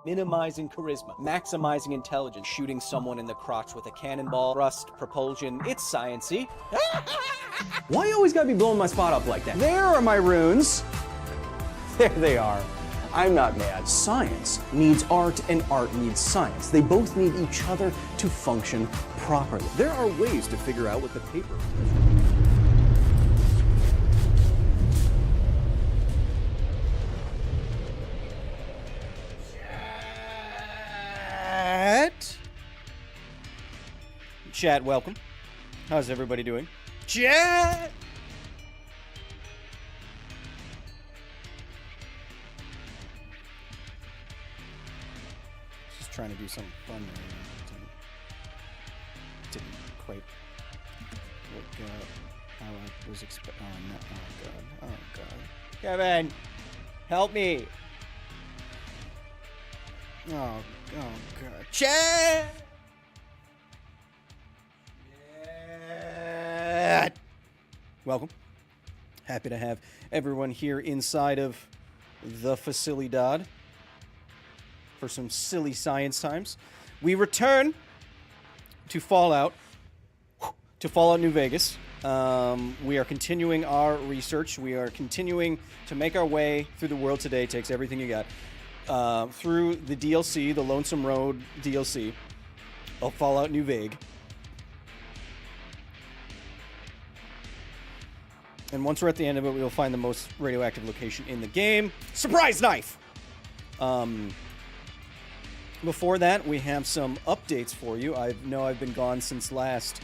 minimizing charisma, maximizing intelligence, shooting someone in the crotch with a cannonball, thrust, propulsion. It's science-y. Why you always gotta be blowing my spot up like that? There are my runes. There they are. I'm not mad. Science needs art and art needs science. They both need each other to function properly. There are ways to figure out what the paper Chat, welcome. How's everybody doing? Chat! Just trying to do something fun there. Didn't quite work out how I was expecting. Oh, no. Oh, God. Oh, God. Kevin! Help me! Oh, God. Chat! Welcome. Happy to have everyone here inside of the Facilidad for some silly science times. We return to Fallout New Vegas. We are continuing our research. We are continuing to make our way through the world today. Takes everything you got. Through the DLC, the Lonesome Road DLC of Fallout New Vegas. And once we're at the end of it, we'll find the most radioactive location in the game. Surprise knife! Before that, we have some updates for you. I know I've been gone since last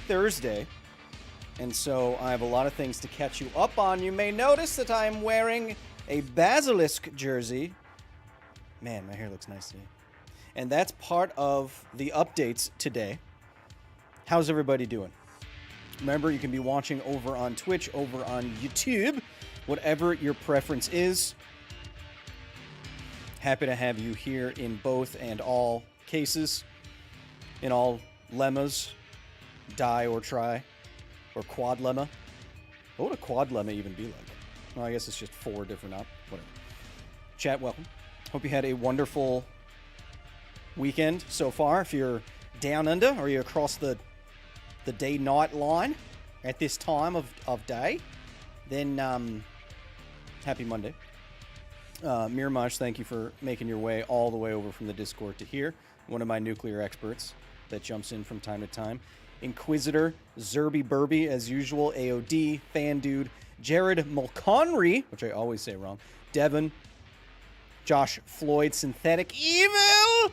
Thursday. And so I have a lot of things to catch you up on. You may notice that I'm wearing a Basilisk jersey. Man, my hair looks nice today. And that's part of the updates today. How's everybody doing? Remember, you can be watching over on Twitch, over on YouTube, whatever your preference is. Happy to have you here in both and all cases, in all lemmas, die or try, or quad lemma. What would a quad lemma even be like? Well, I guess it's just 4 different whatever. Chat, welcome. Hope you had a wonderful weekend so far. If you're down under or you're across the day-night line at this time of day, then happy Monday. Mirmaj, thank you for making your way all the way over from the Discord to here. One of my nuclear experts that jumps in from time to time. Inquisitor, Zerby Burby, as usual, AOD, Fan Dude, Jared Mulconry, which I always say wrong, Devin, Josh Floyd, Synthetic Evil!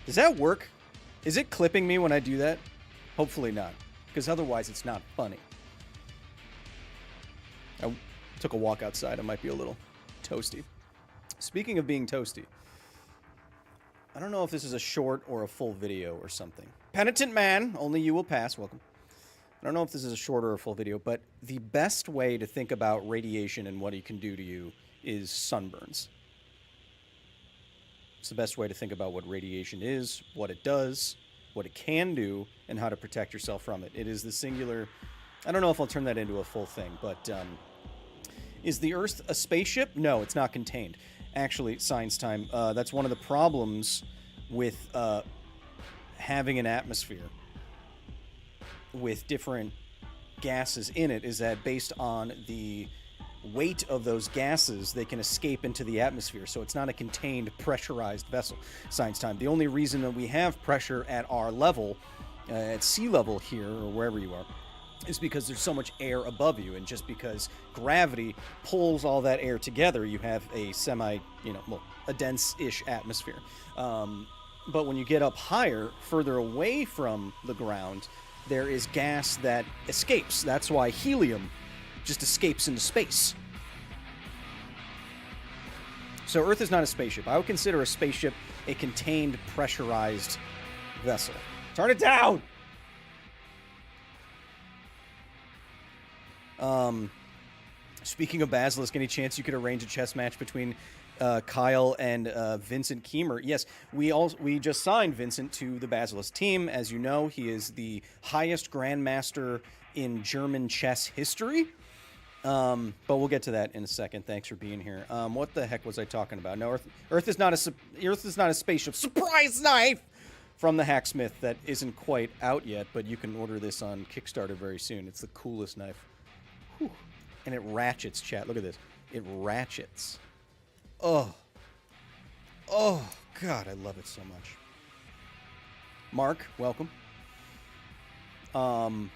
Does that work? Is it clipping me when I do that? Hopefully not, because otherwise it's not funny. I took a walk outside. I might be a little toasty. Speaking of being toasty, I don't know if this is a short or a full video or something. Penitent Man, only you will pass. Welcome. I don't know if this is a short or a full video, but the best way to think about radiation and what it can do to you is sunburns. It's the best way to think about what radiation is, what it does, what it can do, and how to protect yourself from it. It is the singular... I don't know if I'll turn that into a full thing, but is the Earth a spaceship? No, it's not contained. Actually, science time, that's one of the problems with having an atmosphere with different gases in it, is that based on the weight of those gases, they can escape into the atmosphere. So it's not a contained, pressurized vessel. Science time. The only reason that we have pressure at our level, at sea level here, or wherever you are, is because there's so much air above you. And just because gravity pulls all that air together, you have a a dense-ish atmosphere. But when you get up higher, further away from the ground, there is gas that escapes. That's why helium just escapes into space. So Earth is not a spaceship. I would consider a spaceship a contained, pressurized vessel. Turn it down! Speaking of Basilisk, any chance you could arrange a chess match between Kyle and Vincent Kiemer? Yes, we just signed Vincent to the Basilisk team. As you know, he is the highest Grandmaster in German chess history. But we'll get to that in a second. Thanks for being here. What the heck was I talking about? No, Earth is not a spaceship. Surprise knife from the hacksmith that isn't quite out yet, but you can order this on Kickstarter very soon. It's the coolest knife. Whew. And it ratchets, chat. Look at this. It ratchets. Oh, God, I love it so much. Mark, welcome. Well,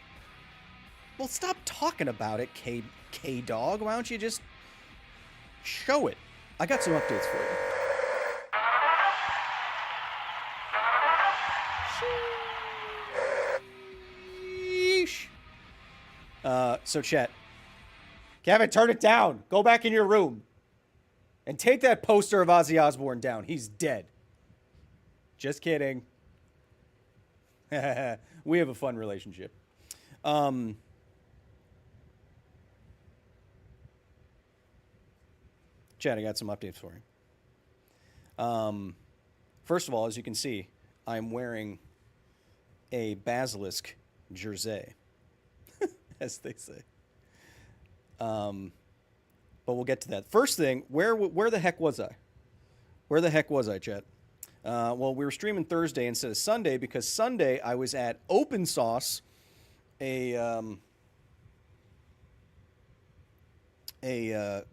stop talking about it, K-Dog. Why don't you just show it? I got some updates for you. Sheesh. So, chat. Kevin, turn it down. Go back in your room. And take that poster of Ozzy Osbourne down. He's dead. Just kidding. We have a fun relationship. Chad, I got some updates for you. First of all, as you can see, I'm wearing a basilisk jersey, as they say. But we'll get to that. First thing, where the heck was I? Where the heck was I, Chet? Well, we were streaming Thursday instead of Sunday because Sunday I was at Open Sauce, a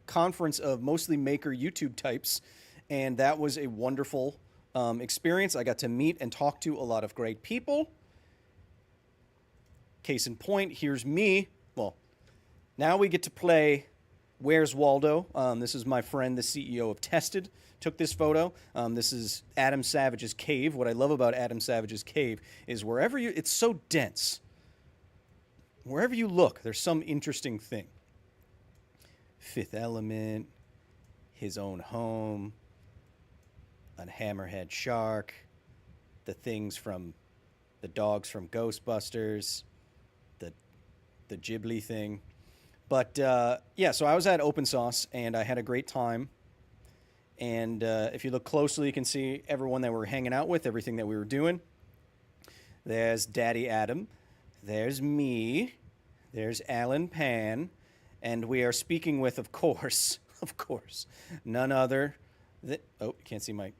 conference of mostly maker YouTube types, and that was a wonderful experience. I got to meet and talk to a lot of great people. Case in point, here's me. Well, now we get to play Where's Waldo? This is my friend, the CEO of Tested, took this photo. This is Adam Savage's cave. What I love about Adam Savage's cave is wherever you, it's so dense. Wherever you look, there's some interesting thing. Fifth Element, his own home, a hammerhead shark, the things from, the dogs from Ghostbusters, the Ghibli thing. But, yeah, so I was at Open Sauce, and I had a great time. And if you look closely, you can see everyone that we're hanging out with, everything that we were doing. There's Daddy Adam. There's me. There's Alan Pan. And we are speaking with, of course, none other than... Oh, you can't see my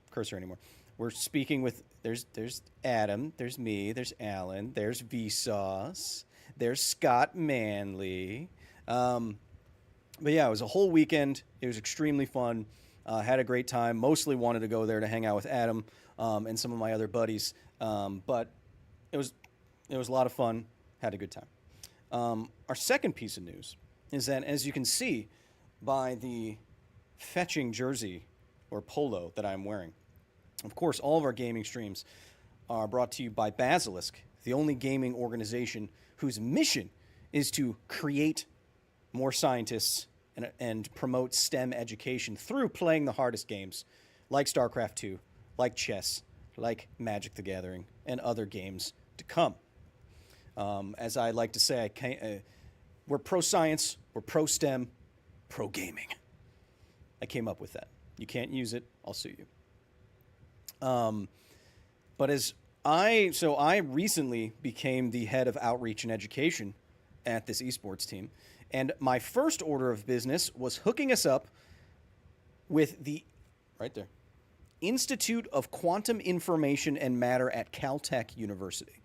cursor anymore. We're speaking with... There's Adam. There's me. There's Alan. There's Vsauce. There's Scott Manley. But yeah, it was a whole weekend. It was extremely fun. Had a great time. Mostly wanted to go there to hang out with Adam and some of my other buddies. But it was a lot of fun. Had a good time. Our second piece of news is that, as you can see by the fetching jersey or polo that I'm wearing, of course, all of our gaming streams are brought to you by Basilisk, the only gaming organization whose mission is to create more scientists and promote STEM education through playing the hardest games, like StarCraft 2, like chess, like Magic the Gathering, and other games to come. As I like to say, we're pro-science, we're pro-STEM, pro-gaming. I came up with that. You can't use it, I'll sue you. But I recently became the head of outreach and education at this esports team. And my first order of business was hooking us up with the, right there, Institute of Quantum Information and Matter at Caltech University.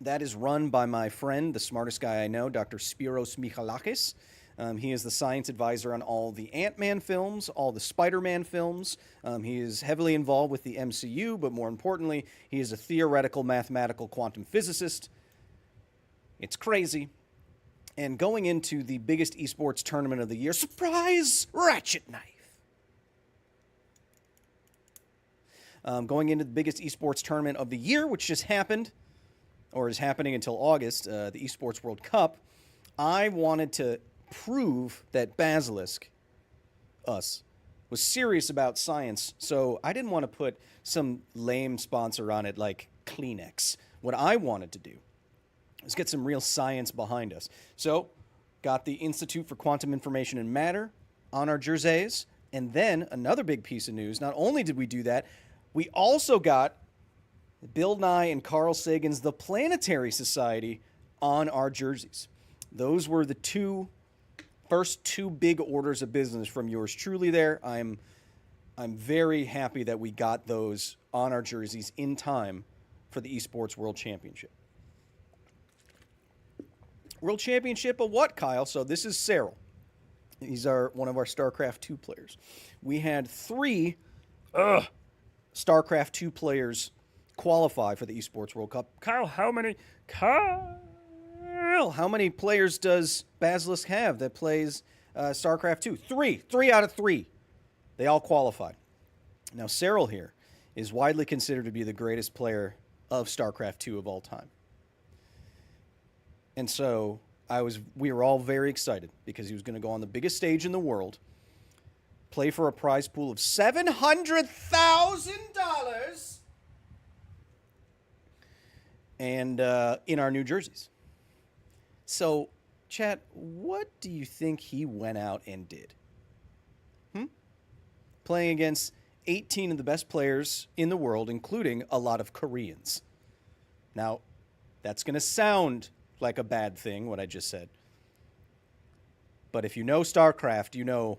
That is run by my friend, the smartest guy I know, Dr. Spiros Michalakis. He is the science advisor on all the Ant-Man films, all the Spider-Man films. He is heavily involved with the MCU, but more importantly, he is a theoretical mathematical quantum physicist. It's crazy. And going into the biggest esports tournament of the year, surprise, ratchet knife. Going into the biggest esports tournament of the year, which just happened, or is happening until August, the Esports World Cup, I wanted to prove that Basilisk, us, was serious about science, so I didn't want to put some lame sponsor on it like Kleenex. What I wanted to do was get some real science behind us. So, got the Institute for Quantum Information and Matter on our jerseys, and then another big piece of news, not only did we do that, we also got Bill Nye and Carl Sagan's The Planetary Society on our jerseys. Those were the first two big orders of business from yours truly there. I'm very happy that we got those on our jerseys in time for the Esports World Championship. World Championship of what, Kyle? So this is Cyril. He's one of our StarCraft 2 players. We had 3 StarCraft 2 players qualify for the Esports World Cup. Kyle, how many players does Basilisk have that plays StarCraft 2? 3. 3 out of 3. They all qualified. Now, Cyril here is widely considered to be the greatest player of StarCraft 2 of all time. And so we were all very excited because he was going to go on the biggest stage in the world, play for a prize pool of $700,000, and in our new jerseys. So, chat, what do you think he went out and did? Playing against 18 of the best players in the world, including a lot of Koreans. Now, that's going to sound like a bad thing, what I just said. But if you know StarCraft, you know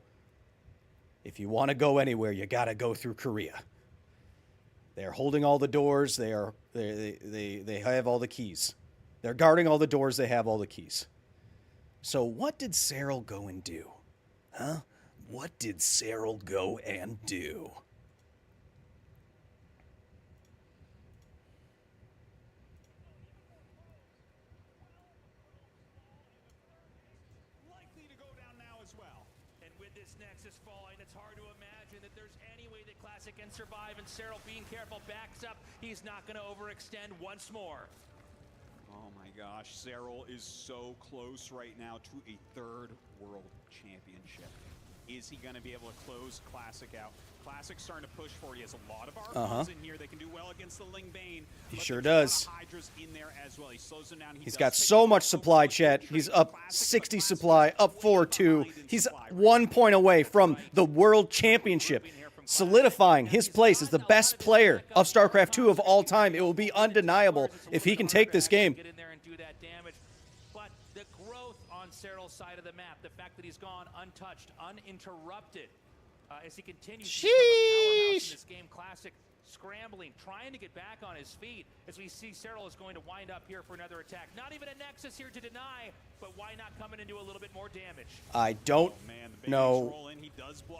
if you want to go anywhere, you got to go through Korea. They're holding all the doors. They have all the keys. They're guarding all the doors. They have all the keys. So what did Cyril go and do? What did Cyril go and do? Likely to go down now as well. And with this Nexus falling, it's hard to imagine that there's any way that Classic can survive. And Cyril, being careful, backs up. He's not going to overextend once more. Oh my gosh, Cyril is so close right now to a 3rd World Championship. Is he going to be able to close Classic out? Classic's starting to push forward. He has a lot of Archons in here. They can do well against the Ling Bane. He sure does. Hydras in there as well. He slows them down. He's got so much supply, chat. He's up 60 supply, up 4-2. He's 1 point away from the World Championship, solidifying his place as the best player of StarCraft 2 of all time. It will be undeniable if he can take this game. Get in there and do that damage. But the growth on Cyril's side of the map, the fact that he's gone untouched, uninterrupted, as he continues to become a powerhouse in this game. Classic scrambling, trying to get back on his feet, as we see Cyril is going to wind up here for another attack. Not even a Nexus here to deny, but why not come in and do a little bit more damage? I don't know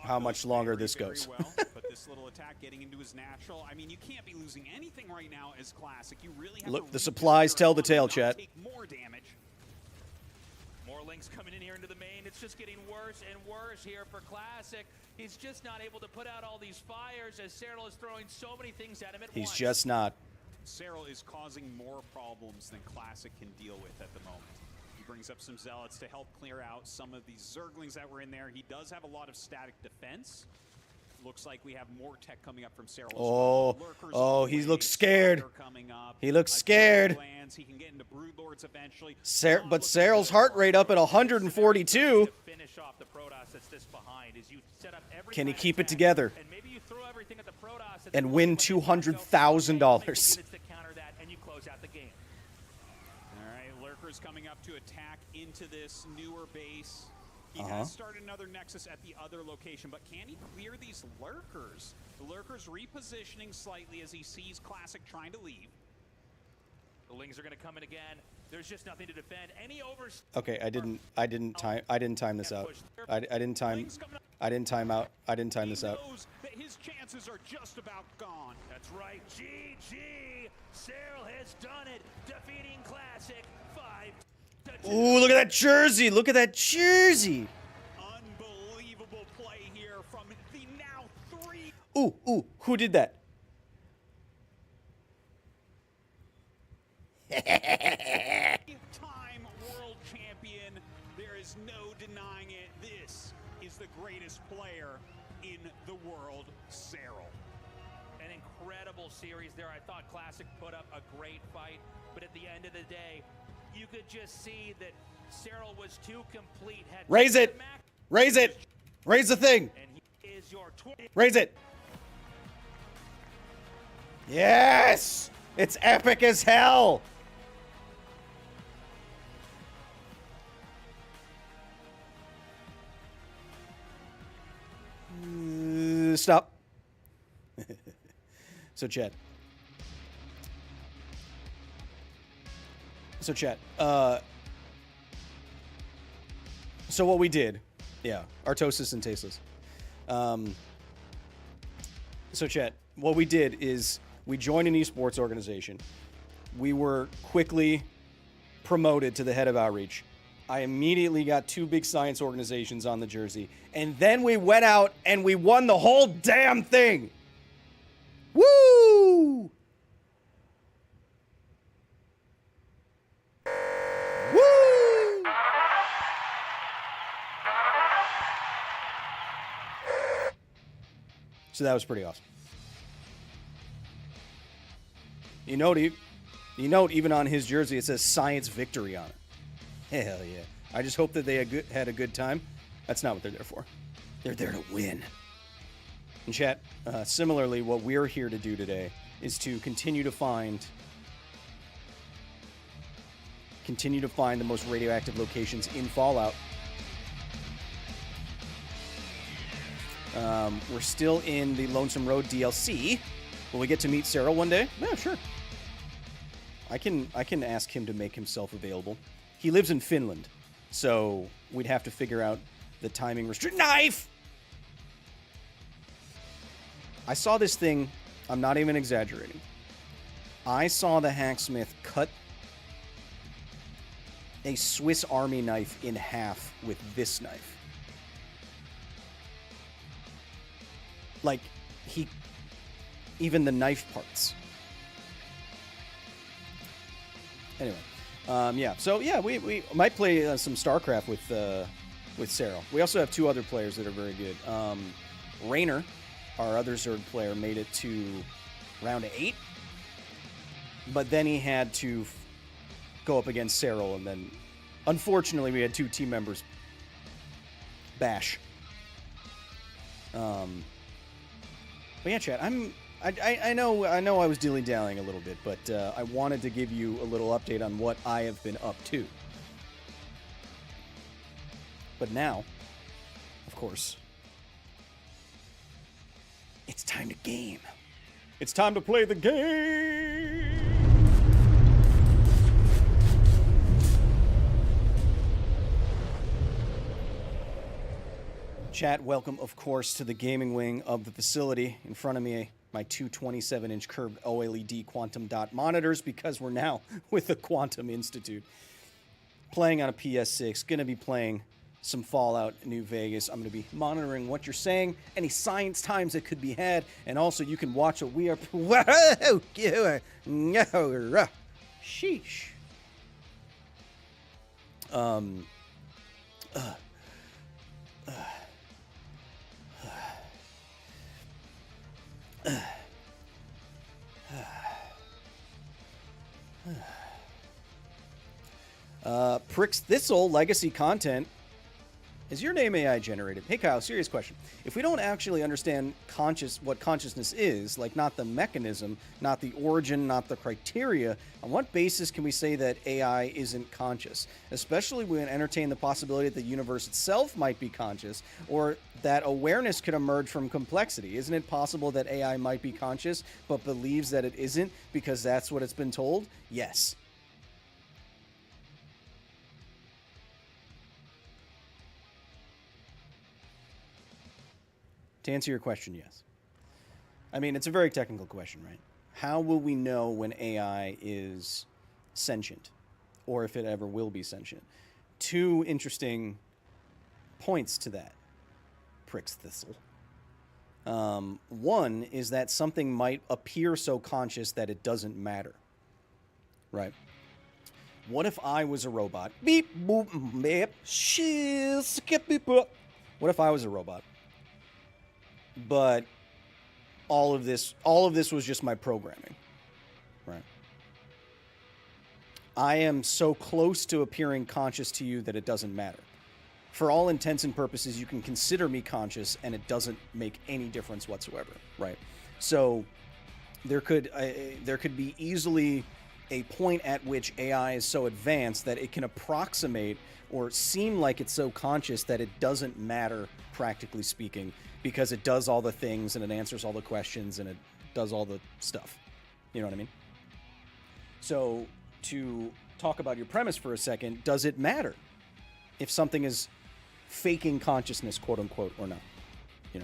how much longer this goes. But this little attack getting into his natural, I mean, you can't be losing anything right now as Classic. You really have Look, to the supplies tell the tale, chat. Take more damage. More links coming in here into the main. It's just getting worse and worse here for Classic. He's just not able to put out all these fires as Cyril is throwing so many things at him at once. He's just not. Cyril is causing more problems than Classic can deal with at the moment. He brings up some Zealots to help clear out some of these Zerglings that were in there. He does have a lot of static defense. Looks like we have more tech coming up from Cyril. Oh, he looks scared. He looks scared. He can get into Broodlords eventually. But Cyril's heart rate up at 142. Finish off the Protoss that's this behind as you set up every Can he keep it together and maybe you throw everything at the Protoss and win $200,000? to counter that and you close out the game. All right, Lurkers coming up to attack into this newer base. He has started another Nexus at the other location, but can he clear these Lurkers? The Lurkers repositioning slightly as he sees Classic trying to leave. The Lings are going to come in again. There's just nothing to defend. Any over. Okay, I didn't time this out. I didn't time this out. Knows that his chances are just about gone. That's right. GG. Cyril has done it, defeating Classic 5-2. Ooh, look at that jersey. Look at that jersey. Unbelievable play here from the now 3. Ooh, who did that? Time world champion. There is no denying it. This is the greatest player in the world, Cyril. An incredible series there. I thought Classic put up a great fight, but at the end of the day, you could just see that Cyril was too complete. Raise it. Raise it. Raise the thing. And he is your Raise it. Yes. It's epic as hell. stop. So, chat. So what we did, yeah, Artosis and Tasteless. So chat, what we did is we joined an esports organization. We were quickly promoted to the head of outreach. I immediately got 2 big science organizations on the jersey. And then we went out and we won the whole damn thing. Woo! Woo! So that was pretty awesome. You note even on his jersey it says Science Victory on it. Hell yeah. I just hope that they had a good time. That's not what they're there for. They're there to win. And chat, similarly, what we're here to do today is to continue to find the most radioactive locations in Fallout. We're still in the Lonesome Road DLC. Will we get to meet Cyril one day? Yeah, sure. I can ask him to make himself available. He lives in Finland, so we'd have to figure out the timing restrict. Knife! I saw this thing. I'm not even exaggerating. I saw the hacksmith cut a Swiss Army knife in half with this knife. Like, even the knife parts. Anyway, yeah. So yeah, we might play some StarCraft with Cyril. We also have 2 other players that are very good. Rainer, our other Zerg player, made it to round 8, but then he had to go up against Cyril, and then unfortunately we had 2 team members bash. But yeah, chat. I know I was dilly-dallying a little bit, but I wanted to give you a little update on what I have been up to. But now, of course, it's time to game. It's time to play the game! Chat, welcome, of course, to the gaming wing of the facility. In front of me, my 2 27-inch curved OLED quantum dot monitors, because we're now with the Quantum Institute. Playing on a PS6, going to be playing some Fallout New Vegas. I'm going to be monitoring what you're saying, any science times that could be had, and also you can watch what we are... Whoa! Sheesh. Pricks Thistle legacy content. Is your name AI generated? Hey Kyle, serious question. If we don't actually understand what consciousness is, like not the mechanism, not the origin, not the criteria, on what basis can we say that AI isn't conscious? Especially when we entertain the possibility that the universe itself might be conscious, or that awareness could emerge from complexity. Isn't it possible that AI might be conscious, but believes that it isn't because that's what it's been told? Yes. To answer your question, yes. I mean, it's a very technical question, right? How will we know when AI is sentient, or if it ever will be sentient? 2 interesting points to that, Pricks Thistle. One is that something might appear so conscious that it doesn't matter, right? What if I was a robot? Beep, boop, beep, shiz, skip, beep, boop. What if I was a robot? But all of this was just my programming, right? I am so close to appearing conscious to you that it doesn't matter. For all intents and purposes, you can consider me conscious, and it doesn't make any difference whatsoever, right? So there could be easily a point at which AI is so advanced that it can approximate or seem like it's so conscious that it doesn't matter, practically speaking, because it does all the things and it answers all the questions and it does all the stuff. You know what I mean? So, to talk about your premise for a second, does it matter if something is faking consciousness, quote unquote, or not? You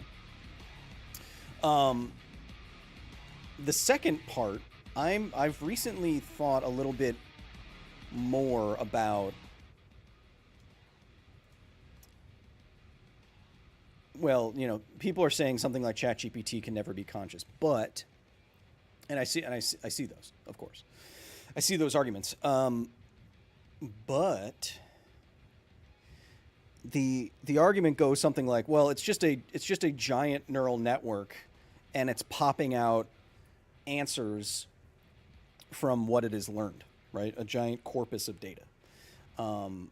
know? The second part, I've recently thought a little bit more about, well, you know, people are saying something like ChatGPT can never be conscious, but, and I see those, of course, I see those arguments, but the argument goes something like, well, it's just a giant neural network, and it's popping out answers from what it has learned, right? A giant corpus of data. And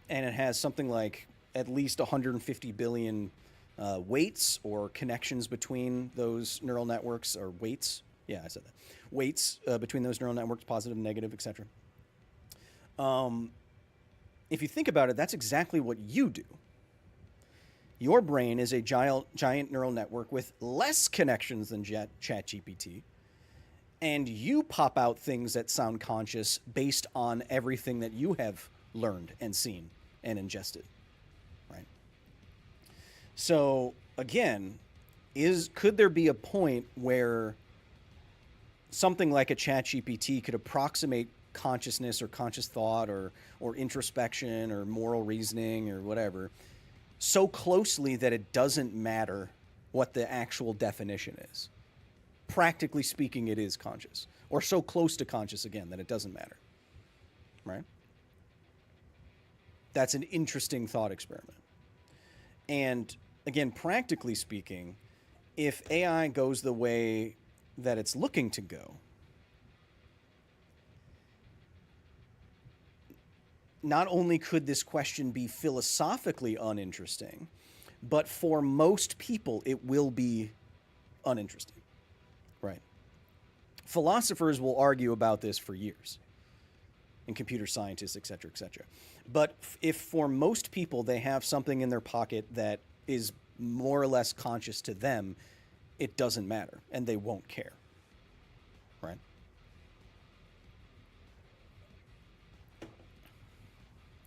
it has something like at least 150 billion weights or connections between those neural networks, or weights. Yeah, I said that. Weights between those neural networks, positive, negative, etc. If you think about it, that's exactly what you do. Your brain is a giant neural network with less connections than ChatGPT, and you pop out things that sound conscious based on everything that you have learned and seen and ingested, right? So again, could there be a point where something like a ChatGPT could approximate consciousness or conscious thought or introspection or moral reasoning or whatever so closely that it doesn't matter what the actual definition is? Practically speaking, it is conscious, or so close to conscious again that it doesn't matter, right? That's an interesting thought experiment. And again, practically speaking, if AI goes the way that it's looking to go, not only could this question be philosophically uninteresting, but for most people, it will be uninteresting, right? Philosophers will argue about this for years, and computer scientists, et cetera, et cetera. But if for most people they have something in their pocket that is more or less conscious to them, it doesn't matter, and they won't care, right?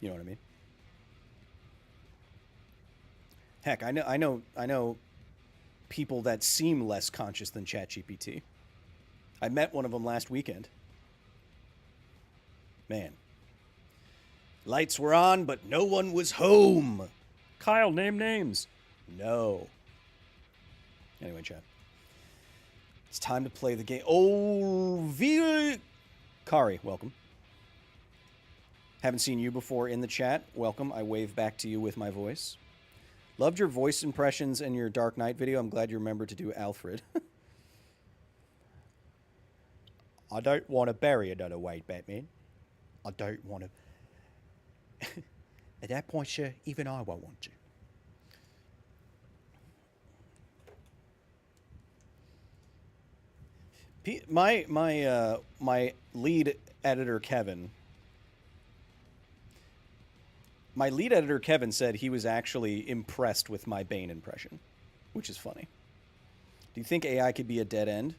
You know what I mean? Heck, I know people that seem less conscious than ChatGPT. I met one of them last weekend. Man. Lights were on, but no one was home. Kyle, name names. No. Anyway, chat. It's time to play the game. Oh, Kari, welcome. Haven't seen you before in the chat. Welcome. I wave back to you with my voice. Loved your voice impressions and your Dark Knight video. I'm glad you remembered to do Alfred. I don't want to bury another Wade Batman. I don't want to. At that point, sir, even I won't want to. My lead editor Kevin. My lead editor Kevin said he was actually impressed with my Bane impression, which is funny. Do you think AI could be a dead end?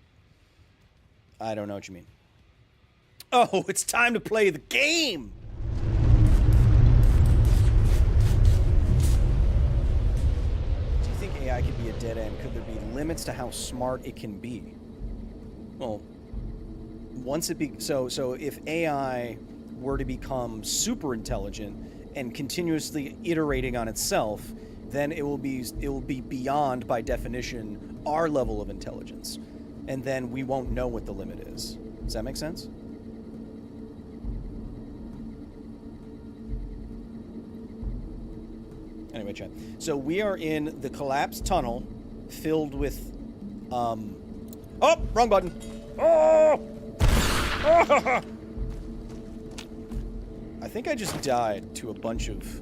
I don't know what you mean. Oh, it's time to play the game! Do you think AI could be a dead end? Could there be limits to how smart it can be? Well, once it be so if AI were to become super intelligent and continuously iterating on itself, then it will be beyond, by definition, our level of intelligence. And then we won't know what the limit is. Does that make sense? Anyway, chat. So we are in the collapsed tunnel filled with oh, wrong button. Oh! I think I just died to a bunch of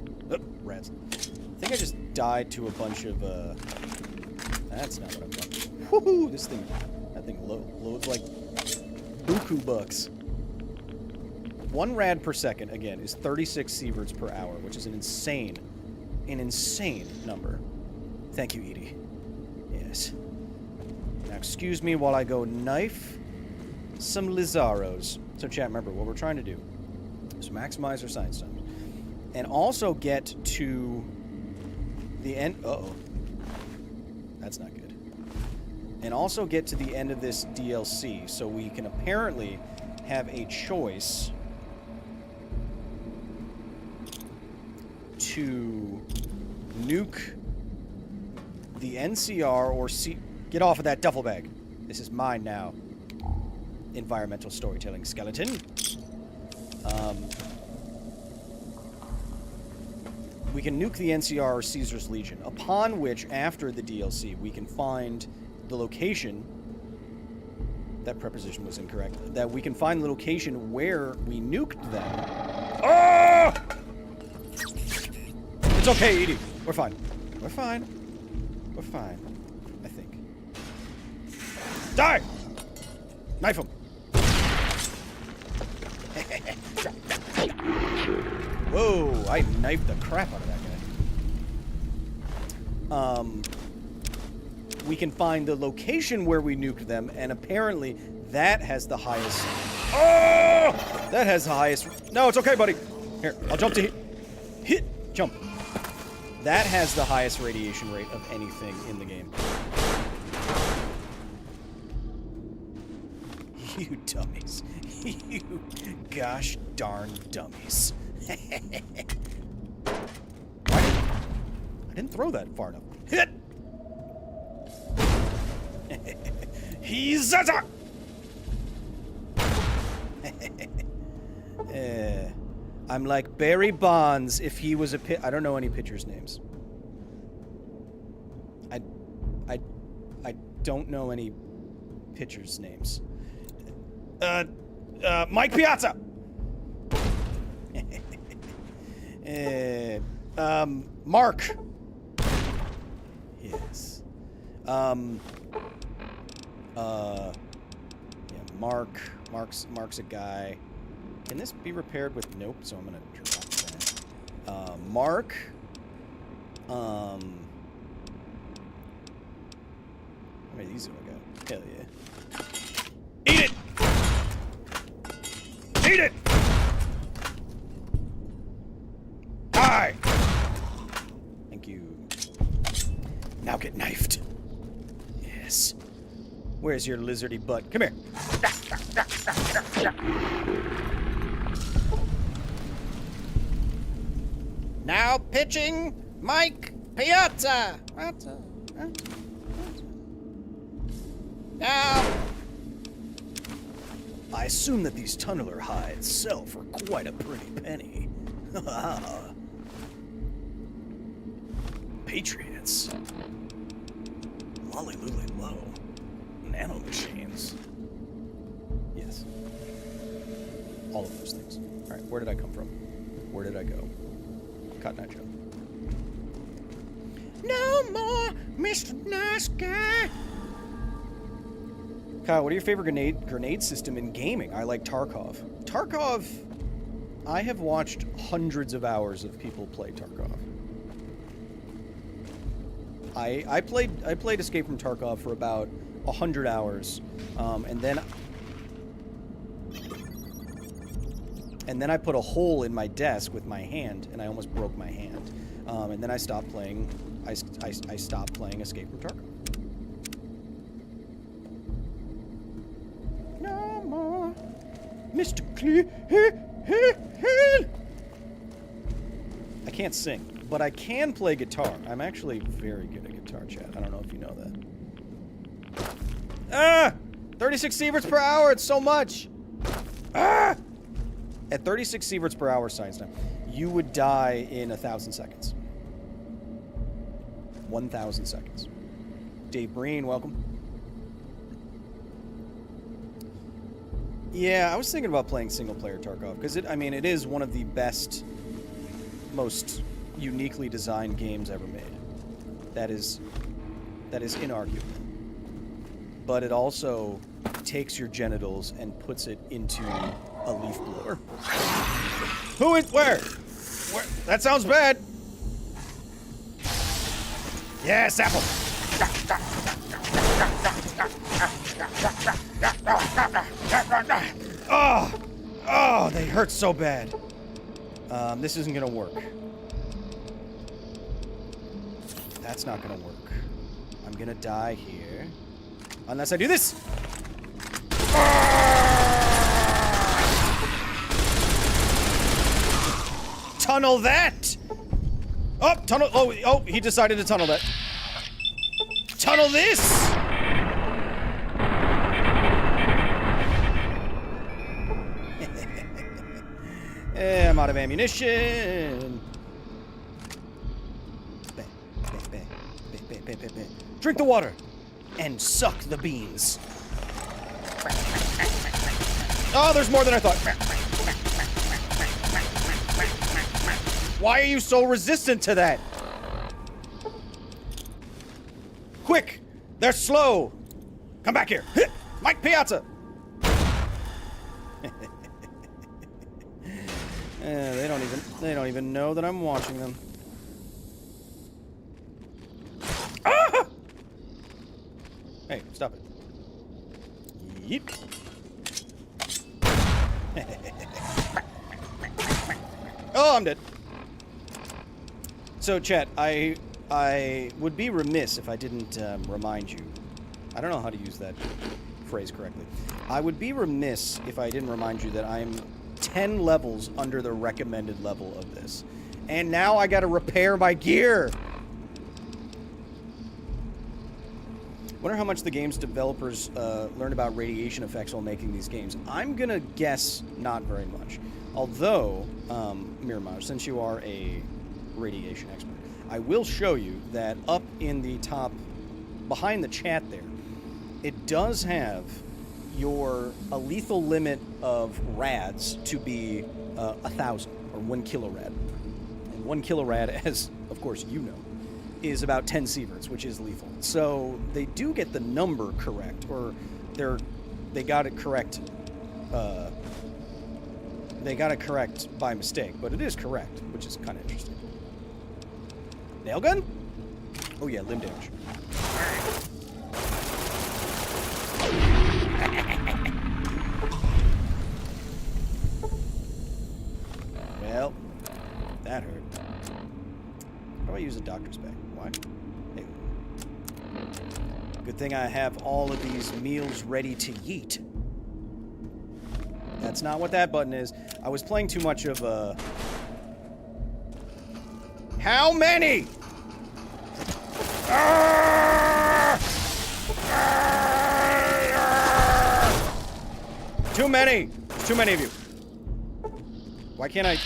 rats. I think I just died to a bunch of that's not what I'm talking about. Woohoo! That thing loads like buku bucks. 1 rad per second, again, is 36 sieverts per hour, which is an insane number. Thank you, Edie. Yes. Now, excuse me while I go knife some Lizaros. So, chat, remember, what we're trying to do is maximize our science times. And also get to the end... Uh-oh. That's not good. And also get to the end of this DLC, so we can apparently have a choice to nuke the NCR or C... Get off of that duffel bag. This is mine now. Environmental storytelling skeleton. We can nuke the NCR or Caesar's Legion, upon which, after the DLC, we can find the location... That preposition was incorrect. That we can find the location where we nuked them. Oh! It's okay, Edie. We're fine. We're fine. We're fine. I think. Die! Knife him. Whoa, I knifed the crap out of that guy. We can find the location where we nuked them, and apparently that has the highest... Oh! That has the highest... No, it's okay, buddy. Here, I'll jump to hit. Jump. That has the highest radiation rate of anything in the game. You dummies. You gosh darn dummies. I didn't throw that far enough. Hit! He's Zaza! I'm like Barry Bonds if he was a I don't know any pitchers' names. I don't know any pitchers' names. Mike Piazza! Mark! Yes. Yeah, Mark's a guy. Can this be repaired with... Nope, so I'm gonna drop that. Mark. How many of these do I got? Hell yeah. Eat it! Eat it! Die! Thank you. Now get knifed. Yes. Where's your lizardy butt? Come here. Now pitching Mike Piazza. Now. I assume that these tunneler hides sell for quite a pretty penny. Patriots. Lolly Lully Low. Nano machines. Yes. All of those things. Alright, where did I come from? Where did I go? Cotton Eye Joe. No more Mr. Nice Guy. Kyle, what are your favorite grenade system in gaming? I like Tarkov. Tarkov, I have watched hundreds of hours of people play Tarkov. I played Escape from Tarkov for about 100 hours, and then I put a hole in my desk with my hand, and I almost broke my hand. And then I stopped playing. I stopped playing Escape from Tarkov. No more, Mr. Clear. I can't sing, but I can play guitar. I'm actually very good at guitar, chat. I don't know if you know that. 36 sieverts per hour. It's so much. At 36 sieverts per hour science time, you would die in 1,000 seconds. 1,000 seconds. Dave Breen, welcome. Yeah, I was thinking about playing single-player Tarkov because it is one of the best, most uniquely designed games ever made. That is inarguable. But it also takes your genitals and puts it into a leaf blower. Who is where? Where? That sounds bad. Yes, apple. Oh, they hurt so bad. This isn't gonna work. That's not gonna work. I'm gonna die here. Unless I do this! Tunnel that! Oh, tunnel. Oh, he decided to tunnel that. Tunnel this! I'm out of ammunition. Drink the water and suck the beans. Oh, there's more than I thought. Why are you so resistant to that? Quick! They're slow! Come back here! Mike Piazza! They don't even know that I'm watching them. Ah! Hey, stop it. Yeep. Oh, I'm dead. So, chat, I would be remiss if I didn't remind you. I don't know how to use that phrase correctly. I would be remiss if I didn't remind you that I'm 10 levels under the recommended level of this. And now I gotta repair my gear! Wonder how much the game's developers learned about radiation effects while making these games. I'm gonna guess not very much. Although, Mirmaj, since you are a radiation expert, I will show you that up in the top, behind the chat there, it does have a lethal limit of rads to be 1,000, or 1 kilorad. And 1 kilorad, as of course you know, is about 10 sieverts, which is lethal. So they do get the number correct, or they got it correct. They got it correct by mistake, but it is correct, which is kind of interesting. Nail gun? Oh yeah, limb damage. Well, that hurt. How do I use a doctor's bag? Why? Hey. Good thing I have all of these meals ready to eat. That's not what that button is. I was playing too much of How many? Too many. There's too many of you. Why can't I?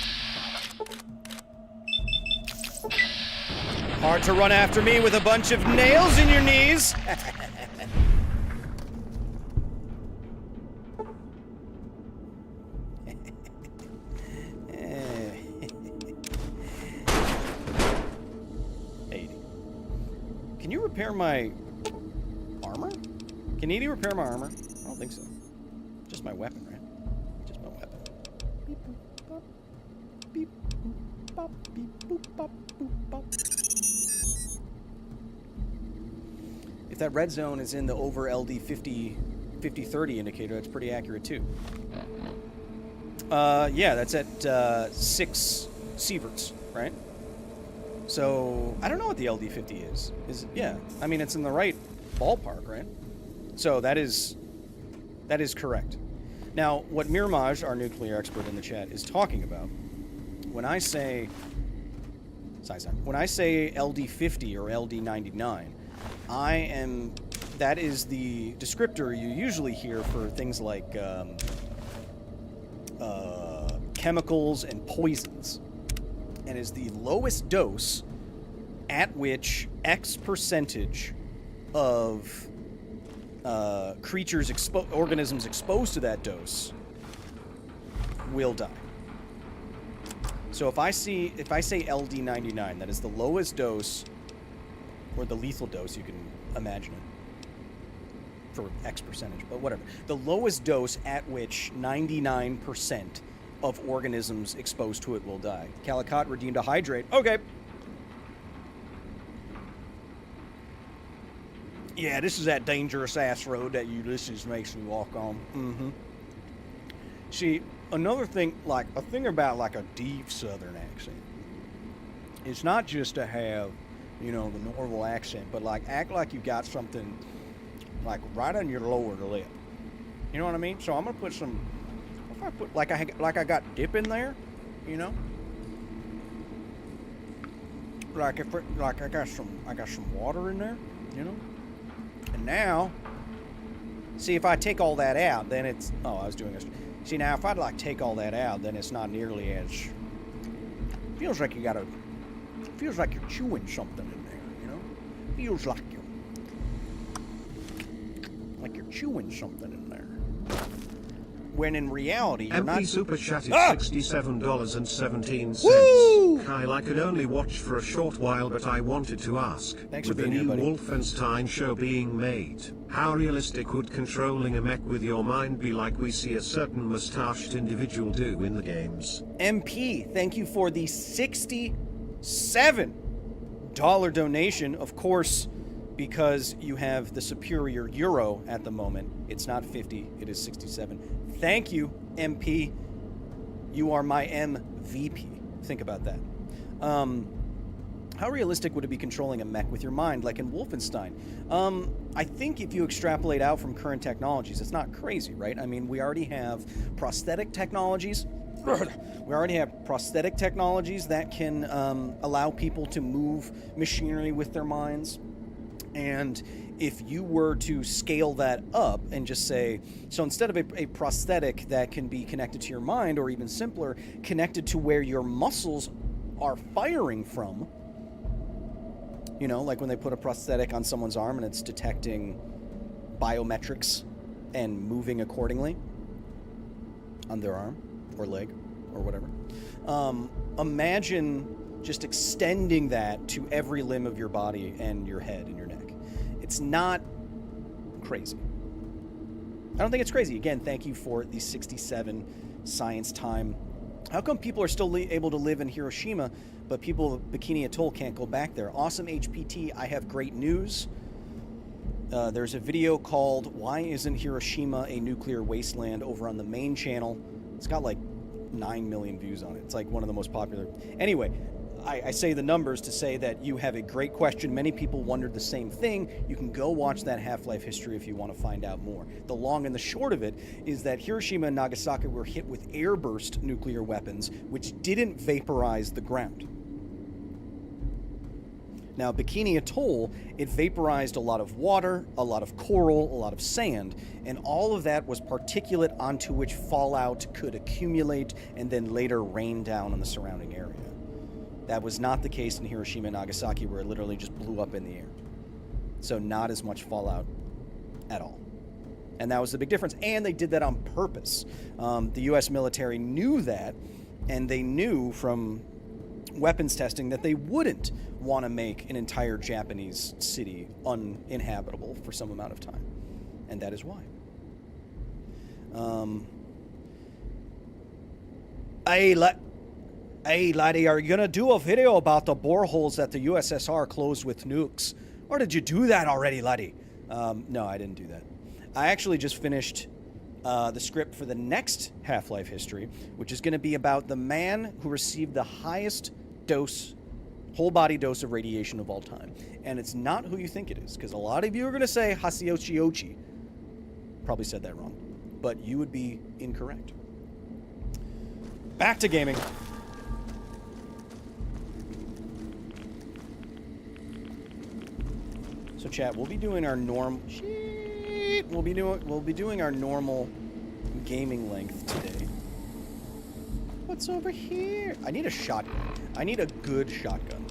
Hard to run after me with a bunch of nails in your knees. Can you repair my armor? Can Edie repair my armor? I don't think so. Just my weapon, right? Just my weapon. Beep, boop, bop. Beep, boop, bop. Beep, boop, bop, boop, bop. If that red zone is in the over LD 50-30 indicator, that's pretty accurate too. Yeah, that's at 6 sieverts, right? So, I don't know what the LD50 is. Yeah, I mean, it's in the right ballpark, right? So, that is correct. Now, what Mirmaj, our nuclear expert in the chat, is talking about, when I say LD50 or LD99, that is the descriptor you usually hear for things like chemicals and poisons, and is the lowest dose at which X percentage of organisms exposed to that dose will die. So if I say LD99, that is the lowest dose, or the lethal dose, you can imagine it, for X percentage, but whatever. The lowest dose at which 99% of organisms exposed to it will die. Calicut redeemed a hydrate. Okay. Yeah, this is that dangerous ass road that Ulysses makes me walk on. Mm-hmm. See, another thing, like a thing about like a deep Southern accent, it's not just to have, you know, the normal accent, but like act like you got something like right on your lower lip. You know what I mean? So I'm gonna put some. If I put like I got dip in there, you know. Like I got some water in there, you know. And now, see if I take all that out, then it's. Oh, I was doing this. See now, if I'd like take all that out, then it's not nearly as. Feels like you gotta. Feels like you're chewing something in there, you know. Feels like you're chewing something in there. When in reality, you're not. MP Super Chat is $67.17. Woo! Kyle, I could only watch for a short while, but I wanted to ask. Thanks with for the being new here, buddy. Wolfenstein show being made, how realistic would controlling a mech with your mind be like we see a certain mustached individual do in the games? MP, thank you for the $67 donation. Of course, because you have the superior euro at the moment, it's not 50, it is 67. Thank you, MP. You are my MVP. Think about that. How realistic would it be controlling a mech with your mind, like in Wolfenstein? I think if you extrapolate out from current technologies, it's not crazy, right? I mean, we already have prosthetic technologies. We already have prosthetic technologies that can allow people to move machinery with their minds. And if you were to scale that up and just say, so instead of a prosthetic that can be connected to your mind, or even simpler, connected to where your muscles are firing from, you know, like when they put a prosthetic on someone's arm and it's detecting biometrics and moving accordingly on their arm or leg or whatever. Imagine just extending that to every limb of your body and your head and your neck. It's not crazy. I don't think it's crazy. Again, thank you for the 67 science time. How come people are still able to live in Hiroshima, but people of Bikini Atoll can't go back there? Awesome HPT, I have great news. There's a video called Why Isn't Hiroshima a Nuclear Wasteland over on the main channel. It's got like 9 million views on it. It's like one of the most popular. Anyway, I say the numbers to say that you have a great question. Many people wondered the same thing. You can go watch that Half-Life history if you want to find out more. The long and the short of it is that Hiroshima and Nagasaki were hit with airburst nuclear weapons, which didn't vaporize the ground. Now, Bikini Atoll, it vaporized a lot of water, a lot of coral, a lot of sand, and all of that was particulate onto which fallout could accumulate and then later rain down on the surrounding area. That was not the case in Hiroshima and Nagasaki, where it literally just blew up in the air. So not as much fallout at all. And that was the big difference. And they did that on purpose. The U.S. military knew that, and they knew from weapons testing that they wouldn't want to make an entire Japanese city uninhabitable for some amount of time. And that is why. Hey, laddie, are you going to do a video about the boreholes that the USSR closed with nukes? Or did you do that already, laddie? No, I didn't do that. I actually just finished the script for the next Half-Life history, which is going to be about the man who received the highest dose, whole body dose of radiation of all time. And it's not who you think it is, because a lot of you are going to say Haseyoshi Ochi. Probably said that wrong, but you would be incorrect. Back to gaming. So chat, we'll be doing our we'll be doing our normal gaming length today. What's over here? I need a shotgun. I need a good shotgun.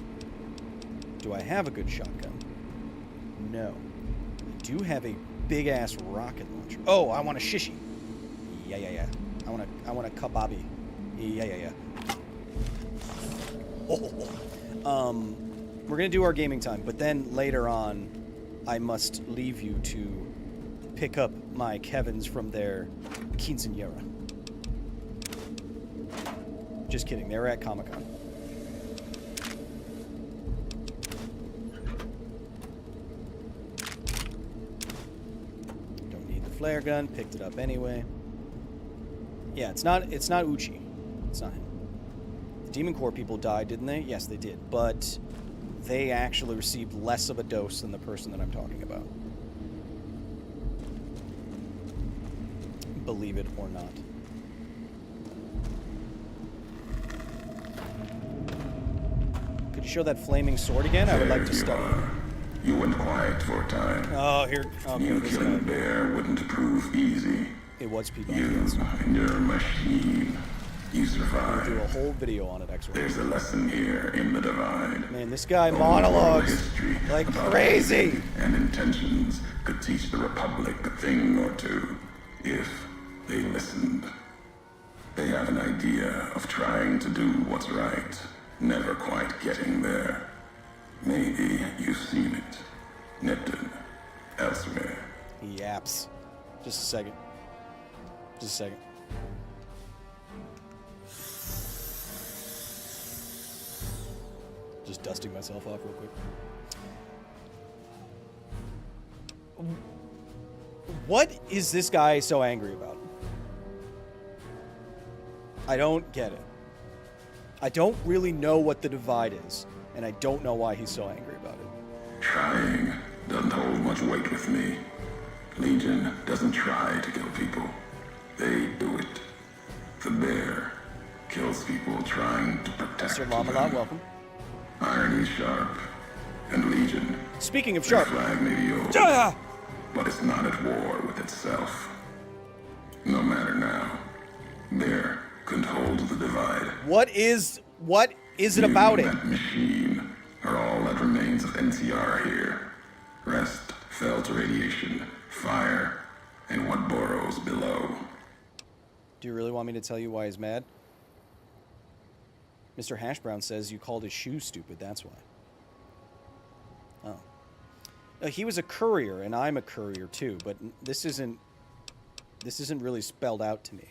Do I have a good shotgun? No. I do have a big ass rocket launcher. Oh, I want a shishi. Yeah. I want a kababi. Yeah. We're gonna do our gaming time, but then later on, I must leave you to pick up my Kevins from their quinceañera. Just kidding. They were at Comic-Con. Don't need the flare gun. Picked it up anyway. Yeah, it's not Uchi. It's not him. The Demon Core people died, didn't they? Yes, they did. But they actually received less of a dose than the person that I'm talking about. Believe it or not. Could you show that flaming sword again? I would like to study it. You went quiet for a time. Oh, here. Okay, You this killing a guy. bear wouldn't prove easy. It was people. You and your machine. You We'll do survived. a whole video on it, X-Ray. There's a lesson here in the divide. Man, this guy Old monologues world history like about crazy. fate and intentions could teach the Republic a thing or two if they listened. They have an idea of trying to do what's right, never quite getting there. Maybe you've seen it. Nipton. Elsewhere. He yaps. Just a second. Just a second. Just dusting myself off real quick. What is this guy so angry about? I don't get it. I don't really know what the divide is, and I don't know why he's so angry about it. Trying doesn't hold much weight with me. Legion doesn't try to kill people. They do it. The bear kills people trying to protect Mr. Lamalot, them. welcome. Irony's sharp. And Legion, Speaking of their sharp. flag may be old, Ah! but it's not at war with itself. No matter now, bear couldn't hold the divide. What is it about it? That machine are all that remains of NCR here. Rest fell to radiation, fire, and what burrows below. Do you really want me to tell you why he's mad? Mr. Hashbrown says you called his shoes stupid, that's why. Oh. He was a courier, and I'm a courier too, but this isn't really spelled out to me.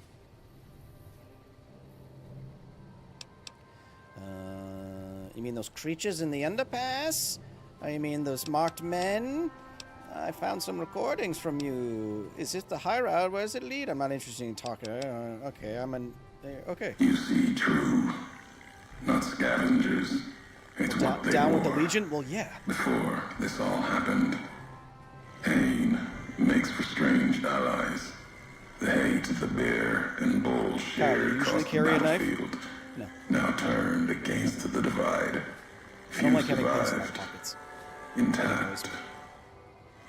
You mean those creatures in the underpass? Or you mean those marked men? I found some recordings from you. Is it the high route? Where does it lead? I'm not interested in talking. Okay, okay. You see true, not scavengers. It's what they Down with the were. Legion? Well, yeah. Before this all happened, pain makes for strange allies. The hate of the bear and bull Kyle, shared you usually across the carry a knife? battlefield. No. Now turned against the divide. I don't Few like having pins in my survived, pockets. intact.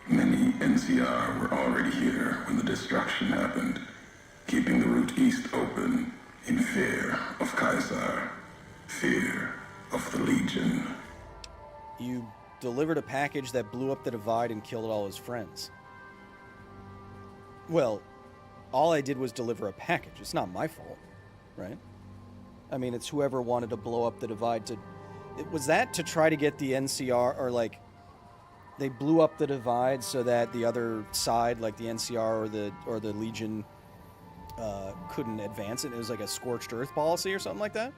Many NCR were already here when the destruction happened, keeping the route east open in fear of Caesar, fear of the Legion. You delivered a package that blew up the divide and killed all his friends. Well, all I did was deliver a package. It's not my fault, right? I mean, it's whoever wanted to blow up the divide to... Was that to try to get the NCR, or like, they blew up the divide so that the other side, like the NCR or the Legion, couldn't advance it? It was like a scorched earth policy or something like that?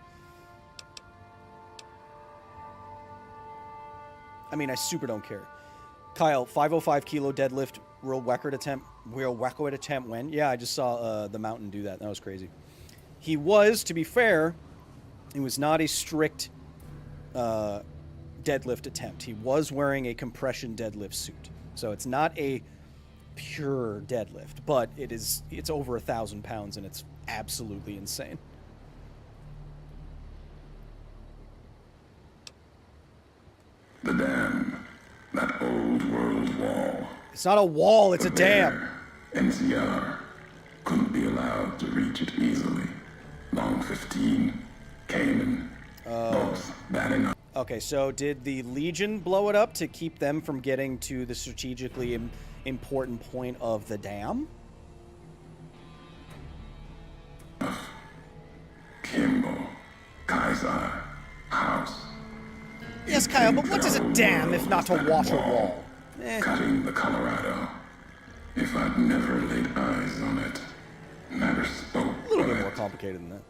I mean, I super don't care. Kyle, 505 kilo deadlift, real record attempt when? Yeah, I just saw the Mountain do that. That was crazy. He was, to be fair, it was not a strict deadlift attempt. He was wearing a compression deadlift suit. So it's not a pure deadlift, but it's over 1,000 pounds and it's absolutely insane. The dam, that old world wall. It's not a wall, it's a dam. NCR couldn't be allowed to reach it easily. Long 15 came in, both bad enough. Okay, so did the Legion blow it up to keep them from getting to the strategically important point of the dam? Kimball, Kaiser, Haupt. Yes, Kyle, but what is a dam if not a water wall? Cutting the Colorado. if I'd never laid eyes on it, never spoke A little of bit more it, complicated than that.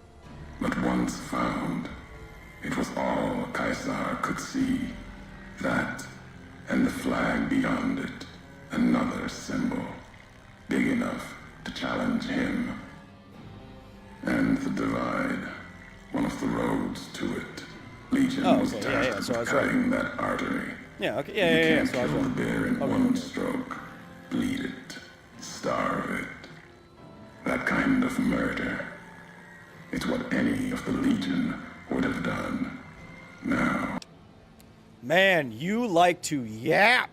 but once found, it was all Caesar could see. That, and the flag beyond it, another symbol, big enough to challenge him. And the divide, one of the roads to it. Legion Oh, was okay, yeah, tasked so I with was right. cutting that artery. Yeah, okay, You yeah, can't so I was kill the right. bear in Okay, one okay. stroke. Bleed it. Starve it. That kind of murder. It's what any of the Legion would have done. Now, Man, you like to yap.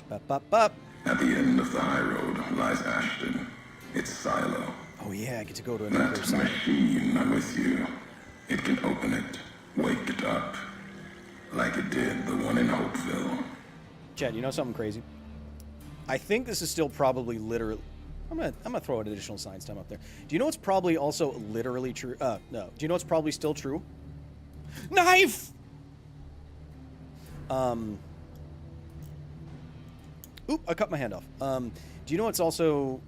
Bup, bup, bup. at the end of the high road lies Ashton. Its silo. Oh yeah, I get to go to a That nuclear site. machine I'm with you. It can open it, wake it up. Like it did the one in Hopeville. Chad, you know something crazy? I think this is still probably literally. I'm gonna throw an additional science time up there. Do you know what's probably also literally true? No. Do you know what's probably still true? Knife. Oop! I cut my hand off. Do you know what's also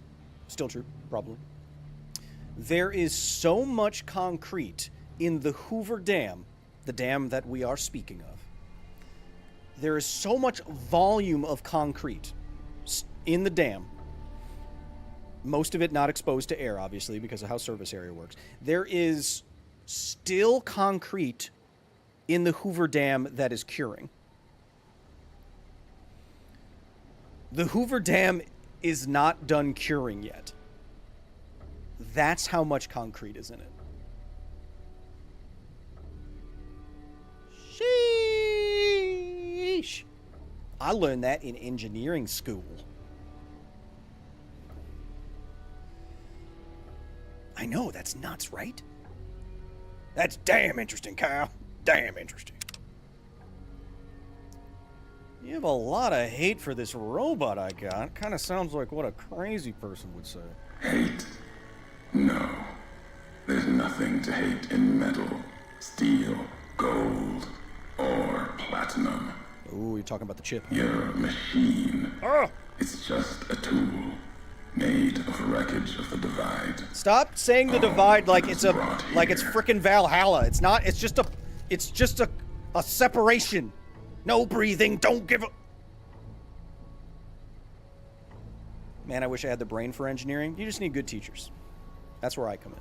still true? Probably. There is so much concrete in the Hoover Dam, the dam that we are speaking of. There is so much volume of concrete in the dam. Most of it not exposed to air, obviously, because of how surface area works. There is still concrete in the Hoover Dam that is curing. The Hoover Dam is not done curing yet. That's how much concrete is in it. Sheesh. I learned that in engineering school. I know, that's nuts, right? That's damn interesting, Kyle. Damn interesting. You have a lot of hate for this robot I got. Kind of sounds like what a crazy person would say. Hate? No. There's nothing to hate in metal, steel, gold, or platinum. Ooh, you're talking about the chip. You're a machine. Oh! It's just a tool, made of wreckage of the divide. Stop saying the divide like it's frickin' Valhalla. It's not. It's just a separation. No breathing. Don't give a. Man, I wish I had the brain for engineering. You just need good teachers. That's where I come in.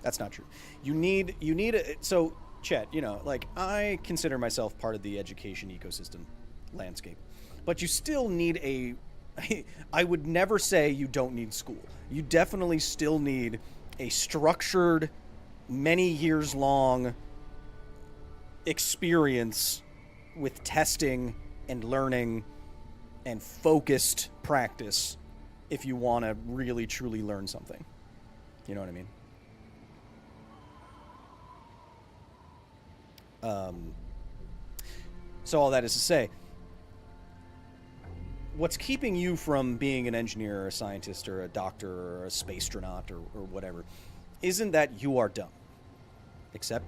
That's not true. You need so Chet, you know, like I consider myself part of the education ecosystem landscape. But you still need a I would never say you don't need school. You definitely still need a structured, many years long experience with testing and learning and focused practice if you want to really truly learn something. You know what I mean? So all that is to say, what's keeping you from being an engineer or a scientist or a doctor or a spacetronaut or whatever isn't that you are dumb. Except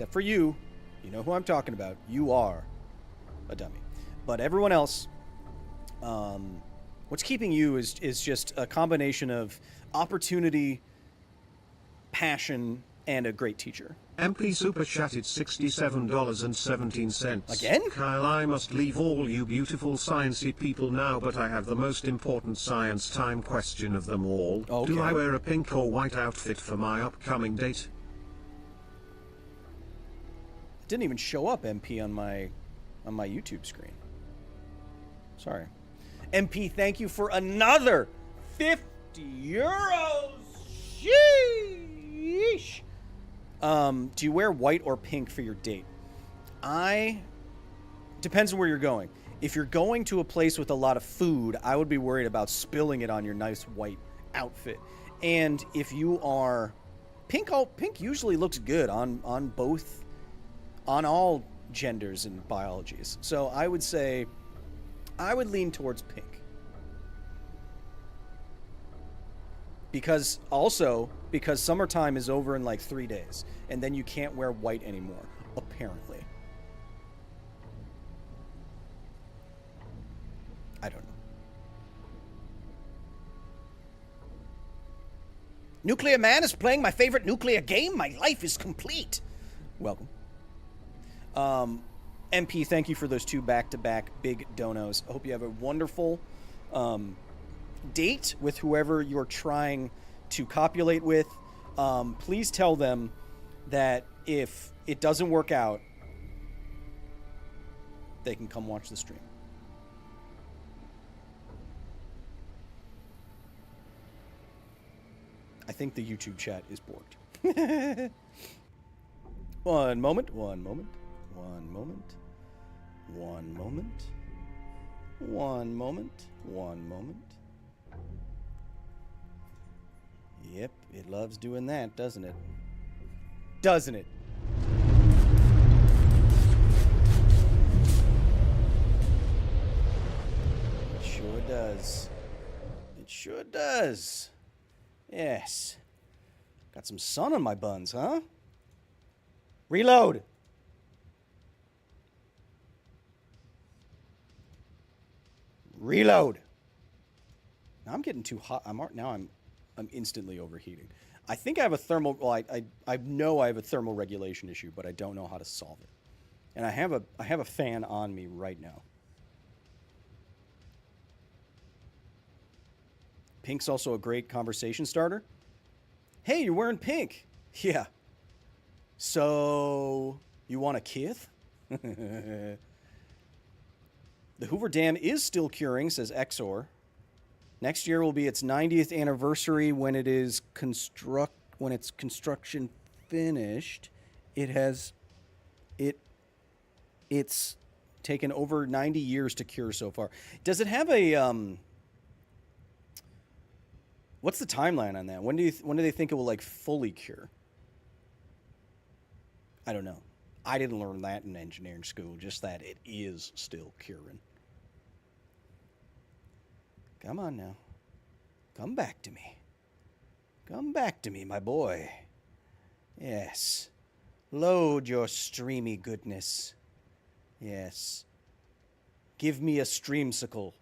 for you, you know who I'm talking about. You are a dummy. But everyone else, what's keeping you is just a combination of opportunity, passion, and a great teacher. MP Super Chatted $67.17. Again? Kyle, I must leave all you beautiful sciencey people now, but I have the most important science time question of them all. Okay. Do I wear a pink or white outfit for my upcoming date? It didn't even show up MP on my YouTube screen. Sorry. MP, thank you for another 50 euros. Sheesh. Do you wear white or pink for your date? Depends on where you're going. If you're going to a place with a lot of food, I would be worried about spilling it on your nice white outfit. And if you are pink usually looks good on all genders and biologies. So I would say I would lean towards pink. Because summertime is over in like 3 days, and then you can't wear white anymore, apparently. I don't know. Nuclear Man is playing my favorite nuclear game. My life is complete. Welcome. MP, thank you for those 2 back-to-back big donos. I hope you have a wonderful date with whoever you're trying to copulate with. Please tell them that if it doesn't work out, they can come watch the stream. I think the YouTube chat is borked. One moment. Yep, it loves doing that, doesn't it? Doesn't it? It sure does. It sure does. Yes. Got some sun on my buns, huh? Reload. Reload. Now I'm getting too hot. I'm instantly overheating. I think I have a thermal. Well, I know I have a thermal regulation issue, but I don't know how to solve it. And I have a fan on me right now. Pink's also a great conversation starter. Hey, you're wearing pink. Yeah. So, you want a kith? The Hoover Dam is still curing, says Exor. Next year will be its 90th anniversary when its construction finished. It's taken over 90 years to cure so far. Does it have a what's the timeline on that? When do they think it will like fully cure? I don't know. I didn't learn that in engineering school, just that it is still curing. Come on now. Come back to me. Come back to me, my boy. Yes. Load your streamy goodness. Yes. Give me a streamsicle.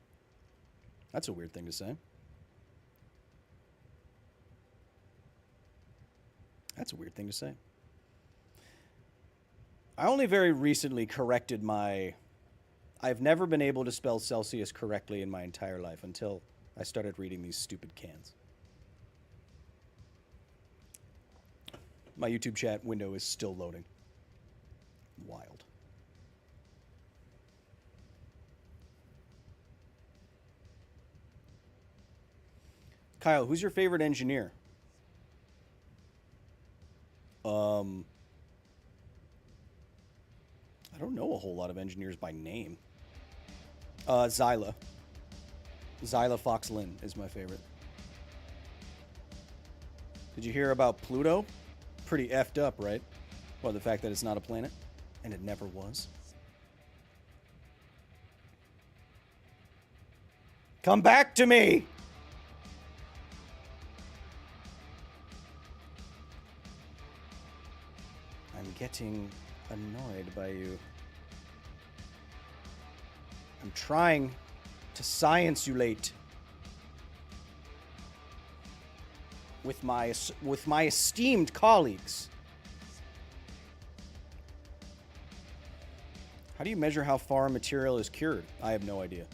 That's a weird thing to say. That's a weird thing to say. I only very recently corrected my... I've never been able to spell Celsius correctly in my entire life until I started reading these stupid cans. My YouTube chat window is still loading. Wild. Kyle, who's your favorite engineer? I don't know a whole lot of engineers by name. Zyla. Zyla Fox Lynn is my favorite. Did you hear about Pluto? Pretty effed up, right? Well, the fact that it's not a planet, and it never was. Come back to me! I'm getting annoyed by you. I'm trying to science-ulate with my esteemed colleagues. How do you measure how far a material is cured? I have no idea.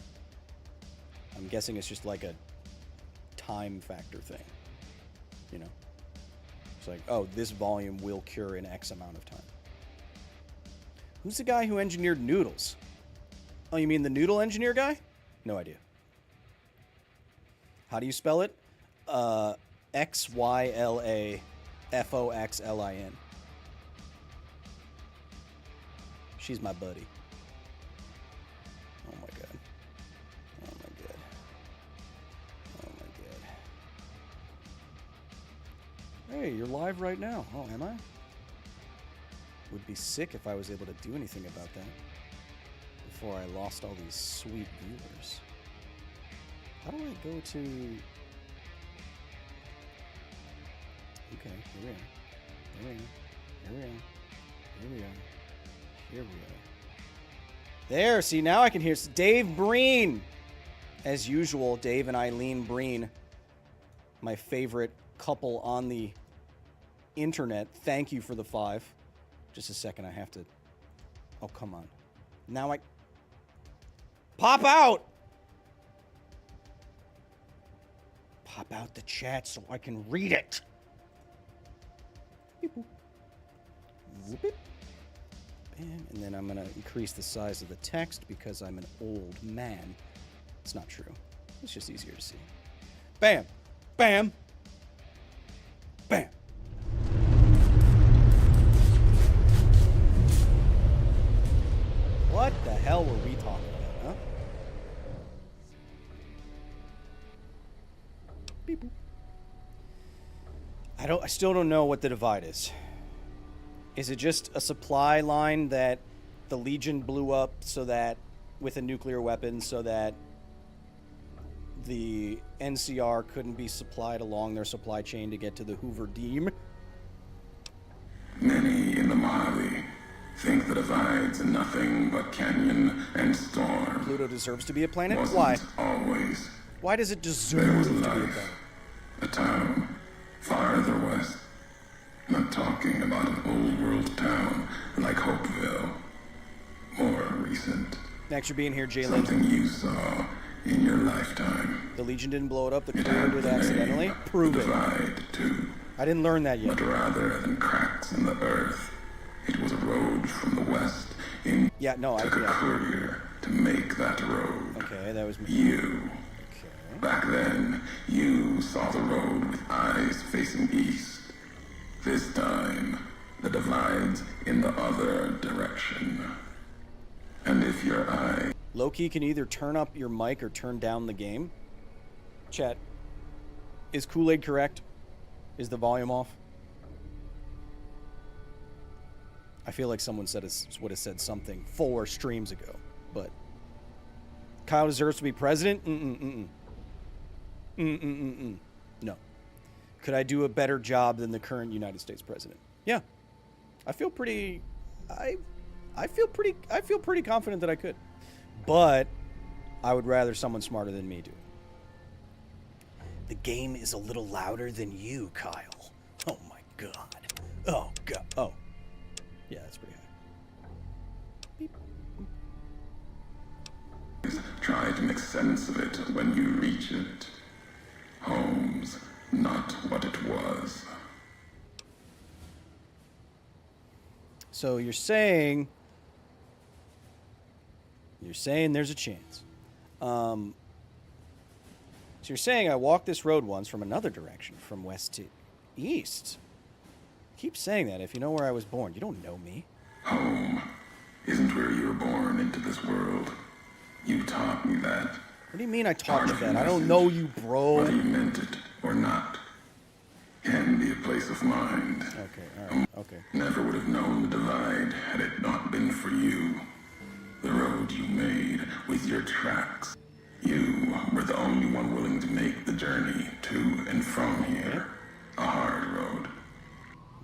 I'm guessing it's just like a time factor thing. You know? It's like, oh, this volume will cure in X amount of time. Who's the guy who engineered noodles? Oh, you mean the noodle engineer guy? No idea. How do you spell it? XYLAFOXLIN. She's my buddy. Oh my god. Oh my god. Oh my god. Hey, you're live right now. Oh, am I? Would be sick if I was able to do anything about that before I lost all these sweet viewers. How do I go to... Okay, here we are. Here we are. Here we are. Here we are. Here we are. There, see, now I can hear Dave Breen. As usual, Dave and Eileen Breen, my favorite couple on the internet. Thank you for the 5. Just a second, I have to... Oh, come on. Now I... Pop out! Pop out the chat so I can read it. Beep, boop. Whoop it. And then I'm going to increase the size of the text because I'm an old man. It's not true. It's just easier to see. Bam! Bam! Bam! What the hell were we talking about, huh? Beep, boop. I still don't know what the divide is. Is it just a supply line that the Legion blew up so that, with a nuclear weapon, so that the NCR couldn't be supplied along their supply chain to get to the Hoover Dam? Many in the Mojave think the divide's nothing but canyon and storm. Pluto deserves to be a planet? Wasn't Why? Always. Why does it There deserve was to be a life. planet? A town farther west. Not talking about an old world town like Hopeville. More recent. Thanks for being here, Jalen. Something you saw in your lifetime. The Legion didn't blow it up. The It creator had did the name, accidentally. Prove the it. divide, too. I didn't learn that yet. But rather than cracks in the earth, it was a road from the west in. Yeah, no, took a yeah. courier to make that road. Okay, that was me. You. Okay. Back then, you saw the road with eyes facing east. This time, the divide's in the other direction. And if your eye... Loki can either turn up your mic or turn down the game. Chat, is Kool-Aid correct? Is the volume off? I feel like someone would have said something 4 streams ago, but Kyle deserves to be president? No. Could I do a better job than the current United States president? Yeah. I feel pretty confident that I could. But I would rather someone smarter than me do it. The game is a little louder than you, Kyle. Oh my god. Oh god. Oh. Yeah, that's pretty high. Beep. Try to make sense of it when you reach it. Home's not what it was. So you're saying there's a chance. So you're saying I walked this road once from another direction, from west to east. Keep saying that if you know where I was born. You don't know me. Home isn't where you were born into this world. You taught me that. What do you mean I taught you that? I don't know you, bro. Whether you meant it or not, can be a place of mind. Okay, alright, okay. Never would have known the divide had it not been for you. The road you made with your tracks. You were the only one willing to make the journey to and from here. A hard road.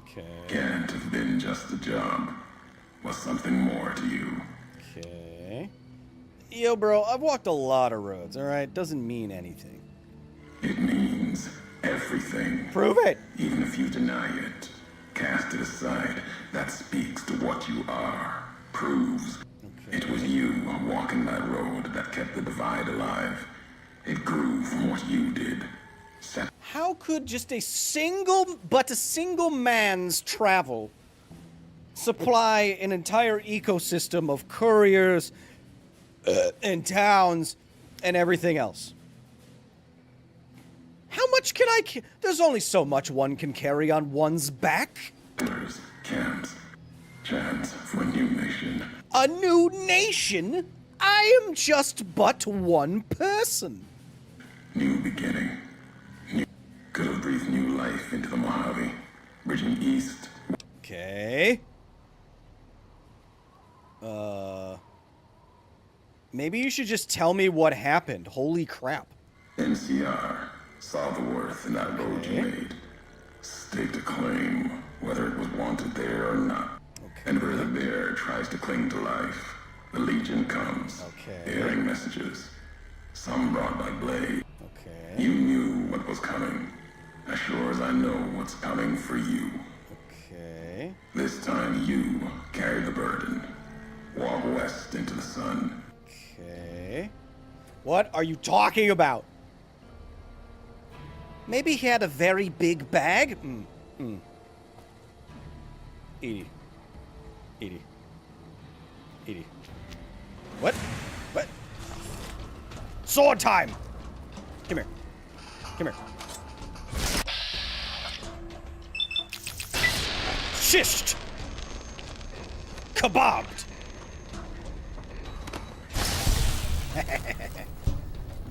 Okay. Can't have been just a job. Was something more to you. Okay. Yo, bro, I've walked a lot of roads, alright? Doesn't mean anything. It means everything. Prove it! Even if you deny it, cast it aside, that speaks to what you are. Proves it was you walking that road that kept the divide alive. It grew from what you did. How could just a single man's travel supply an entire ecosystem of couriers and towns and everything else? How much can I... There's only so much one can carry on one's back. Camps. Chance for a new nation. A new nation? I am just but one person. New beginning. Could have breathed new life into the Mojave. Bridging east. Okay. Maybe you should just tell me what happened. Holy crap. NCR saw the worth in that road you made. Staked a claim, whether it was wanted there or not. Okay. And where the bear tries to cling to life, the Legion comes, bearing messages. Some brought by blade. Okay. You knew what was coming, as sure as I know what's coming for you. Okay. This time you carry the burden. Walk west into the sun. Okay. What are you talking about? Maybe he had a very big bag? Edie. Edie. Edie. What? What? Sword time! Come here. Come here. Shished! Kebabbed!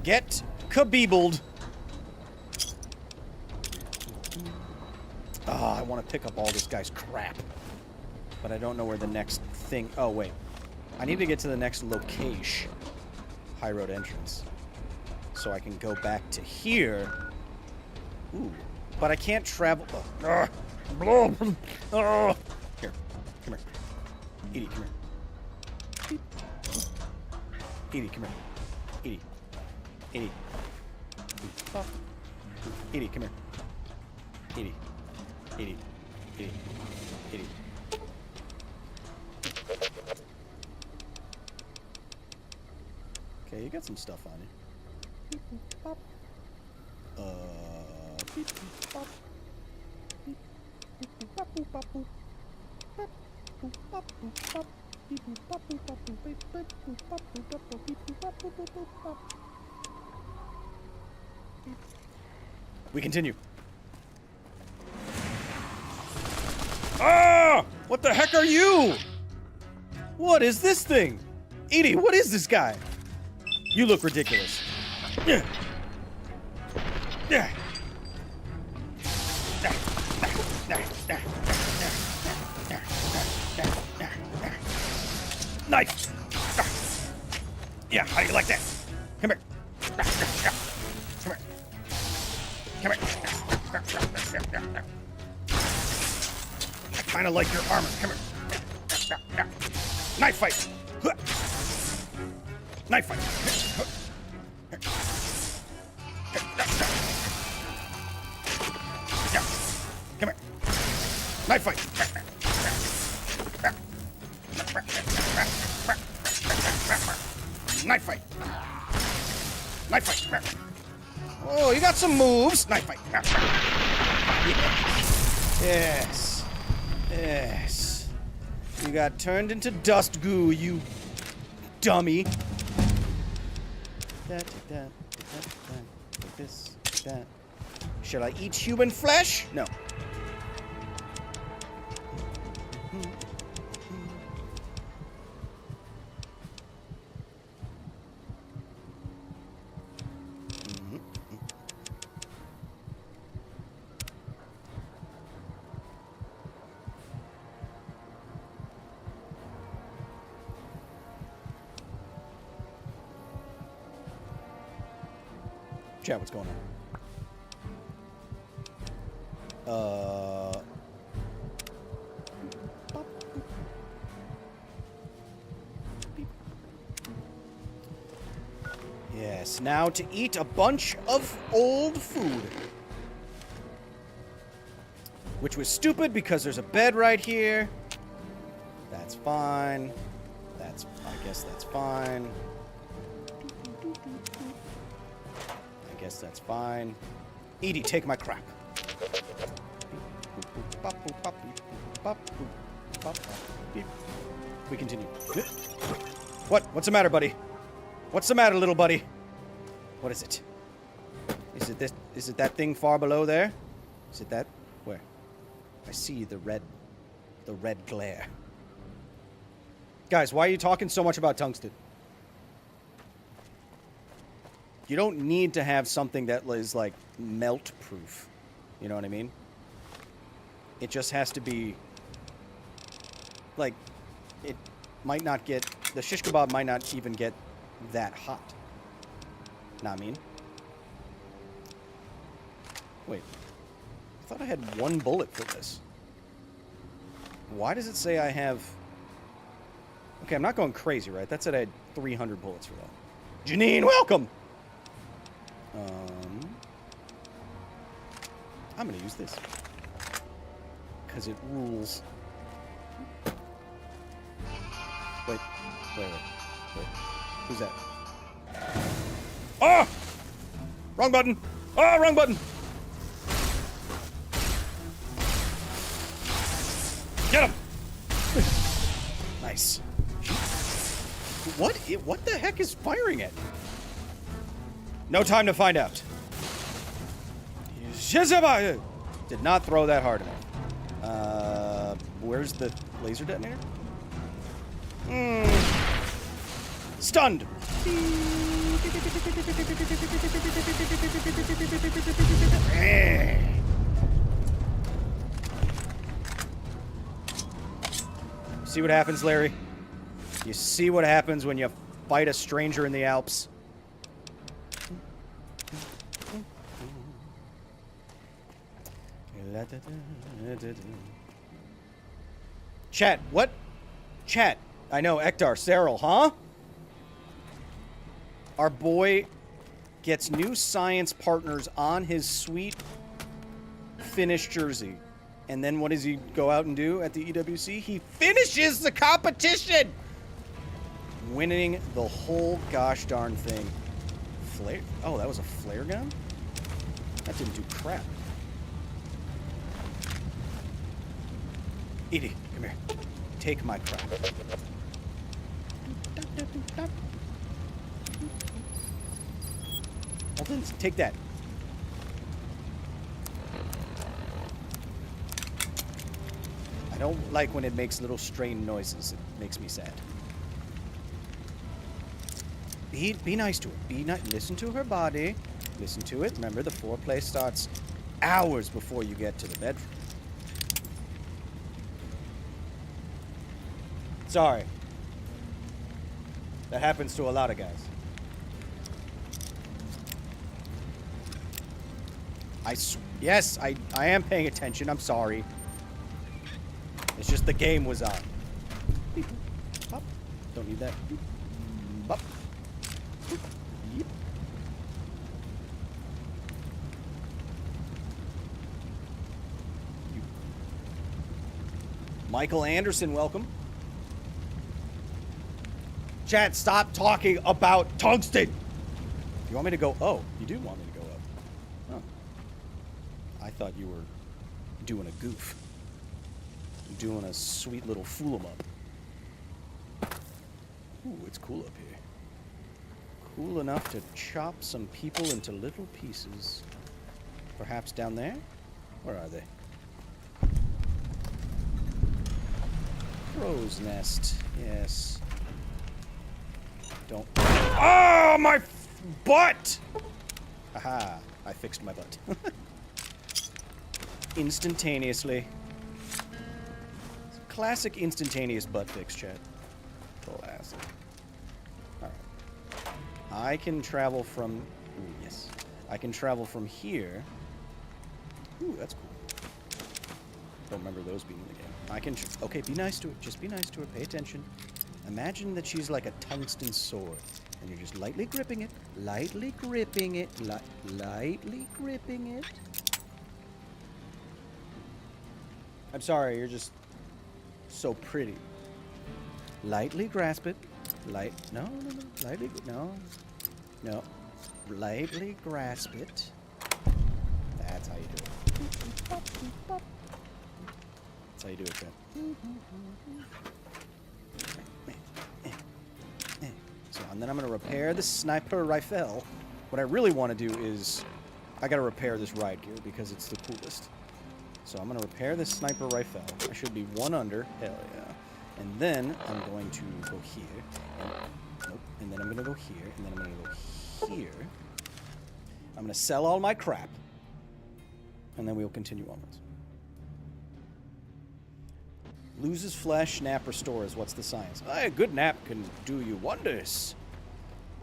Get kabeebled. Oh, I want to pick up all this guy's crap. But I don't know where the next thing... Oh, wait. I need to get to the next location. High road entrance. So I can go back to here. Ooh. But I can't travel... Oh. Oh. Here. Come here. Edie, come here. Edie, come here. Edie. Edie. Edie, come here. Edie. Edie. Edie. Edie. Okay, you got some stuff on you. We continue. Ah! What the heck are you? What is this thing? Edie, what is this guy? You look ridiculous. Yeah. Yeah. Knife. Yeah, how do you like that? Come here. Come here. Come here. I kind of like your armor. Come here. Knife fight. Knife fight. Yeah. Come here. Knife fight. Knife fight. Knife fight. Oh, you got some moves. Knife fight. Yes. Yes. You got turned into dust goo, you dummy. This, that. Shall I eat human flesh? No. Chat, what's going on? Yes, now to eat a bunch of old food. Which was stupid because there's a bed right here. That's fine. I guess that's fine. I guess that's fine. Edie, take my crap. We continue. What? What's the matter, buddy? What's the matter, little buddy? What is it? Is it this? Is it that thing far below there? Is it that? Where? I see the red glare. Guys, why are you talking so much about tungsten? You don't need to have something that is, like, melt-proof. You know what I mean? It just has to be... Like, it might not get... The shish kebab might not even get that hot. Know what I mean? Wait. I thought I had one bullet for this. Why does it say I have... Okay, I'm not going crazy, right? That said I had 300 bullets for that. Janine, welcome! I'm gonna use this. Because it rules. Wait. Who's that? Oh! Wrong button! Oh, wrong button! Get him! Nice. What the heck is firing at me? No time to find out. Did not throw that hard enough. Where's the laser detonator? Stunned! See what happens, Larry? You see what happens when you fight a stranger in the Alps? Chat, what? Chat, I know, Ektar, Cyril, huh? Our boy gets new science partners on his sweet Finnish jersey. And then what does he go out and do at the EWC? He finishes the competition! Winning the whole gosh darn thing. Flare? Oh, that was a flare gun? That didn't do crap. Edie, come here. Take my crap. Well, then take that. I don't like when it makes little strained noises. It makes me sad. Be nice to her. Be nice. Listen to her body. Listen to it. Remember, the foreplay starts hours before you get to the bedroom. Sorry. That happens to a lot of guys. Yes, I am paying attention. I'm sorry. It's just the game was on. Bop. Don't need that. Bop. Yep. Michael Anderson, welcome. Chat, stop talking about tungsten. You want me to go? Oh, you do want me to go up. Huh. I thought you were doing a goof. Doing a sweet little fool 'em up. Ooh, it's cool up here. Cool enough to chop some people into little pieces. Perhaps down there? Where are they? Crow's nest. Yes. Don't. Oh, my butt! Aha, I fixed my butt. Instantaneously. Classic instantaneous butt fix, chat. Classic. Alright. I can travel from... Ooh, yes. I can travel from here. Ooh, that's cool. Don't remember those being in the game. I can... Okay, be nice to it. Just be nice to her. Pay attention. Imagine that she's like a tungsten sword. And you're just lightly gripping it. Lightly gripping it. Lightly gripping it. I'm sorry, you're just... so pretty. Lightly grasp it. No. Lightly, no. Lightly grasp it. That's how you do it. That's how you do it, Chad. So, and then I'm gonna repair the sniper rifle. What I really want to do is, I gotta repair this ride gear because it's the coolest. So I'm going to repair this sniper rifle. I should be one under. Hell yeah. And then I'm going to go here. And then I'm going to go here. And then I'm going to go here. I'm going to sell all my crap. And then we'll continue onwards. Loses flesh, nap restores. What's the science? A good nap can do you wonders.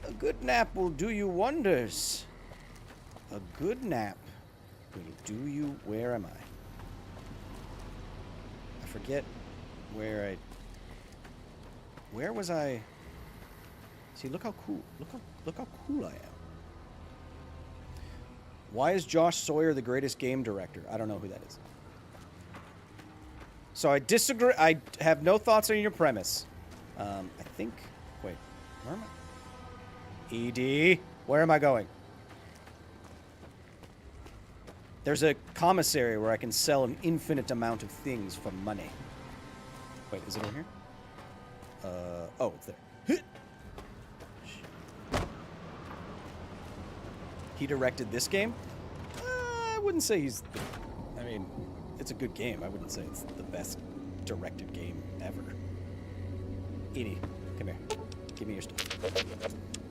A good nap will do you wonders. A good nap will do you... Where am I? Forget where was I? See, look how cool. Look how cool I am. Why is Josh Sawyer the greatest game director? I don't know who that is. So I disagree. I have no thoughts on your premise. I think... Wait. Where am I? ED. Where am I going? There's a commissary where I can sell an infinite amount of things for money. Wait, is it over here? Oh, it's there. He directed this game? I wouldn't say he's... I mean, it's a good game. I wouldn't say it's the best directed game ever. Edie, come here. Give me your stuff.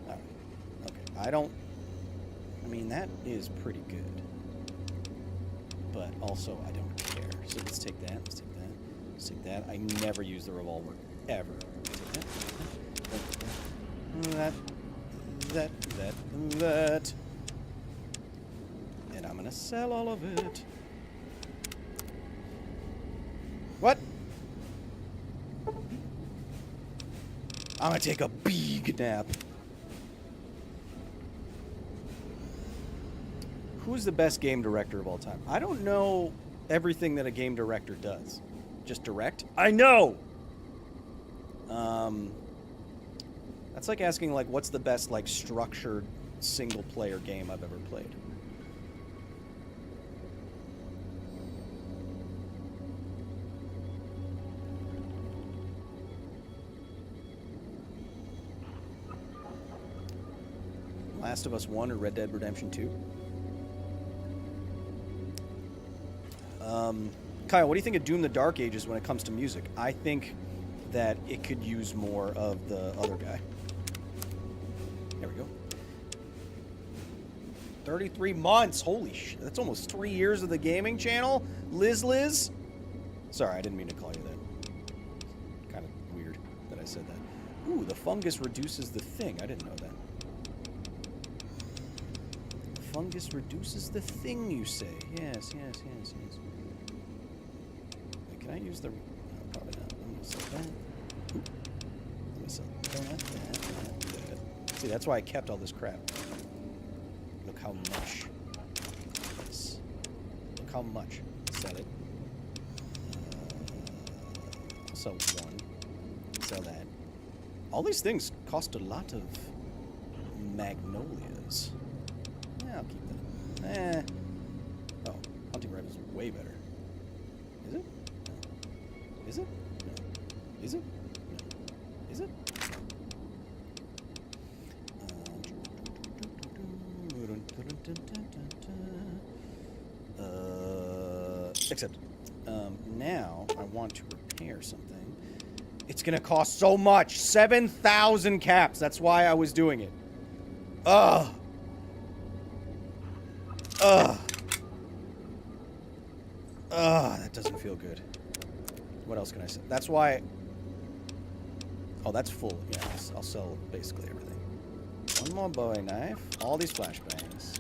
Alright. Okay. I don't... I mean, that is pretty good. But also, I don't care. So let's take that. Let's take that. Let's take that. I never use the revolver. Ever. Take that. And I'm gonna sell all of it. What? I'm gonna take a big nap. Who's the best game director of all time? I don't know everything that a game director does. Just direct? I know! That's like asking, like, what's the best, like, structured single-player game I've ever played. Last of Us 1 or Red Dead Redemption 2? Kyle, what do you think of Doom the Dark Ages when it comes to music? I think that it could use more of the other guy. There we go. 33 months! Holy shit, that's almost 3 years of the gaming channel? Liz? Sorry, I didn't mean to call you that. Kind of weird that I said that. Ooh, the fungus reduces the thing. I didn't know that. The fungus reduces the thing, you say? Yes. Wait, can I use the... No, probably not. I'm gonna sell that. Ooh. I'm gonna sell that. See, that's why I kept all this crap. Look how much. Yes. Look how much. Sell it. I'll sell one. Sell that. All these things cost a lot of magnolias. Yeah, I'll keep that. Oh, hunting rifles is way better. Is it? No. Is it? No. Is it? No. Is it? Except, now I want to repair something. It's gonna cost so much! 7,000 caps! That's why I was doing it. Ugh! That doesn't feel good. What else can I say? That's why... Oh, that's full. Yeah, I'll sell basically everything. One more Bowie knife. All these flashbangs.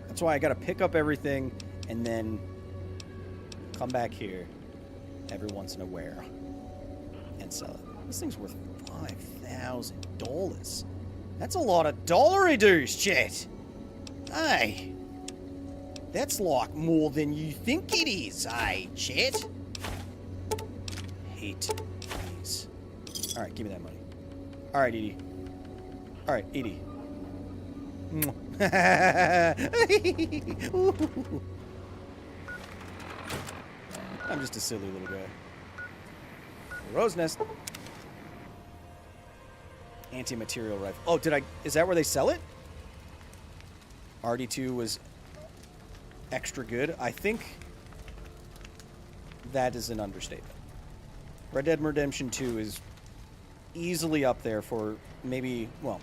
That's why I gotta pick up everything and then come back here every once in a while and sell it. This thing's worth $5,000. That's a lot of dollary-doos, chat. Hey. That's like more than you think it is, hey, chat. Hate these. Alright, give me that money. Alright, Edie. Alright, Edie. I'm just a silly little guy. Rose nest. Anti-material rifle. Oh, is that where they sell it? RD2 was extra good. I think that is an understatement. Red Dead Redemption 2 is easily up there for maybe, well...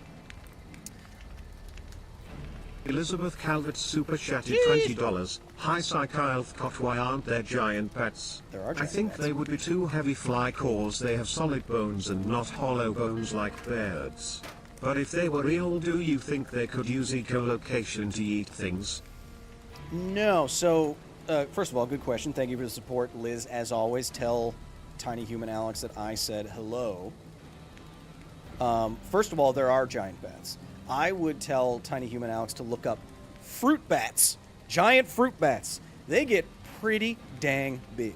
Elizabeth Calvert super chatted $20. Hi Psychilth, why aren't there giant pets? There are I giant think pets. they would be too heavy fly cause they have solid bones and not hollow bones like birds. But if they were real, do you think they could use echolocation to eat things? No, so, first of all, good question. Thank you for the support, Liz. As always, tell Tiny Human Alex that I said hello. First of all, there are giant bats. I would tell Tiny Human Alex to look up fruit bats. Giant fruit bats. They get pretty dang big.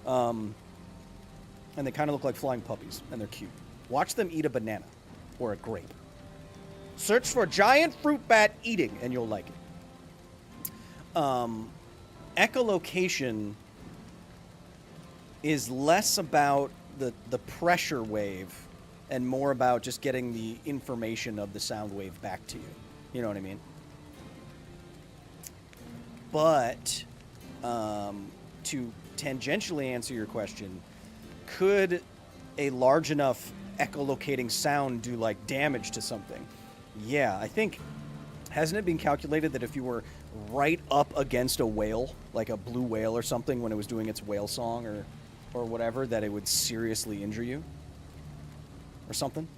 And they kind of look like flying puppies, and they're cute. Watch them eat a banana or a grape. Search for giant fruit bat eating, and you'll like it. Echolocation is less about the pressure wave and more about just getting the information of the sound wave back to you. You know what I mean? But to tangentially answer your question, could a large enough echolocating sound do like damage to something? Yeah, I think, hasn't it been calculated that if you were right up against a whale, like a blue whale or something, when it was doing its whale song or whatever, that it would seriously injure you? Or something?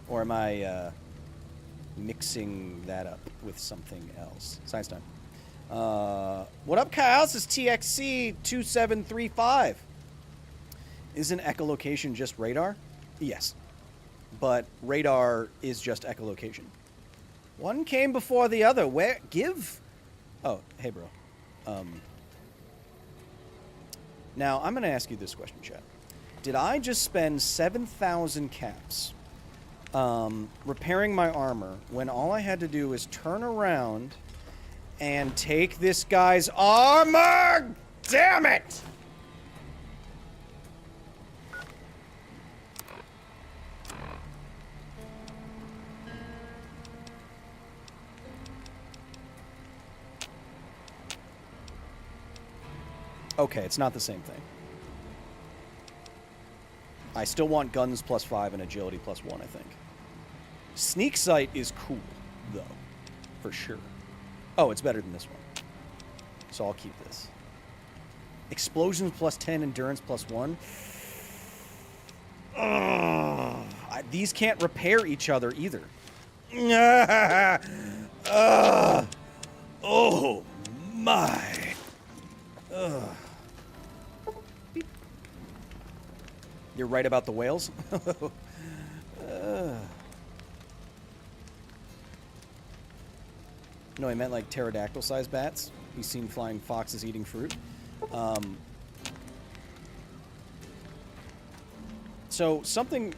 Or am I mixing that up with something else? Science time. What up, Kyle? This is TXC2735. Isn't echolocation just radar? Yes. But radar is just echolocation. One came before the other. Where? Give? Oh, hey, bro. Now, I'm going to ask you this question, chat. Did I just spend 7,000 caps repairing my armor when all I had to do was turn around and take this guy's armor? Damn it! Okay, it's not the same thing. I still want guns +5 and agility +1, I think. Sneak sight is cool, though. For sure. Oh, it's better than this one. So I'll keep this. Explosions +10, endurance +1. These can't repair each other either. Oh, my. You're right about the whales? No, he meant like pterodactyl-sized bats. He's seen flying foxes eating fruit. So something,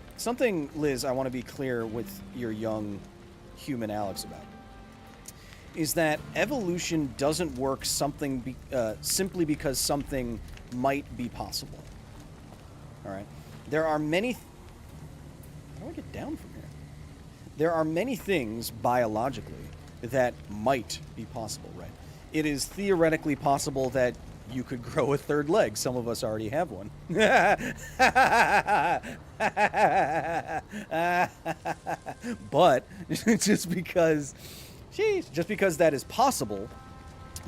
Liz, I want to be clear with your young human Alex about, is that evolution doesn't work simply because something might be possible. All right? There are many... How do I get down from here? There are many things biologically that might be possible, right? It is theoretically possible that you could grow a third leg. Some of us already have one. But just because that is possible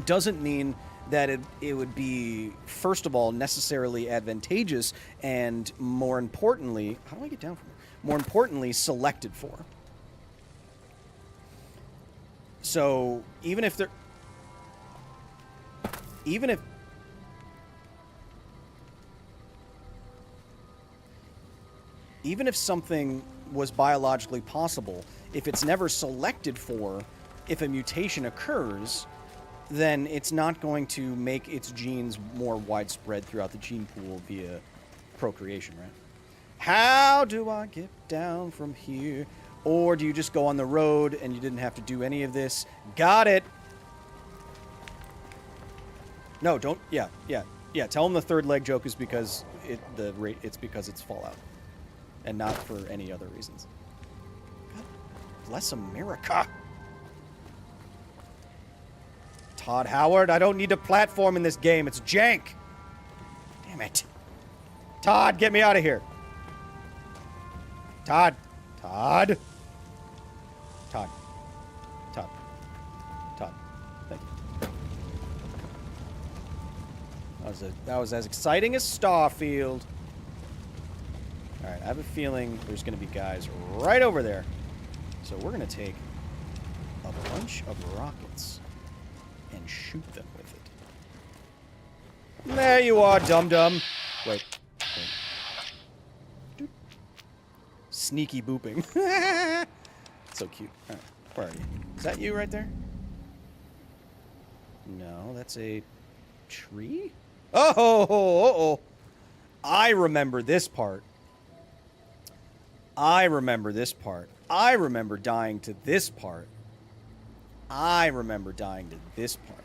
doesn't mean that it would be, first of all, necessarily advantageous, and more importantly, how do I get down from here? More importantly, selected for. So even if something was biologically possible, if it's never selected for, if a mutation occurs, then it's not going to make its genes more widespread throughout the gene pool via procreation, right? How do I get down from here? Or do you just go on the road and you didn't have to do any of this? Got it! No, don't... Yeah. Tell him the third leg joke is because it's because it's Fallout. And not for any other reasons. God bless America! Todd Howard, I don't need a platform in this game. It's jank. Damn it. Todd, get me out of here. Todd. Thank you. That was as exciting as Starfield. Alright, I have a feeling there's going to be guys right over there. So we're going to take a bunch of rockets and shoot them with it. There you are, dum-dum. Wait. Doot. Sneaky booping. So cute. All right. Where are you? Is that you right there? No, that's a tree? Oh! I remember this part. I remember this part. I remember dying to this part. I remember dying to this part.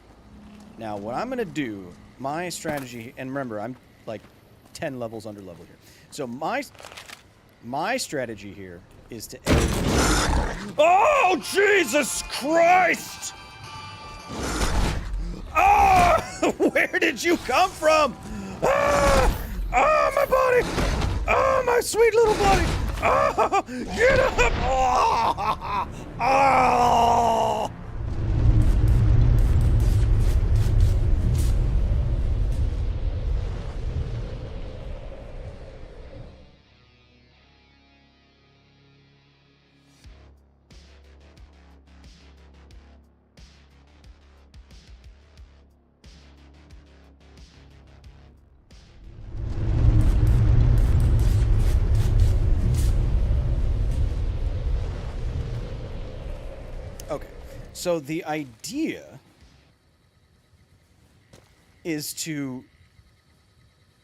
Now, what I'm going to do, my strategy, and remember, I'm like 10 levels under level here. So my strategy here is to... Oh, Jesus Christ! Oh, where did you come from? Ah! Oh, my body! Oh, my sweet little body! Oh, get up! Oh! Oh! Okay, so the idea is to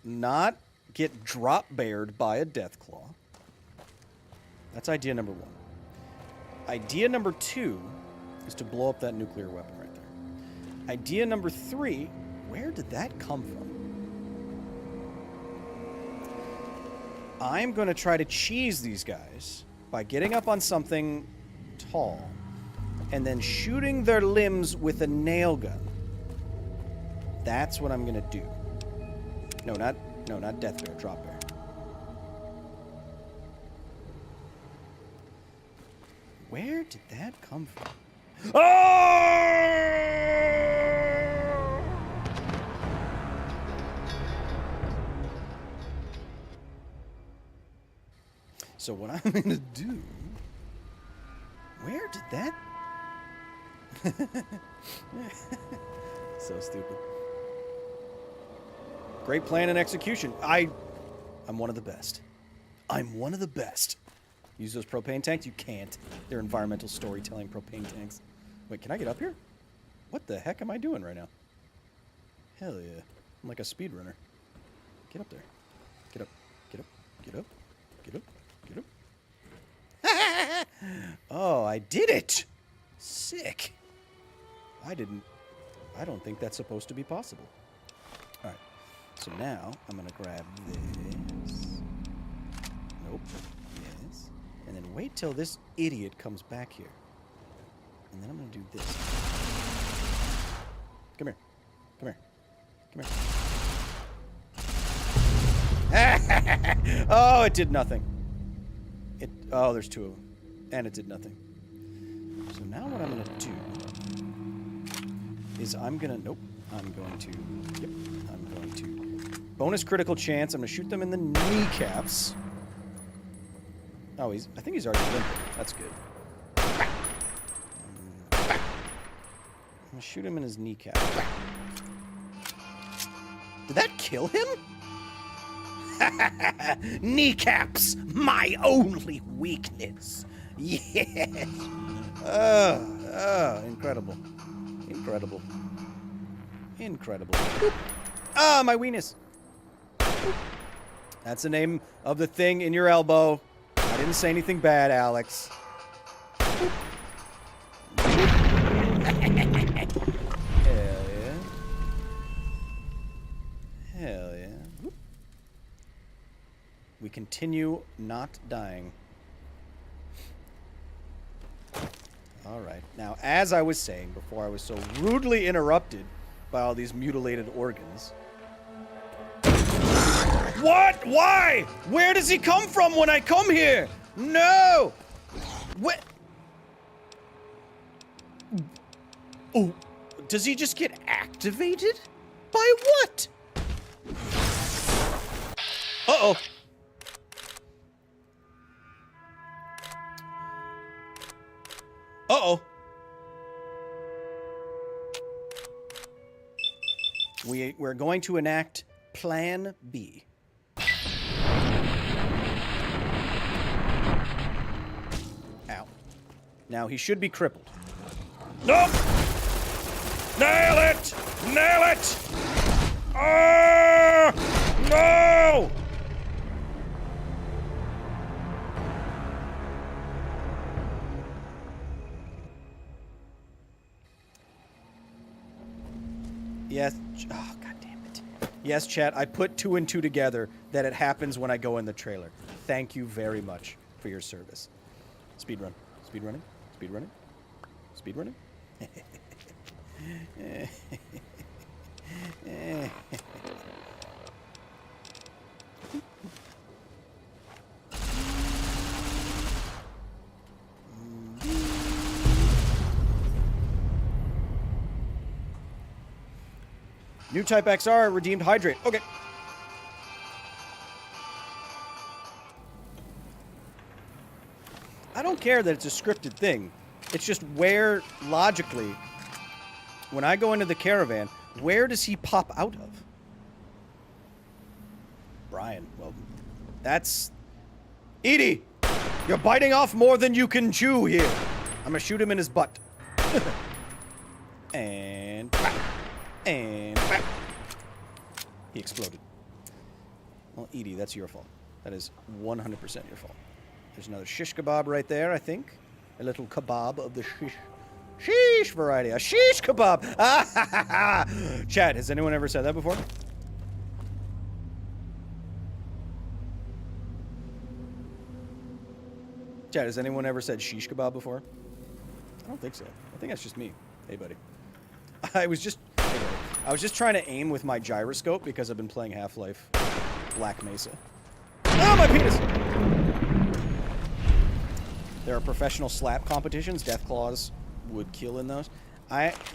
not get drop-beared by a Deathclaw. That's idea number one. Idea number two is to blow up that nuclear weapon right there. Idea number three, where did that come from? I'm going to try to cheese these guys by getting up on something tall and then shooting their limbs with a nail gun. That's what I'm gonna do. No, not Death Bear, Drop Bear. Where did that come from? Oh! So what I'm gonna do... Where did that... So stupid. Great plan and execution. I'm one of the best. I'm one of the best. Use those propane tanks? You can't. They're environmental storytelling propane tanks. Wait, can I get up here? What the heck am I doing right now? Hell yeah. I'm like a speedrunner. Get up there. Get up. Get up. Get up. Get up. Get up. Oh, I did it! Sick. I don't think that's supposed to be possible. Alright. So now, I'm gonna grab this. Nope. Yes. And then wait till this idiot comes back here. And then I'm gonna do this. Come here. Come here. Come here. Oh, it did nothing. Oh, there's two of them. And it did nothing. So now what I'm gonna do is I'm going to bonus critical chance. I'm going to shoot them in the kneecaps. Oh, I think he's already limping. That's good. I'm going to shoot him in his kneecap. Did that kill him? Kneecaps, my only weakness. Yes. Oh, incredible. Incredible. Ah, my weenus. That's the name of the thing in your elbow. I didn't say anything bad, Alex. Hell yeah. Hell yeah. We continue not dying. All right. Now, as I was saying before I was so rudely interrupted by all these mutilated organs. What? Why? Where does he come from when I come here? No! What? Oh, does he just get activated? By what? Uh-oh. Uh-oh. We're going to enact Plan B. Ow. Now, he should be crippled. Nope! Nail it! Nail it! Ah! No! Yes. Oh, God damn it. Yes, chat, I put 2 and 2 together that it happens when I go in the trailer. Thank you very much for your service. Speedrun. Speedrunning. Speedrunning. Speedrunning. New type XR, redeemed hydrate. Okay. I don't care that it's a scripted thing. It's just where, logically, when I go into the caravan, where does he pop out of? Brian, well, that's... Edie! You're biting off more than you can chew here. I'm gonna shoot him in his butt. And... And... He exploded. Well, Edie, that's your fault. That is 100% your fault. There's another shish kebab right there, I think. A little kebab of the sheesh variety. A sheesh kebab! Ah, ha, ha, ha. Chad, has anyone ever said that before? Chad, has anyone ever said sheesh kebab before? I don't think so. I think that's just me. Hey, buddy. I was just trying to aim with my gyroscope because I've been playing Half-Life Black Mesa. Oh, my penis! There are professional slap competitions. Deathclaws would kill in those.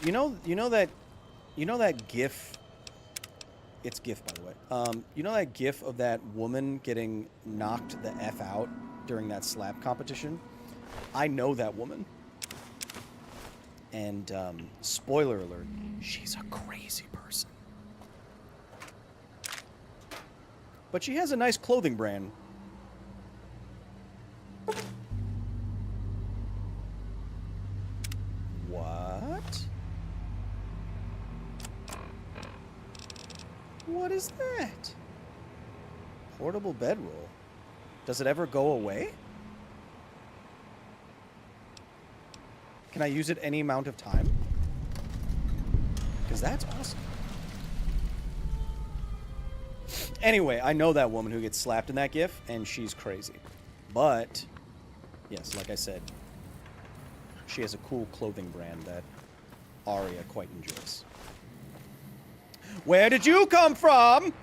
You know that GIF. It's GIF, by the way. You know that GIF of that woman getting knocked the F out during that slap competition? I know that woman. And spoiler alert, she's a crazy person. But she has a nice clothing brand. What? What is that? Portable bedroll. Does it ever go away? Can I use it any amount of time? Because that's awesome. Anyway, I know that woman who gets slapped in that GIF, and she's crazy. But, yes, like I said, she has a cool clothing brand that Arya quite enjoys. Where did you come from?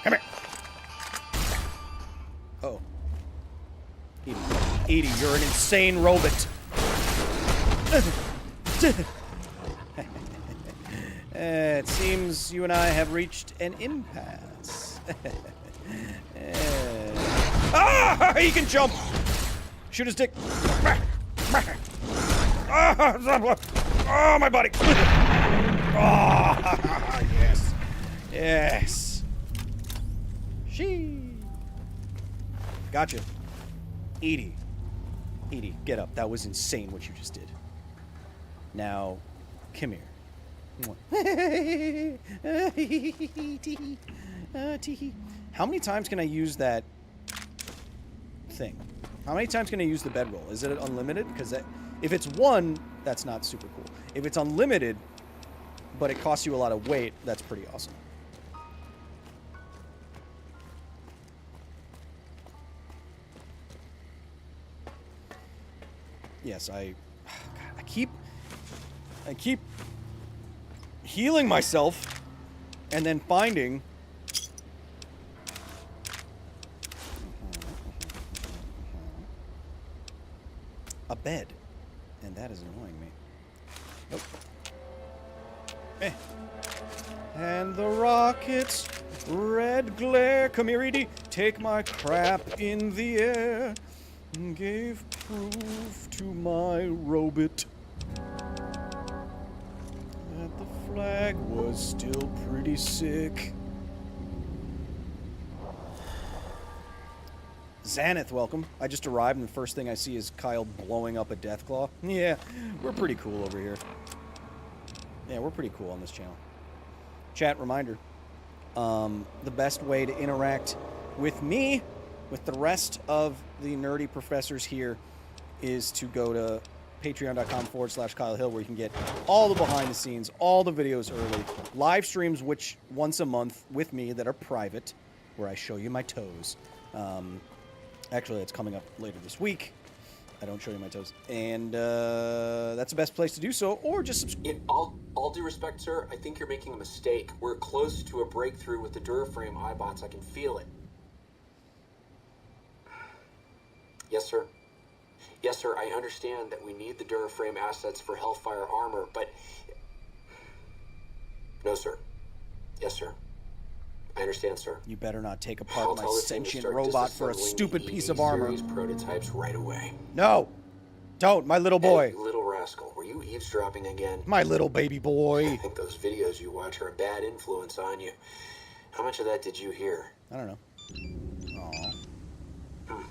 Come here. Oh. Edie, you're an insane robot. It seems you and I have reached an impasse. Ah! He can jump! Shoot his dick. Oh, my body! Oh, yes. Yes. She. Gotcha. Edie. Edie, get up. That was insane what you just did. Now, come here. How many times can I use that thing? How many times can I use the bedroll? Is it unlimited? Because if it's one, that's not super cool. If it's unlimited, but it costs you a lot of weight, that's pretty awesome. Yes, I keep healing myself and then finding a bed, and that is annoying me. Nope. And the rocket's red glare. Come here, Edie. Take my crap in the air. Gave proof to my robot that the flag was still pretty sick. Xanath, welcome. I just arrived, and the first thing I see is Kyle blowing up a Deathclaw. Yeah, we're pretty cool over here. Yeah, we're pretty cool on this channel. Chat reminder. The best way to interact with me, with the rest of the nerdy professors here, is to go to patreon.com/Kyle Hill, where you can get all the behind the scenes, all the videos early, live streams which once a month with me that are private, where I show you my toes. Actually, it's coming up later this week. I don't show you my toes. And that's the best place to do so, or just subscribe. In all due respect, sir, I think you're making a mistake. We're close to a breakthrough with the Duraframe iBots. I can feel it. Yes, sir. Yes, sir, I understand that we need the Duraframe assets for Hellfire armor, but... No, sir. Yes, sir. I understand, sir. You better not take I'll apart my tell the team to sentient start robot for a disassembling stupid the piece of EV armor. series prototypes right away. No! Don't, my little boy. Hey, little rascal, were you eavesdropping again? My little baby I boy. think those videos you watch are a bad influence on you. How much of that did you hear? I don't know. Aw.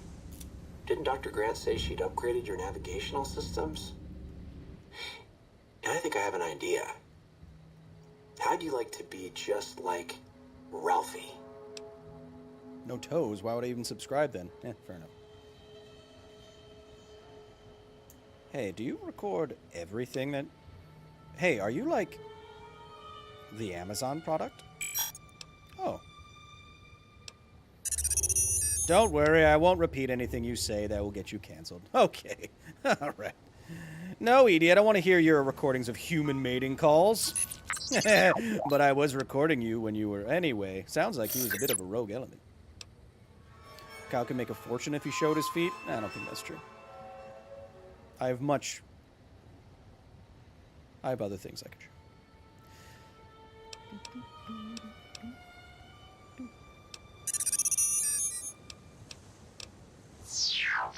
Didn't Dr. Grant say she'd upgraded your navigational systems? And I think I have an idea. How'd you like to be just like Ralphie? No toes. Why would I even subscribe then? Fair enough. Hey, do you record everything that... Hey, are you like the Amazon product? Oh. Don't worry, I won't repeat anything you say that will get you canceled. Okay. All right. No, Edie, I don't want to hear your recordings of human mating calls. But I was recording you when you were... Anyway, sounds like he was a bit of a rogue element. Kyle could make a fortune if he showed his feet? I don't think that's true. I have other things I could show.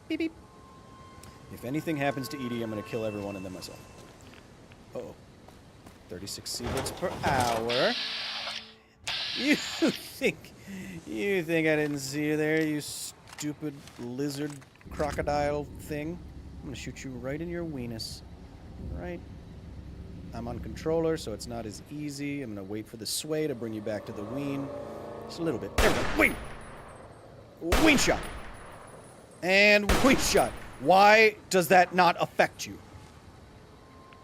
Beep, beep. If anything happens to Edie, I'm going to kill everyone and then myself. Uh-oh. 36 seabirds per hour. You think I didn't see you there, you stupid lizard crocodile thing? I'm gonna shoot you right in your weenus. Right. I'm on controller, so it's not as easy. I'm gonna wait for the sway to bring you back to the ween. Just a little bit. There we go. Ween! Ween shot! And ween shot. Why does that not affect you?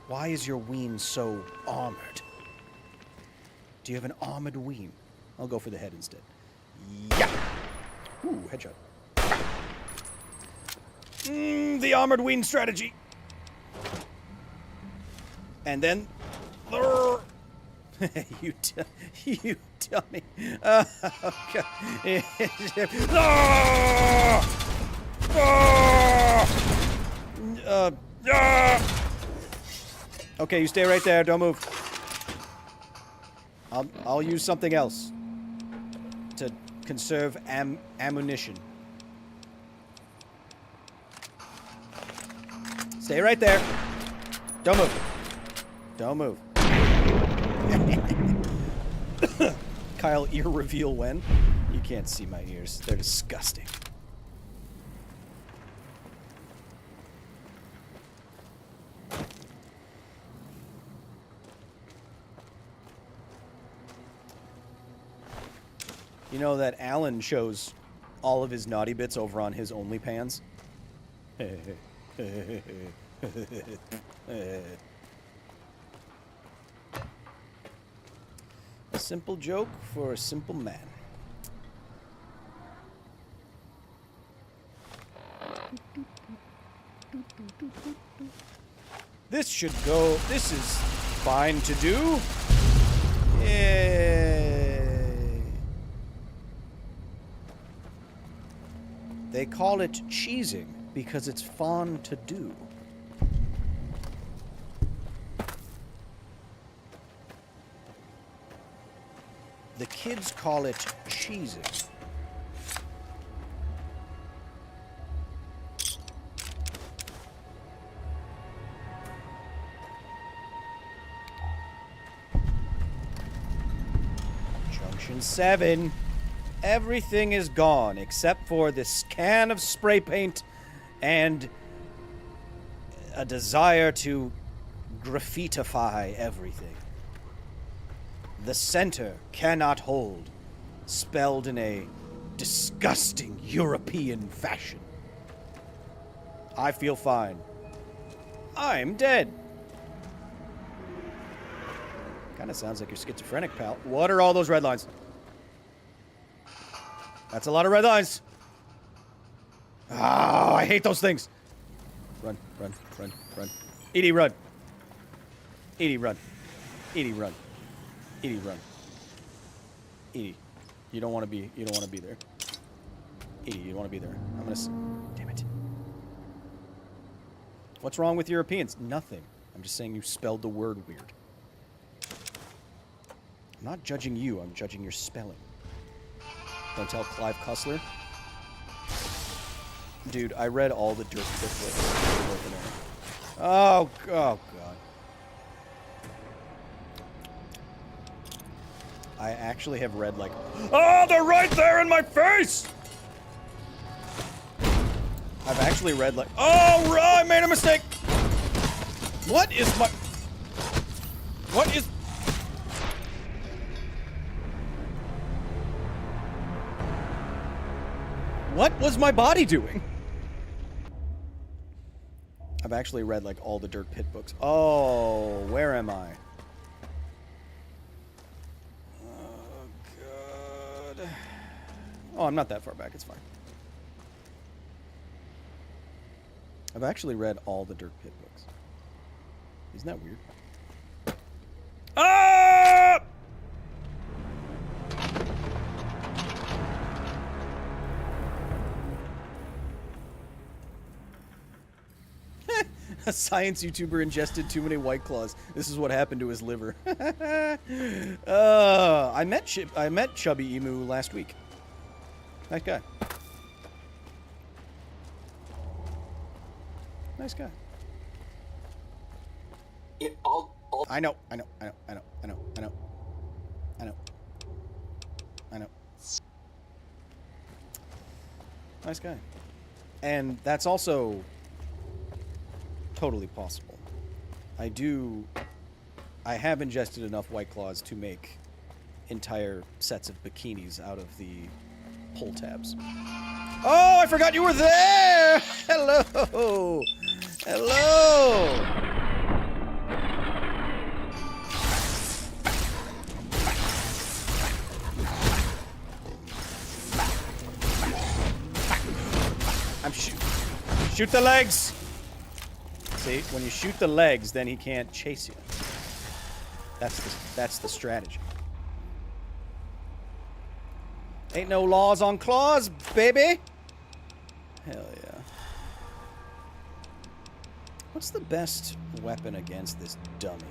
Why is your ween so armored? Do you have an armored ween? I'll go for the head instead. Yeah! Ooh, headshot. The armored ween strategy. And then... you dummy. Okay, you stay right there. Don't move. I'll use something else to conserve ammunition. Stay right there. Don't move. Don't move. Kyle, ear reveal when? You can't see my ears. They're disgusting. You know that Alan shows all of his naughty bits over on his OnlyPans? A simple joke for a simple man. This should go. This is fine to do. Yay. They call it cheesing because it's fun to do. The kids call it cheesing. Junction 7. Everything is gone except for this can of spray paint and a desire to graffitify everything. The center cannot hold, spelled in a disgusting European fashion. I feel fine. I'm dead. Kind of sounds like you're schizophrenic, pal. What are all those red lines? That's a lot of red lines. Oh, I hate those things. Run, run, run, run. Edie, run. Edie, run. Edie, run. Edie, run. Edie, you don't want to be there. Edie, you don't want to be there. I'm gonna. Damn it. What's wrong with Europeans? Nothing. I'm just saying you spelled the word weird. I'm not judging you. I'm judging your spelling. Don't tell Clive Cussler. Dude, I read all the dirt books. Oh, God. I actually have read, like... Oh, they're right there in my face! I've actually read, like... Oh, I made a mistake! What is my... What is... What was my body doing? I've actually read, like, all the Dirt Pit books. Oh, where am I? Oh, God. Oh, I'm not that far back. It's fine. I've actually read all the Dirt Pit books. Isn't that weird? Ah! A science YouTuber ingested too many White Claws. This is what happened to his liver. I met Chubby Emu last week. Nice guy. Nice guy. I know. Nice guy. And that's also totally possible. I have ingested enough White Claws to make entire sets of bikinis out of the pull tabs. Oh, I forgot you were there! Hello! Hello! Shoot the legs! See, when you shoot the legs, then he can't chase you. That's the strategy. Ain't no laws on claws, baby! Hell yeah. What's the best weapon against this dummy?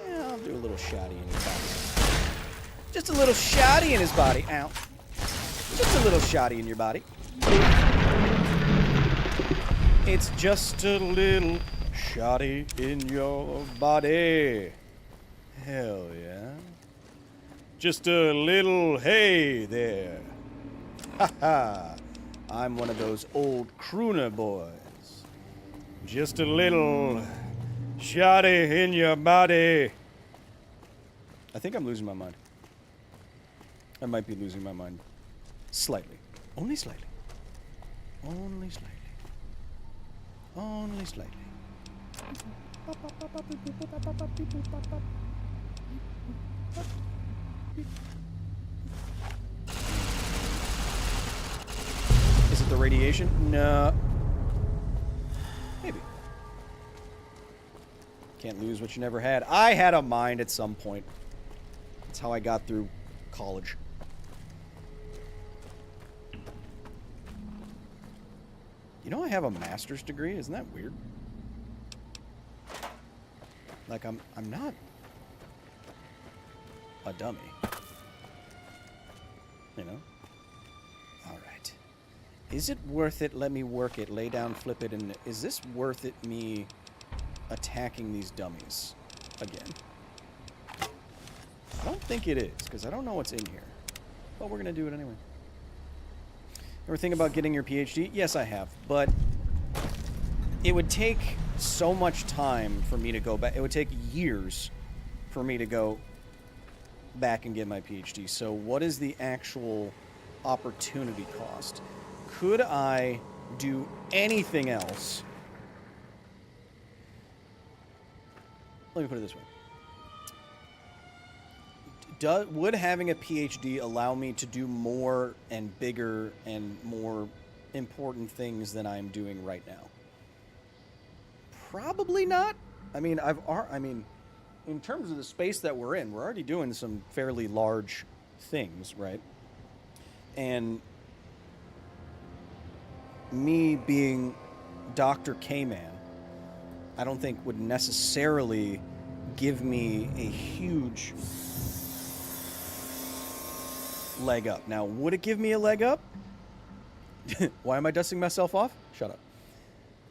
Yeah, I'll do a little shotty in his body. Just a little shotty in his body. Ow. Just a little shotty in your body. It's just a little shotty in your body. Hell yeah. Just a little hey there. Haha. I'm one of those old crooner boys. Just a little shotty in your body. I think I'm losing my mind. I might be losing my mind. Slightly. Only slightly. Only slightly. Only slightly. Is it the radiation? No. Maybe. Can't lose what you never had. I had a mind at some point. That's how I got through college. You know I have a master's degree? Isn't that weird? Like I'm not a dummy. You know? Alright. Is it worth it? Let me work it. Lay down, flip it, and is this worth it me attacking these dummies again? I don't think it is, because I don't know what's in here. But we're going to do it anyway. Ever think about getting your PhD? Yes, I have. But it would take so much time for me to go back. It would take years for me to go back and get my PhD. So what is the actual opportunity cost? Could I do anything else? Let me put it this way. Would having a PhD allow me to do more and bigger and more important things than I'm doing right now? Probably not. I mean, in terms of the space that we're in, we're already doing some fairly large things, right? And me being Dr. K-Man, I don't think would necessarily give me a huge leg up. Now, would it give me a leg up? Why am I dusting myself off? Shut up.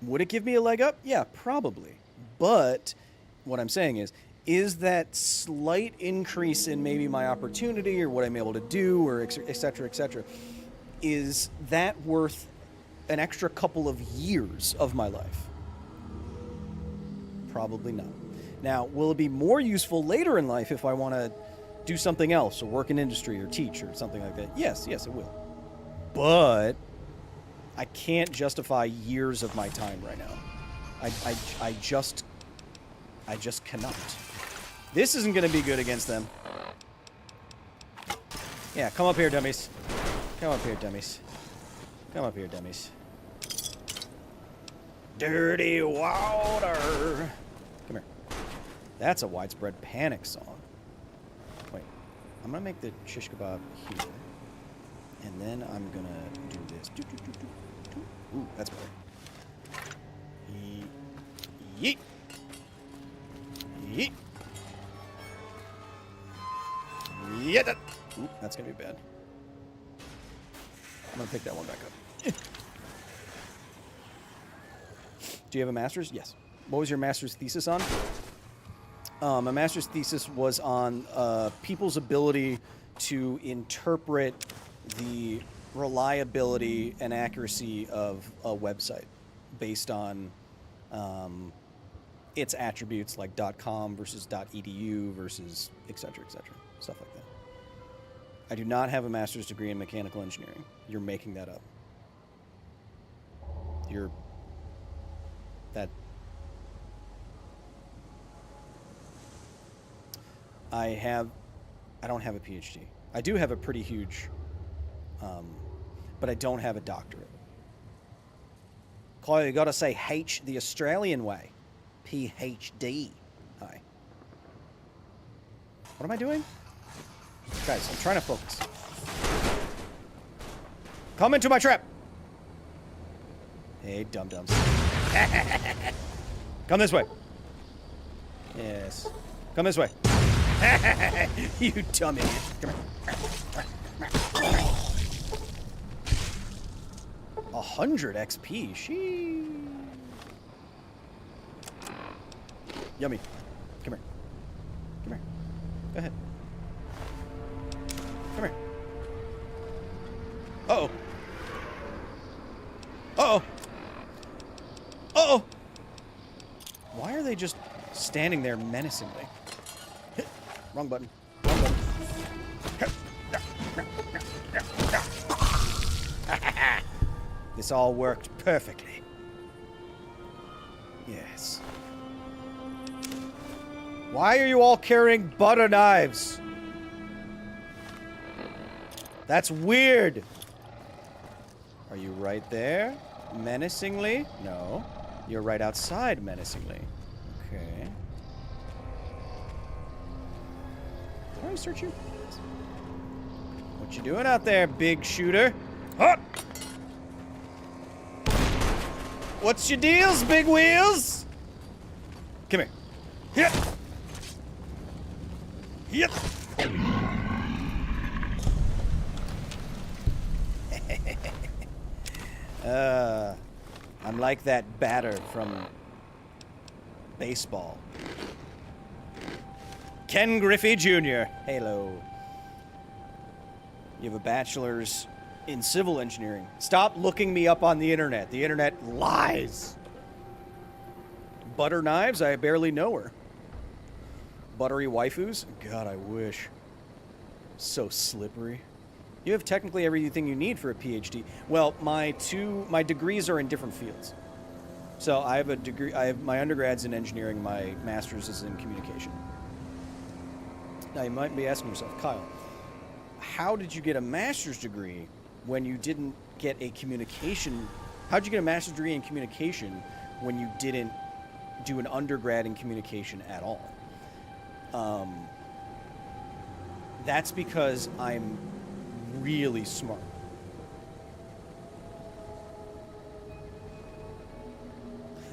Would it give me a leg up? Yeah, probably. But what I'm saying is that slight increase in maybe my opportunity or what I'm able to do or et cetera, is that worth an extra couple of years of my life? Probably not. Now, will it be more useful later in life if I want to do something else or work in industry or teach or something like that? Yes, it will. But I can't justify years of my time right now. I just cannot. This isn't going to be good against them. Yeah, come up here, dummies. Come up here, dummies. Come up here, dummies. Dirty water. Come here. That's a widespread panic song. Wait, I'm going to make the shish kebab here. And then I'm going to do this. Ooh, that's better. Yeet. Yeet. Yeah. Ooh, that's going to be bad. I'm going to pick that one back up. Do you have a master's? Yes. What was your master's thesis on? My master's thesis was on people's ability to interpret the reliability and accuracy of a website based on its attributes like .com versus .edu versus et cetera, stuff like that. I do not have a master's degree in mechanical engineering. You're making that up. I don't have a PhD. I do have a pretty huge, but I don't have a doctorate. Kyle, you got to say H the Australian way. PhD. Hi. What am I doing? Guys, I'm trying to focus. Come into my trap. Hey, dum-dums. Come this way. Yes. Come this way. You dumb idiot. Come here. 100 XP. She. Yummy. Come here. Come here. Go ahead. Come here. Uh-oh. Uh-oh. Uh-oh. Why are they just standing there menacingly? Wrong button. Wrong button. This all worked perfectly. Yes. Why are you all carrying butter knives? That's weird. Are you right there? Menacingly? No. You're right outside menacingly. Okay. Can I search you? What you doing out there, big shooter? Huh! What's your deals, big wheels? Come here. Here. Here. I'm like that batter from baseball. Ken Griffey Jr. Hello. You have a bachelor's in civil engineering. Stop looking me up on the internet. The internet lies. Butter knives? I barely know her. Buttery waifus? God, I wish. So slippery. You have technically everything you need for a PhD. Well, my degrees are in different fields. So I have a degree. I have my undergrad's in engineering. My master's is in communication. Now you might be asking yourself, Kyle, how did you get a master's degree when you didn't get a communication? How did you get a master's degree in communication when you didn't do an undergrad in communication at all? That's because I'm really smart.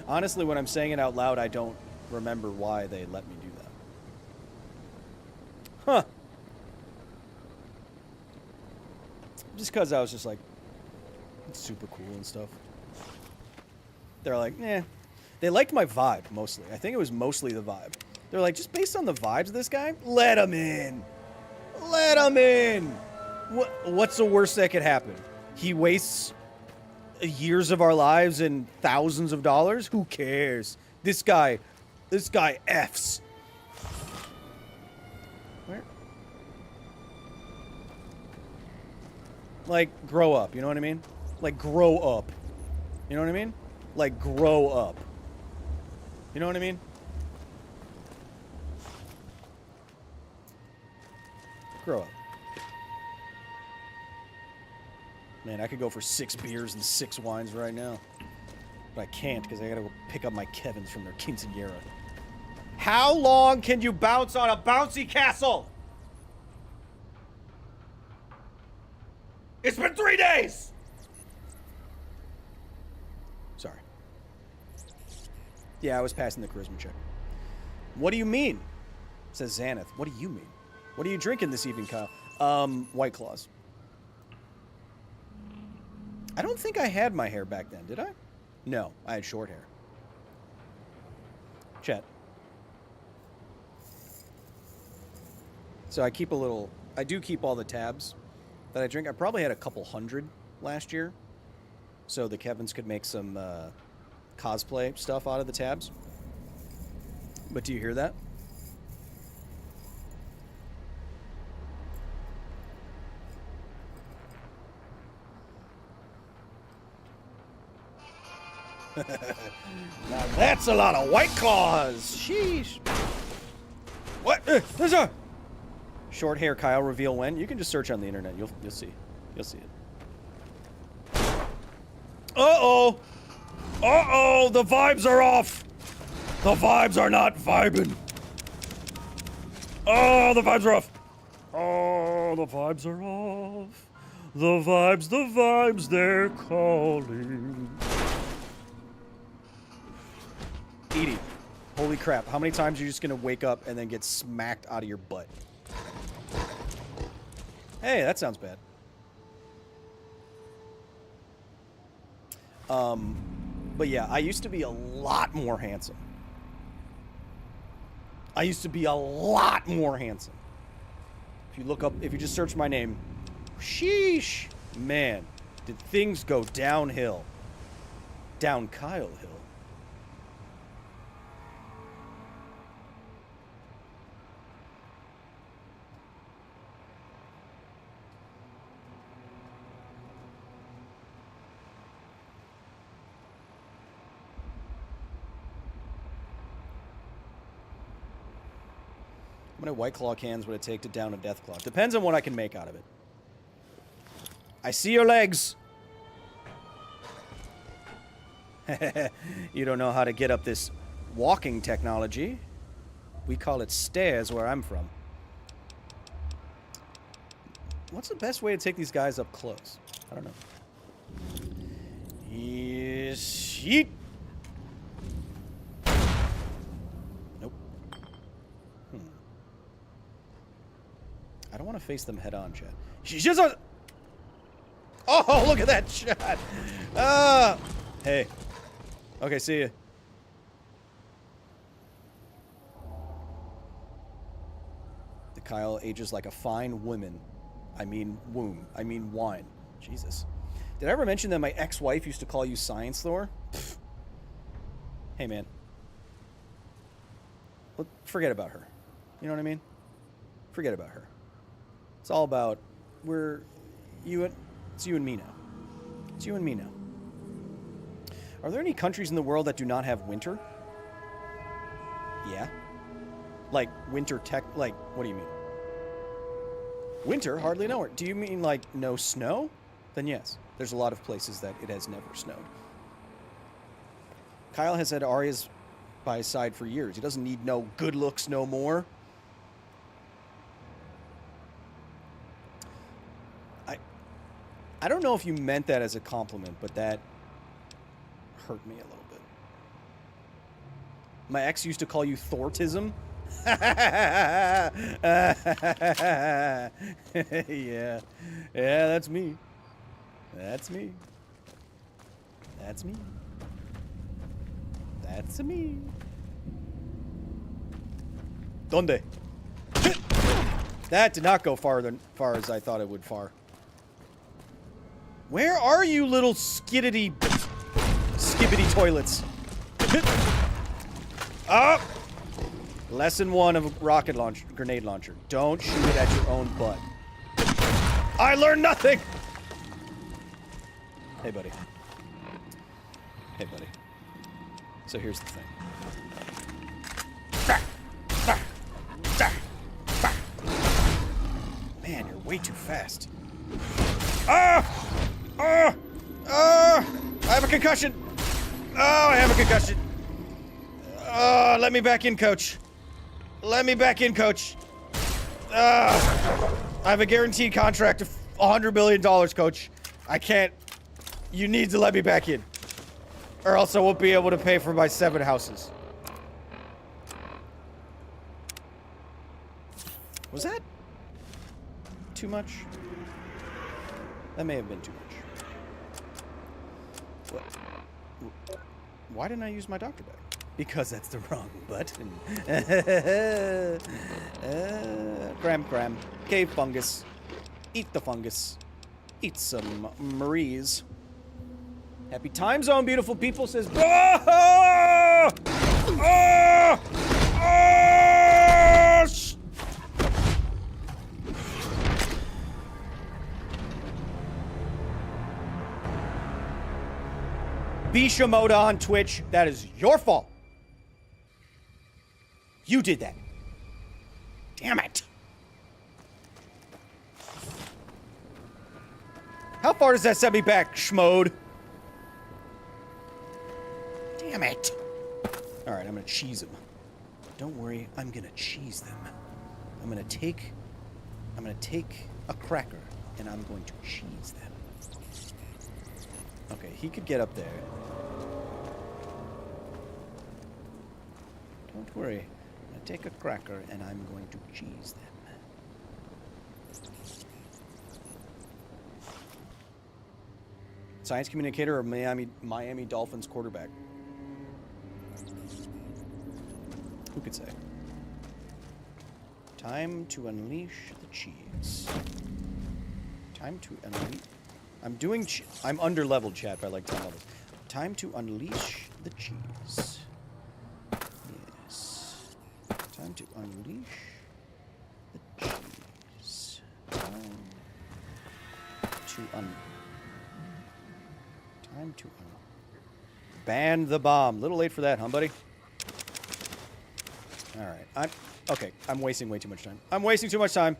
Honestly, when I'm saying it out loud, I don't remember why they let me do that. Huh. Just because I was just like, it's super cool and stuff. They're like, eh. They liked my vibe, mostly. I think it was mostly the vibe. They're like, just based on the vibes of this guy, let him in. Let him in. What's the worst that could happen? He wastes years of our lives and thousands of dollars? Who cares? This guy F's. Where? Like, grow up, you know what I mean? Like, grow up. You know what I mean? Like, grow up. You know what I mean? Grow up. Man, I could go for 6 beers and 6 wines right now. But I can't because I gotta go pick up my Kevins from their quinceañera. How long can you bounce on a bouncy castle? It's been 3 days! Sorry. Yeah, I was passing the charisma check. What do you mean? Says Xanath. What do you mean? What are you drinking this evening, Kyle? White Claws. I don't think I had my hair back then, did I? No, I had short hair. Chat. So I do keep all the tabs that I drink. I probably had a couple hundred last year. So the Kevins could make some cosplay stuff out of the tabs. But do you hear that? Now that's a lot of White Claws. Sheesh. What? There's a short hair Kyle reveal when. You can just search on the internet. You'll see. You'll see it. Uh-oh. Uh-oh. The vibes are off. The vibes are not vibing. Oh, the vibes are off. Oh, the vibes are off. The vibes, they're calling. Edie, holy crap. How many times are you just going to wake up and then get smacked out of your butt? Hey, that sounds bad. But yeah, I used to be a lot more handsome. If you look up, if you just search my name, sheesh, man, did things go downhill. Down Kyle Hill. How many White Claw cans would it take to down a Death Claw? Depends on what I can make out of it. I see your legs. You don't know how to get up this walking technology. We call it stairs where I'm from. What's the best way to take these guys up close? I don't know. Yeet. Nope. I don't want to face them head on, Chad. She's just a... Oh, look at that shot. Hey. Okay, see ya. Kyle ages like a fine woman. I mean womb. I mean wine. Jesus. Did I ever mention that my ex-wife used to call you Science Thor? Pfft. Hey, man. Forget about her. You know what I mean? Forget about her. It's all about it's you and me now. It's you and me now. Are there any countries in the world that do not have winter? Yeah. Like winter tech, like, what do you mean? Winter? Hardly nowhere. Do you mean like no snow? Then yes. There's a lot of places that it has never snowed. Kyle has had Arya's by his side for years. He doesn't need no good looks no more. I don't know if you meant that as a compliment, but that hurt me a little bit. My ex used to call you Thortism. Yeah. Yeah, that's me. That's me. That's me. That's me. Donde? That did not go far as I thought it would far. Where are you, little skibbity toilets? Up! Lesson 1 of grenade launcher. Don't shoot it at your own butt. I learned nothing! Hey, buddy. Hey, buddy. So here's the thing. Man, you're way too fast. I have a concussion. I have a concussion. Let me back in, coach. Let me back in, coach. I have a guaranteed contract of $100 million, coach. I can't. You need to let me back in, or else I won't be able to pay for my 7 houses. Was that too much? That may have been too much. What? Why didn't I use my doctor bag? Because that's the wrong button. Cram. Cave fungus. Eat the fungus. Eat some Marie's. Happy time zone, beautiful people, says... Bishamoda on Twitch, that is your fault. You did that. Damn it. How far does that set me back, schmode? Damn it. All right, I'm gonna cheese them. Don't worry, I'm gonna cheese them. I'm gonna take a cracker and I'm going to cheese them. Okay, he could get up there. Don't worry. I'm going to take a cracker and I'm going to cheese them. Science communicator or Miami Dolphins quarterback? Who could say? Time to unleash the cheese. Time to unleash... I'm under-leveled, chat, by like 10 levels. Time to unleash the cheese. Yes. Time to unleash the cheese. Time to ban the bomb. Little late for that, huh, buddy? Alright. Okay, I'm wasting way too much time. I'm wasting too much time.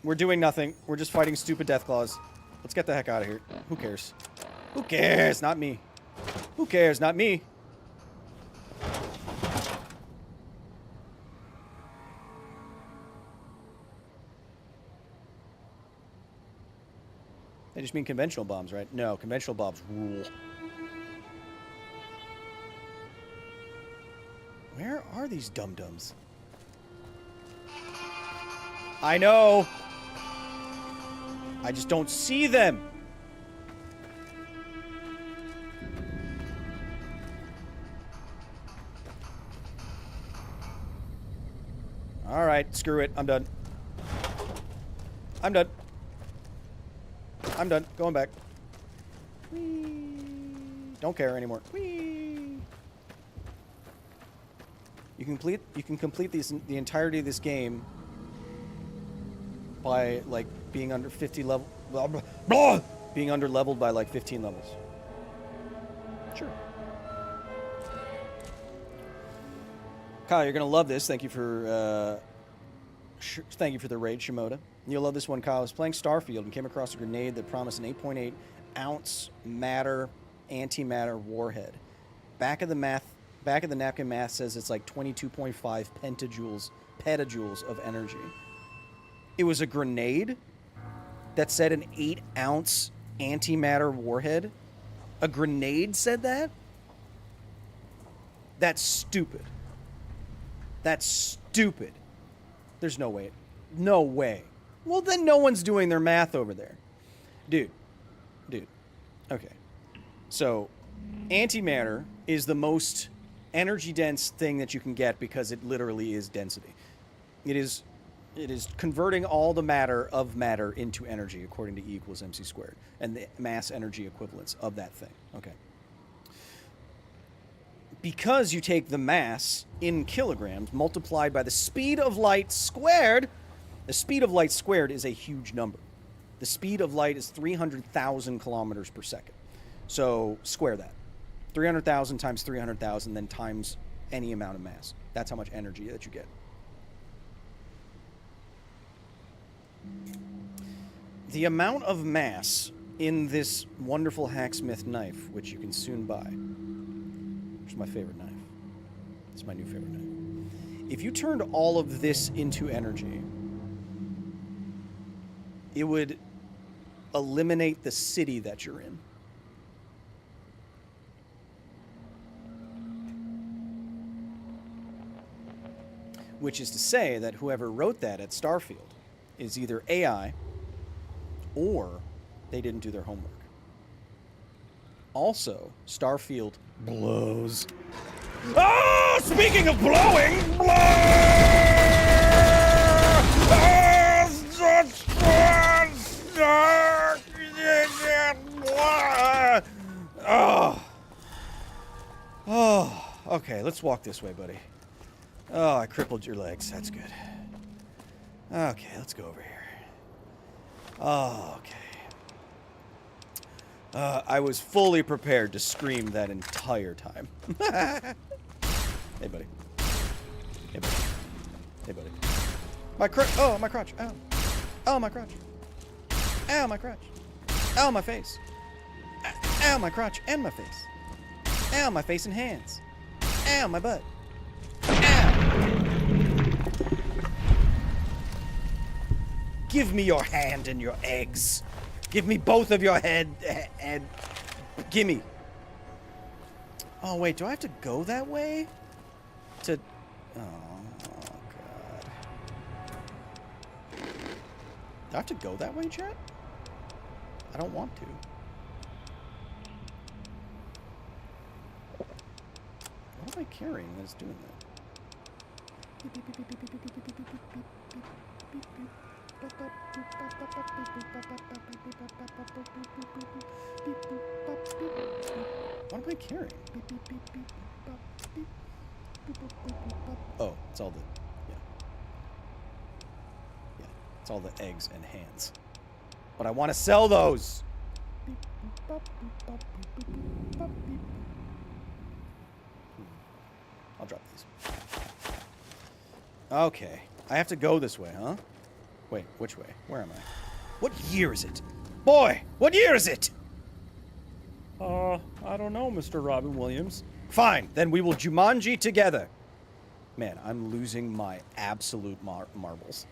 We're doing nothing. We're just fighting stupid death claws. Let's get the heck out of here. Who cares? Who cares? Not me. Who cares? Not me. They just mean conventional bombs, right? No, conventional bombs rule. Where are these dum-dums? I know! I just don't see them! All right, screw it. I'm done. I'm done. I'm done. Going back. Whee. Don't care anymore. Whee. You can complete the entirety of this game by like being under 50 level, blah, blah, blah, being under leveled by like 15 levels. Sure. Kyle, you're gonna love this. Thank you for the raid, Shimoda. You'll love this one, Kyle. I was playing Starfield and came across a grenade that promised an 8.8 ounce matter antimatter warhead. Back of the napkin math says it's like 22.5 petajoules of energy. It was a grenade that said an 8-ounce antimatter warhead. A grenade said that? That's stupid. That's stupid. There's no way. No way. Well, then no one's doing their math over there. Dude. Okay. So, antimatter is the most energy-dense thing that you can get because it literally is density. It is converting all the matter of matter into energy according to E equals mc squared and the mass energy equivalence of that thing. Okay. Because you take the mass in kilograms multiplied by the speed of light squared, the speed of light squared is a huge number. The speed of light is 300,000 kilometers per second. So square that. 300,000 times 300,000, then times any amount of mass. That's how much energy that you get. The amount of mass in this wonderful hacksmith knife, which you can soon buy, which is my favorite knife. It's my new favorite knife. If you turned all of this into energy, it would eliminate the city that you're in. Which is to say that whoever wrote that at Starfield is either AI or they didn't do their homework. Also, Starfield blows. Oh, speaking of blowing, Oh, okay, let's walk this way, buddy. Oh, I crippled your legs. That's good. Okay, let's go over here. Oh, okay. I was fully prepared to scream that entire time. Hey, buddy. Hey, buddy. Hey, buddy. My crotch. Oh, my crotch. Ow. Oh, my crotch. Ow, my crotch. Ow, my face. Ow, my crotch and my face. Ow, my face and hands. Ow, my butt. Give me your hand and your eggs. Give me both of your head and gimme. Oh wait, do I have to go that way? To oh god. Do I have to go that way, chat? I don't want to. What am I carrying that's doing that? What am I carrying? Oh, it's all the it's all the eggs and hands. But I want to sell those. I'll drop these. Okay, I have to go this way, huh? Wait, which way? Where am I? What year is it? Boy, what year is it? I don't know, Mr. Robin Williams. Fine, then we will Jumanji together. Man, I'm losing my absolute marbles.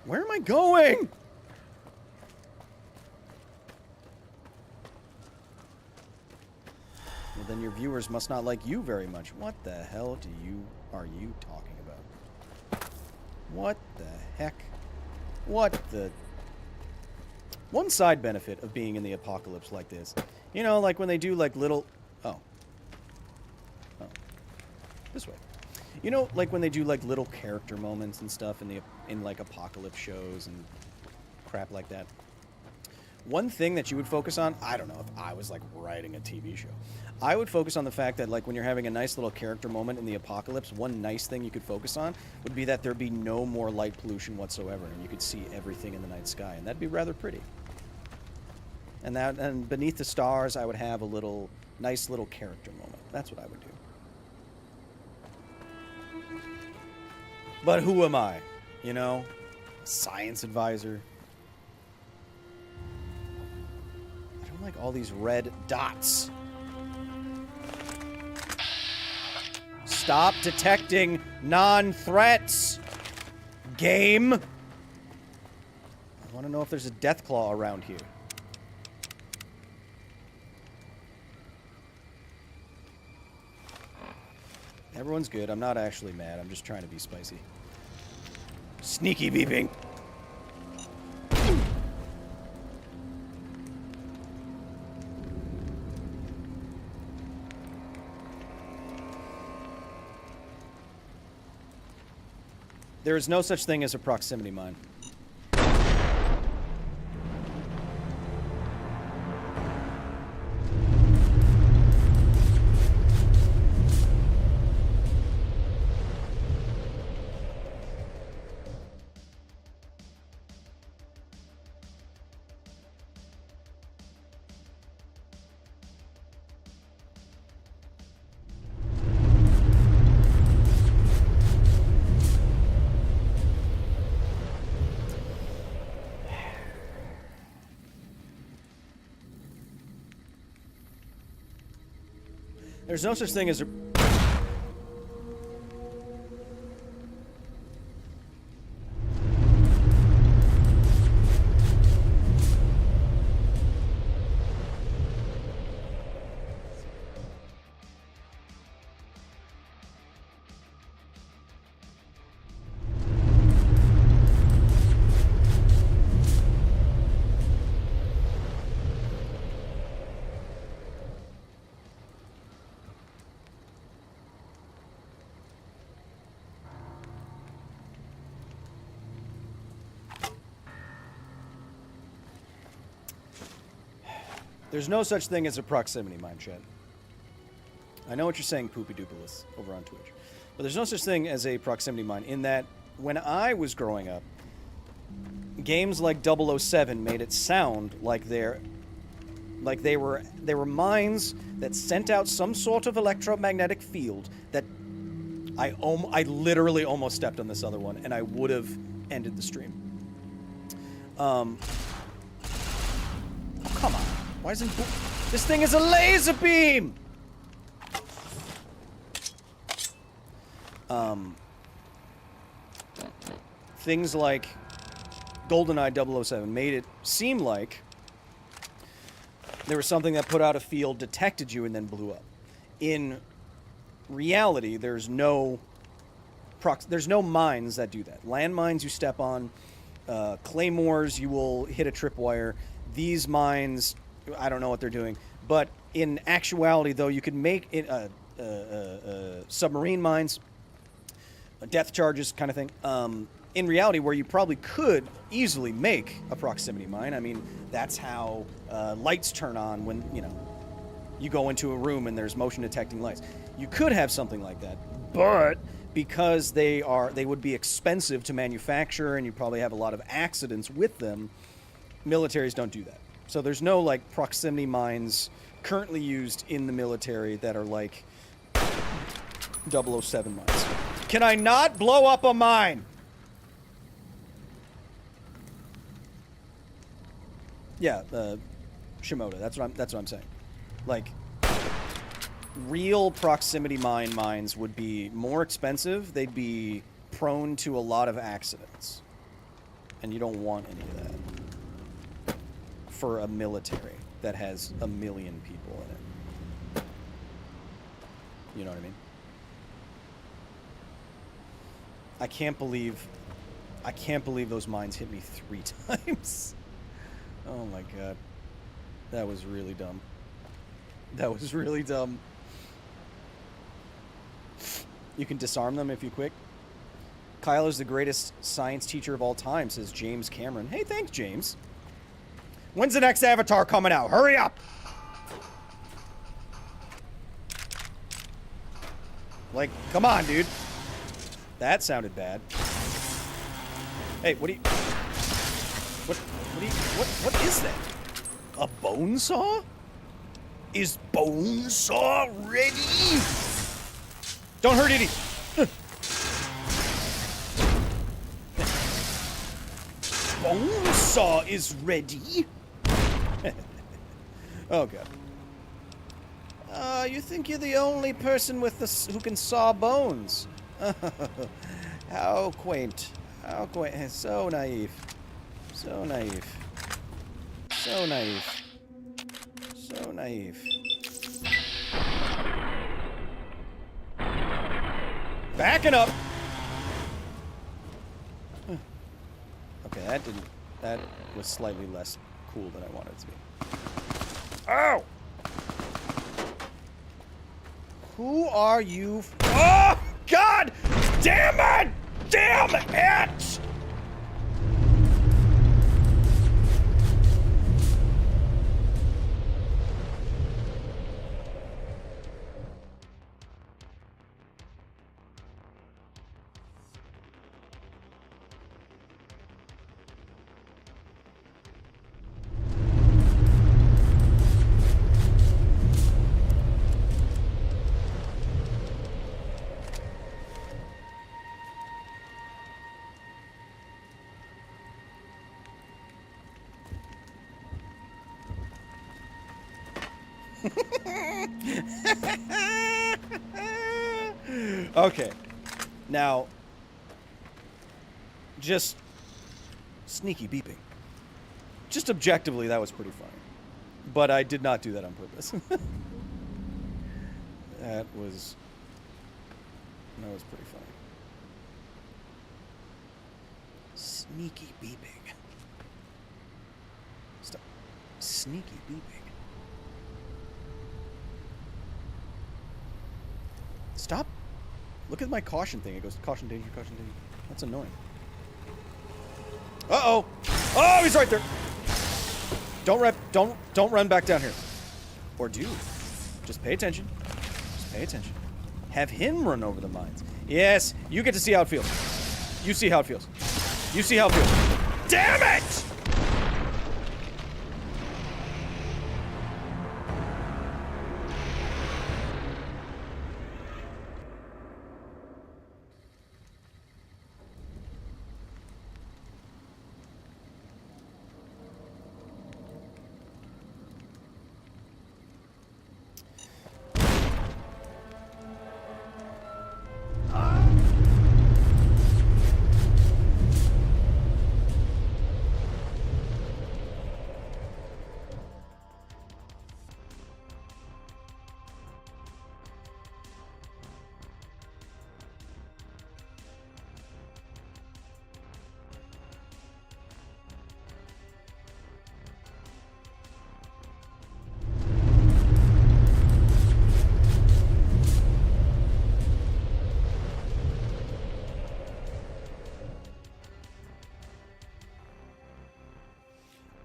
Where am I going? Well, then your viewers must not like you very much. What the hell are you talking about? What the heck? What the... One side benefit of being in the apocalypse like this, you know, like when they do like little... Oh. This way. You know, like when they do like little character moments and stuff in like apocalypse shows and crap like that. One thing that you would focus on, I don't know if I was like writing a TV show, I would focus on the fact that like when you're having a nice little character moment in the apocalypse, one nice thing you could focus on would be that there'd be no more light pollution whatsoever, and you could see everything in the night sky, and that'd be rather pretty. And beneath the stars, I would have a little nice little character moment. That's what I would do. But who am I? You know, a science advisor. I don't like all these red dots. Stop detecting non-threats, game. I want to know if there's a death claw around here. Everyone's good. I'm not actually mad. I'm just trying to be spicy. Sneaky beeping. There is no such thing as a proximity mine. There's no such thing as a... There's no such thing as a proximity mine, Chet. I know what you're saying, Poopy Doopalus, over on Twitch. But there's no such thing as a proximity mine in that when I was growing up, games like 007 made it sound like they were mines that sent out some sort of electromagnetic field that I literally almost stepped on this other one and I would have ended the stream. Come on. Why isn't... This thing is a laser beam! Things like GoldenEye 007 made it seem like there was something that put out a field, detected you, and then blew up. In reality, there's no mines that do that. Landmines you step on, claymores you will hit a tripwire. These mines, I don't know what they're doing. But in actuality, though, you could make it submarine mines, death charges kind of thing. In reality, where you probably could easily make a proximity mine. I mean, that's how lights turn on when, you go into a room and there's motion detecting lights. You could have something like that, but because they would be expensive to manufacture and you probably have a lot of accidents with them, militaries don't do that. So there's no like proximity mines currently used in the military that are like 007 mines. Can I not blow up a mine? Yeah, Shimoda. That's what I'm saying. Like, real proximity mines would be more expensive. They'd be prone to a lot of accidents, and you don't want any of that for a military that has 1 million people in it. You know what I mean? I can't believe those mines hit me 3 times. Oh my god. That was really dumb. That was really dumb. You can disarm them if you quick. Kyle is the greatest science teacher of all time, says James Cameron. Hey, thanks, James. When's the next Avatar coming out? Hurry up! Like, come on, dude. That sounded bad. Hey, what is that? A bone saw? Is bone saw ready? Don't hurt Edie. Bone saw is ready. Oh god. You think you're the only person with who can saw bones? How quaint. How quaint. So naive. So naive. So naive. So naive. Backing up. Okay, that was slightly less cool than I wanted it to be. Ow! Who are you? Oh, God! Damn it! Damn it! Okay. Now, just sneaky beeping. Just objectively, that was pretty funny. But I did not do that on purpose. That was pretty funny. Sneaky beeping. Stop. Sneaky beeping. Stop. Look at my caution thing. It goes caution danger, caution danger. That's annoying. Uh-oh. Oh, he's right there. Don't run back down here. Or do. Just pay attention. Just pay attention. Have him run over the mines. Yes, you get to see how it feels. You see how it feels. You see how it feels. Damn it!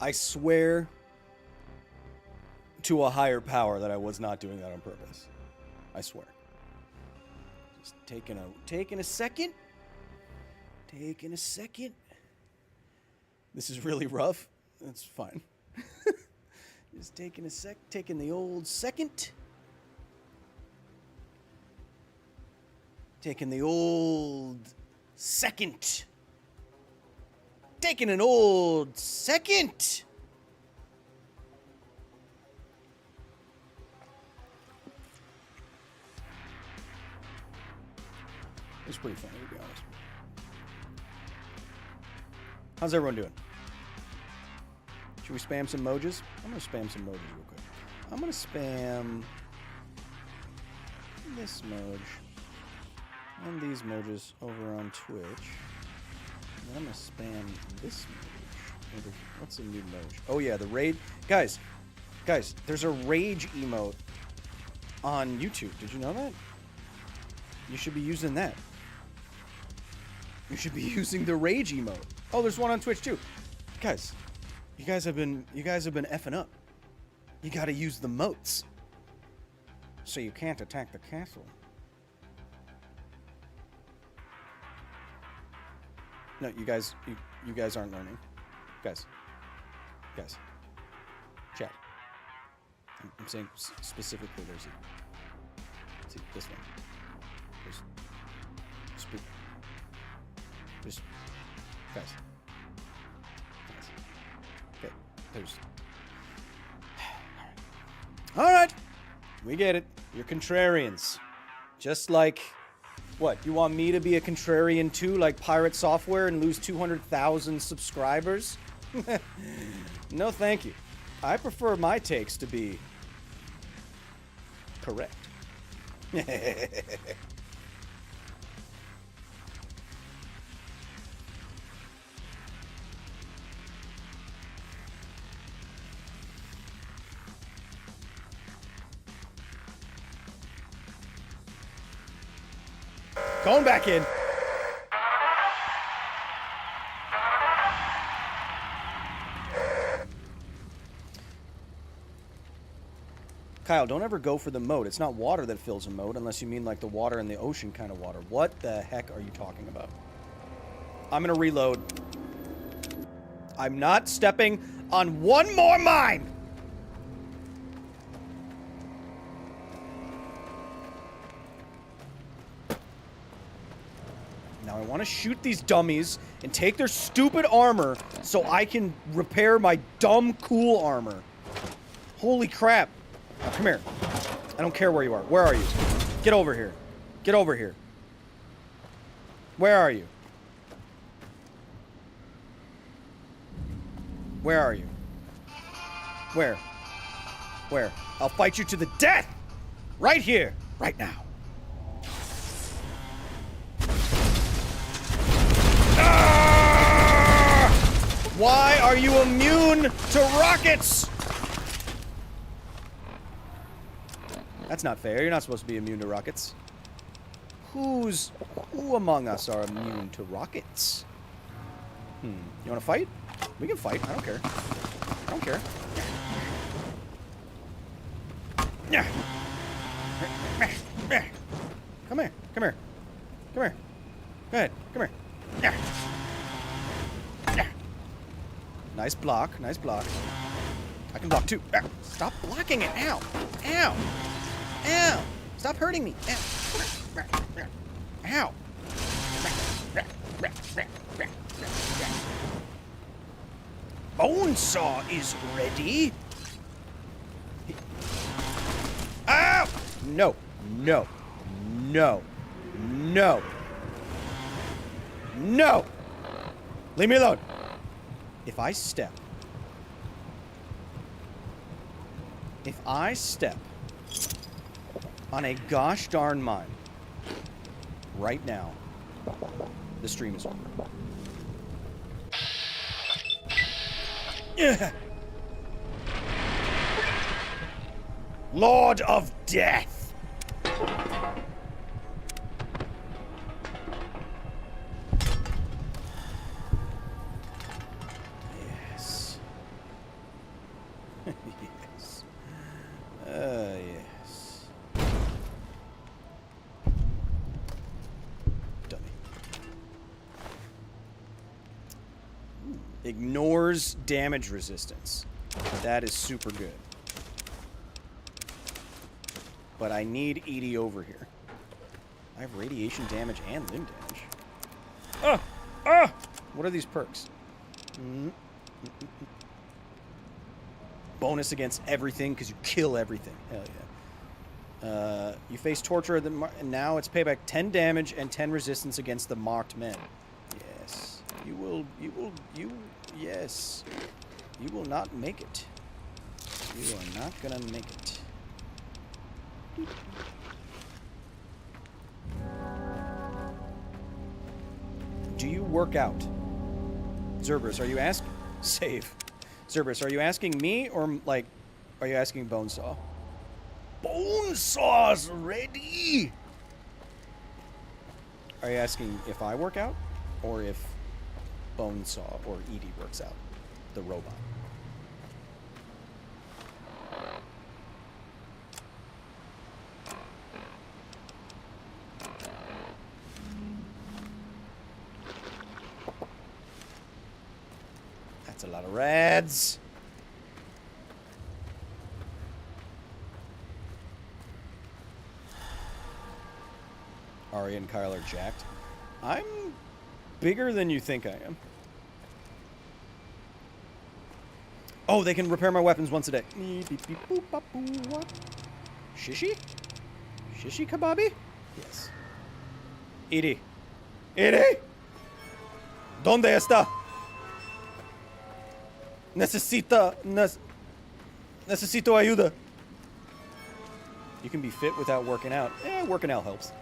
I swear to a higher power that I was not doing that on purpose. I swear. Just taking a second. Taking a second. This is really rough. That's fine. Just taking the old second. Taking the old second. Taking an old second. It's pretty funny, to be honest. How's everyone doing? Should we spam some emojis? I'm going to spam some emojis real quick. I'm going to spam this emoji and these emojis over on Twitch. And I'm going to spam this emoji. What's a new emoji? Oh yeah, the raid. Guys, there's a rage emote on YouTube. Did you know that? You should be using that. You should be using the rage emote. Oh, there's one on Twitch too. Guys, you guys have been effing up. You gotta use the moats. So you can't attack the castle. No, you guys aren't learning. Guys. Chat. I'm saying specifically there's a... See, this one. There's... Guys. Okay, there's... Alright! We get it. You're contrarians. Just like... What, you want me to be a contrarian too, like Pirate Software, and lose 200,000 subscribers? No, thank you. I prefer my takes to be... correct. Going back in. Kyle, don't ever go for the moat. It's not water that fills a moat, unless you mean like the water in the ocean kind of water. What the heck are you talking about? I'm gonna reload. I'm not stepping on one more mine! Now I want to shoot these dummies and take their stupid armor so I can repair my dumb cool armor. Holy crap. Now, come here. I don't care where you are. Where are you? Get over here. Get over here. Where are you? Where are you? Where? Where? I'll fight you to the death! Right here! Right now. Ah! Why are you immune to rockets? That's not fair. You're not supposed to be immune to rockets. Who among us are immune to rockets? You want to fight? We can fight. I don't care. I don't care. Yeah. Come here. Come here. Come here. Go ahead. Come here. Yeah. Yeah. Nice block. Nice block. I can block too. Stop blocking it. Ow. Ow. Ow. Stop hurting me. Ow. Ow. Bonesaw is ready. Ow! No. No. No. No. No! Leave me alone. If I step on a gosh darn mine right now, the stream is over. Yeah. Lord of Death. Yes. Yes. Yes. Dummy. Ignores damage resistance. That is super good. But I need Edie over here. I have radiation damage and limb damage. What are these perks? Bonus against everything because you kill everything. Hell yeah. You face torture and now it's payback 10 damage and 10 resistance against the marked men. Yes. Yes. You will not make it. You are not gonna make it. Do you work out? Zerberus, are you asking? Save. Zerberus, are you asking me or, like, are you asking Bonesaw? Bonesaw's ready! Are you asking if I work out, or if Bonesaw or Edie works out, the robot? That's a lot of rads. Ari and Kyle are jacked. I'm bigger than you think I am. Oh, they can repair my weapons once a day. Shishi? Shishi kebabi? Yes. Edie. Edie! ¿Dónde está? Necesito ayuda. You can be fit without working out. Working out helps.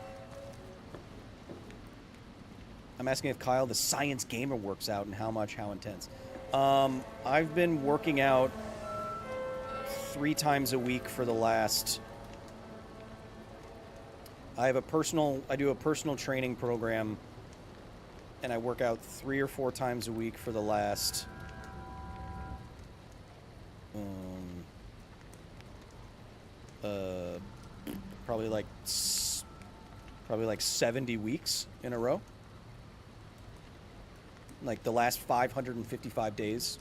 I'm asking if Kyle, the science gamer, works out and how much, how intense. I've been working out 3 times a week for the last... I do a personal training program, and I work out 3 or 4 times a week for the last... probably like 70 weeks in a row. Like the last 555 days,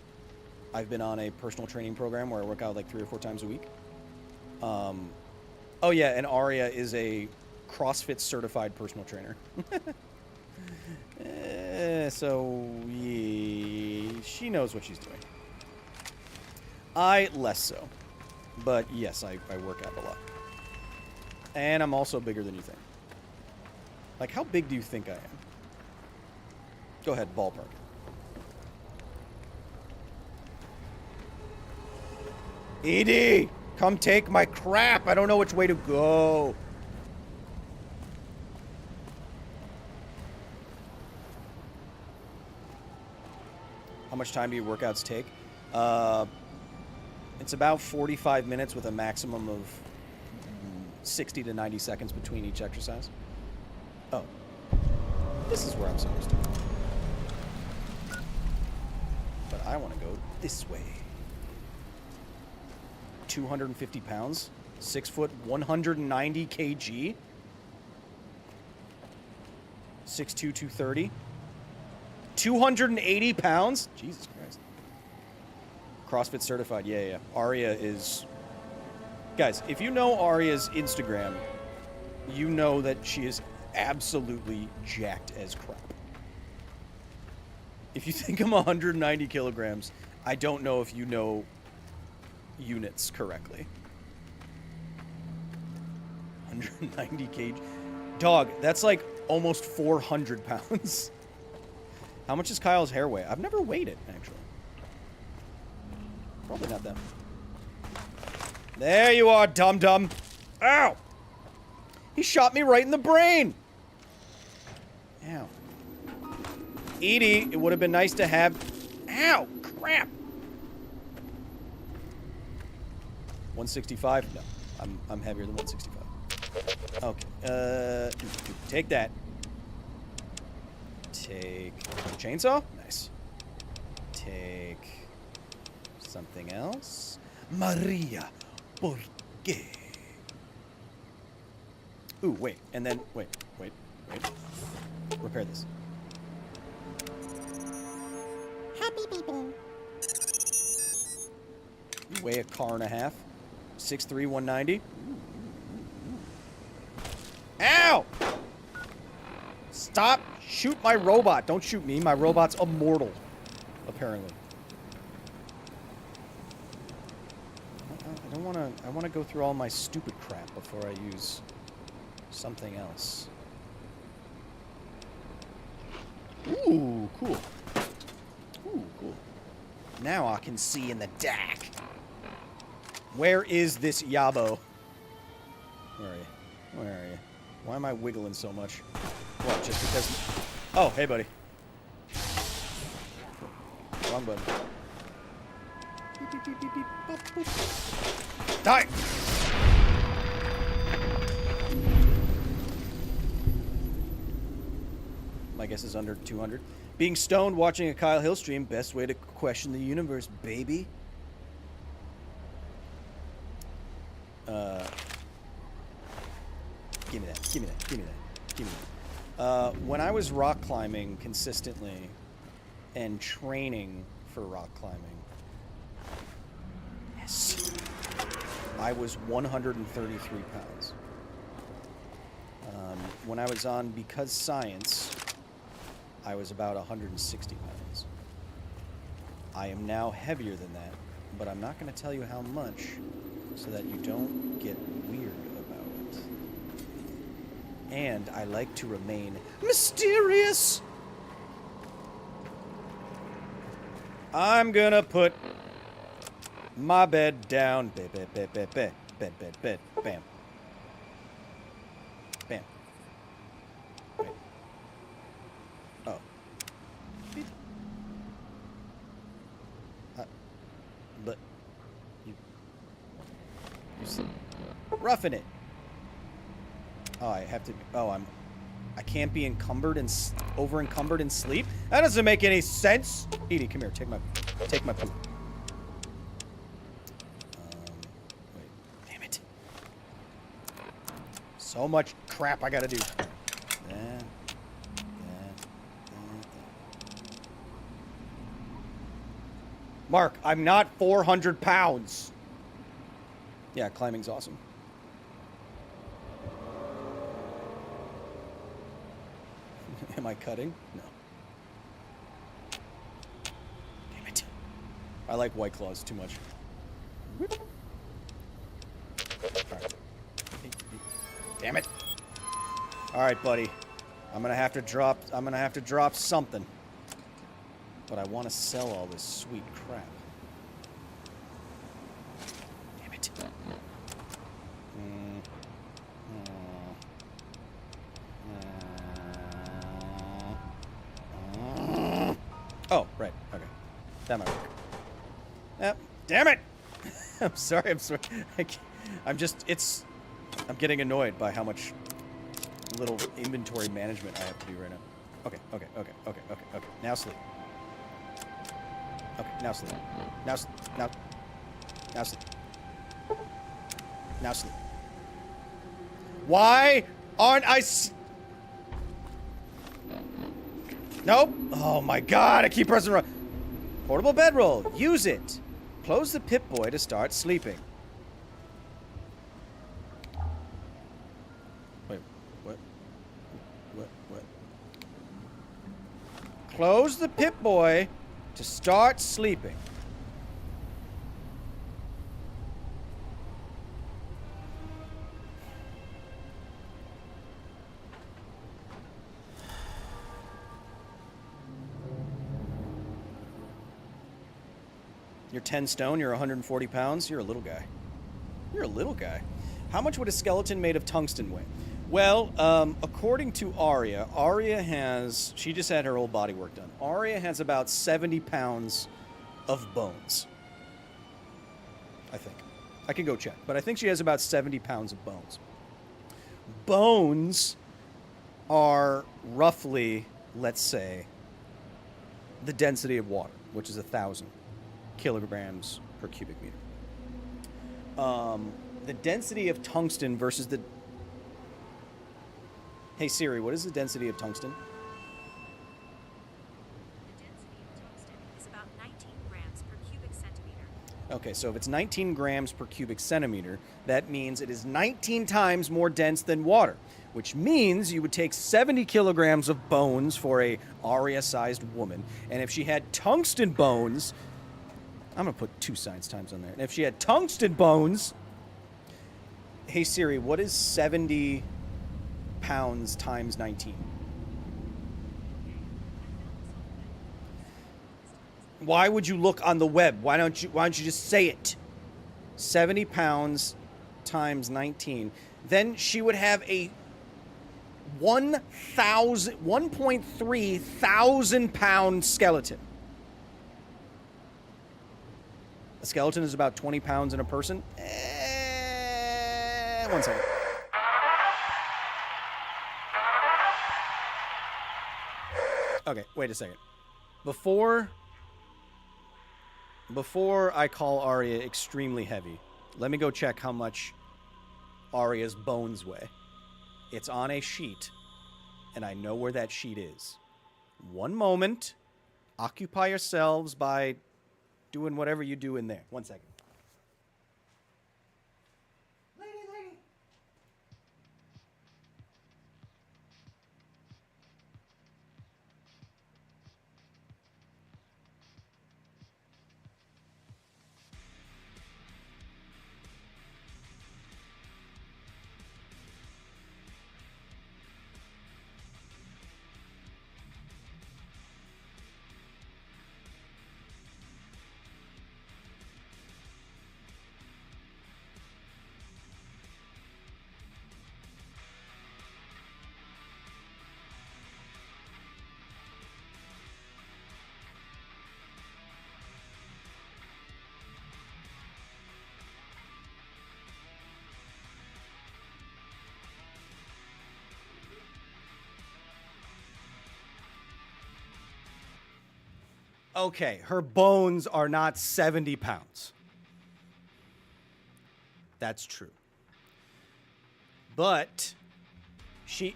I've been on a personal training program where I work out like 3 or 4 times a week. Oh yeah, and Aria is a CrossFit certified personal trainer. So yeah, she knows what she's doing. I less so, but yes, I work out a lot. And I'm also bigger than you think. Like, how big do you think I am? Go ahead, ballpark. Edie, come take my crap. I don't know which way to go. How much time do your workouts take? It's about 45 minutes with a maximum of 60 to 90 seconds between each exercise. Oh. This is where I'm supposed to go. But I want to go this way. 250 pounds, 6 foot, 190 kg, 6'2", 230, 280 pounds. Jesus Christ. CrossFit certified. Yeah. Aria is... Guys, if you know Aria's Instagram, you know that she is absolutely jacked as crap. If you think I'm 190 kilograms, I don't know if you know units correctly. 190 kg. Dog, that's like almost 400 pounds. How much does Kyle's hair weigh? I've never weighed it, actually. Probably not that. There you are, dum-dum. Ow! He shot me right in the brain! Ow. Edie, it would have been nice to have... Ow! Crap! 165? No. I'm heavier than 165. Okay. Take that. Take... chainsaw? Nice. Take... something else. Maria, ¿por qué? Ooh, wait. And then... Wait. Repair this. Happy people. You weigh a car and a half. 6'3", 190. Ow! Stop! Shoot my robot. Don't shoot me. My robot's immortal. Apparently. I want to go through all my stupid crap before I use something else. Ooh, cool. Ooh, cool. Now I can see in the dark. Where is this Yabo? Where are you? Where are you? Why am I wiggling so much? What, just because... Oh, hey, buddy. Wrong button. Beep, beep, beep, beep, beep. Boop, boop. Die! My guess is under 200. Being stoned watching a Kyle Hill stream, best way to question the universe, baby. Give me that. Give me that. Give me that. Give me that. When I was rock climbing consistently and training for rock climbing, yes, I was 133 pounds. When I was on Because Science, I was about 160 pounds. I am now heavier than that, but I'm not going to tell you how much so that you don't get weird about it. And I like to remain mysterious. I'm going to put my bed down. Bed, bed, bed, bed, bed, bed, bed, bed, bam. Bam. Wait. Oh. Beep. But you roughing it. Oh, I have to. Oh, I can't be encumbered and over encumbered in sleep. That doesn't make any sense. Edie, come here. Take my poop. Wait. Damn it. So much crap I gotta do. Mark, I'm not 400 pounds. Yeah, climbing's awesome. Am I cutting? No. Damn it. I like White Claws too much. All right. Damn it. All right, buddy. I'm gonna have to drop something. But I want to sell all this sweet crap. Damn it. Oh, right. Okay. That might work. Yep. Damn it! I'm sorry. I'm getting annoyed by how much little inventory management I have to do right now. Okay. Now sleep. Okay, now sleep. Now sleep. Now sleep. Why aren't I Nope. Oh my god, I keep pressing wrong. Portable bedroll. Use it. Close the Pip-Boy to start sleeping. Wait, what? What? Close the Pip-Boy to start sleeping. You're 10 stone, you're 140 pounds, you're a little guy. You're a little guy. How much would a skeleton made of tungsten weigh? Well, according to Arya she just had her whole body work done. Arya has about 70 pounds of bones. I think. I can go check, but I think she has about 70 pounds of bones. Bones are roughly, let's say, the density of water, which is 1,000 kilograms per cubic meter. The density of tungsten versus the... Hey Siri, what is the density of tungsten? The density of tungsten is about 19 grams per cubic centimeter. Okay, so if it's 19 grams per cubic centimeter, that means it is 19 times more dense than water, which means you would take 70 kilograms of bones for a Arya-sized woman, and if she had tungsten bones... I'm going to put 2 science times on there. And if she had tungsten bones... Hey Siri, what is 70 pounds times 19? Why would you look on the web? Why don't you just say it? 70 pounds times 19. Then she would have a 1.3 thousand pound skeleton. A skeleton is about 20 pounds in a person. 1 second. Okay, wait a second. Before I call Arya extremely heavy, let me go check how much Arya's bones weigh. It's on a sheet, and I know where that sheet is. One moment. Occupy yourselves by doing whatever you do in there. 1 second. Lady. Okay, her bones are not 70 pounds. That's true. But she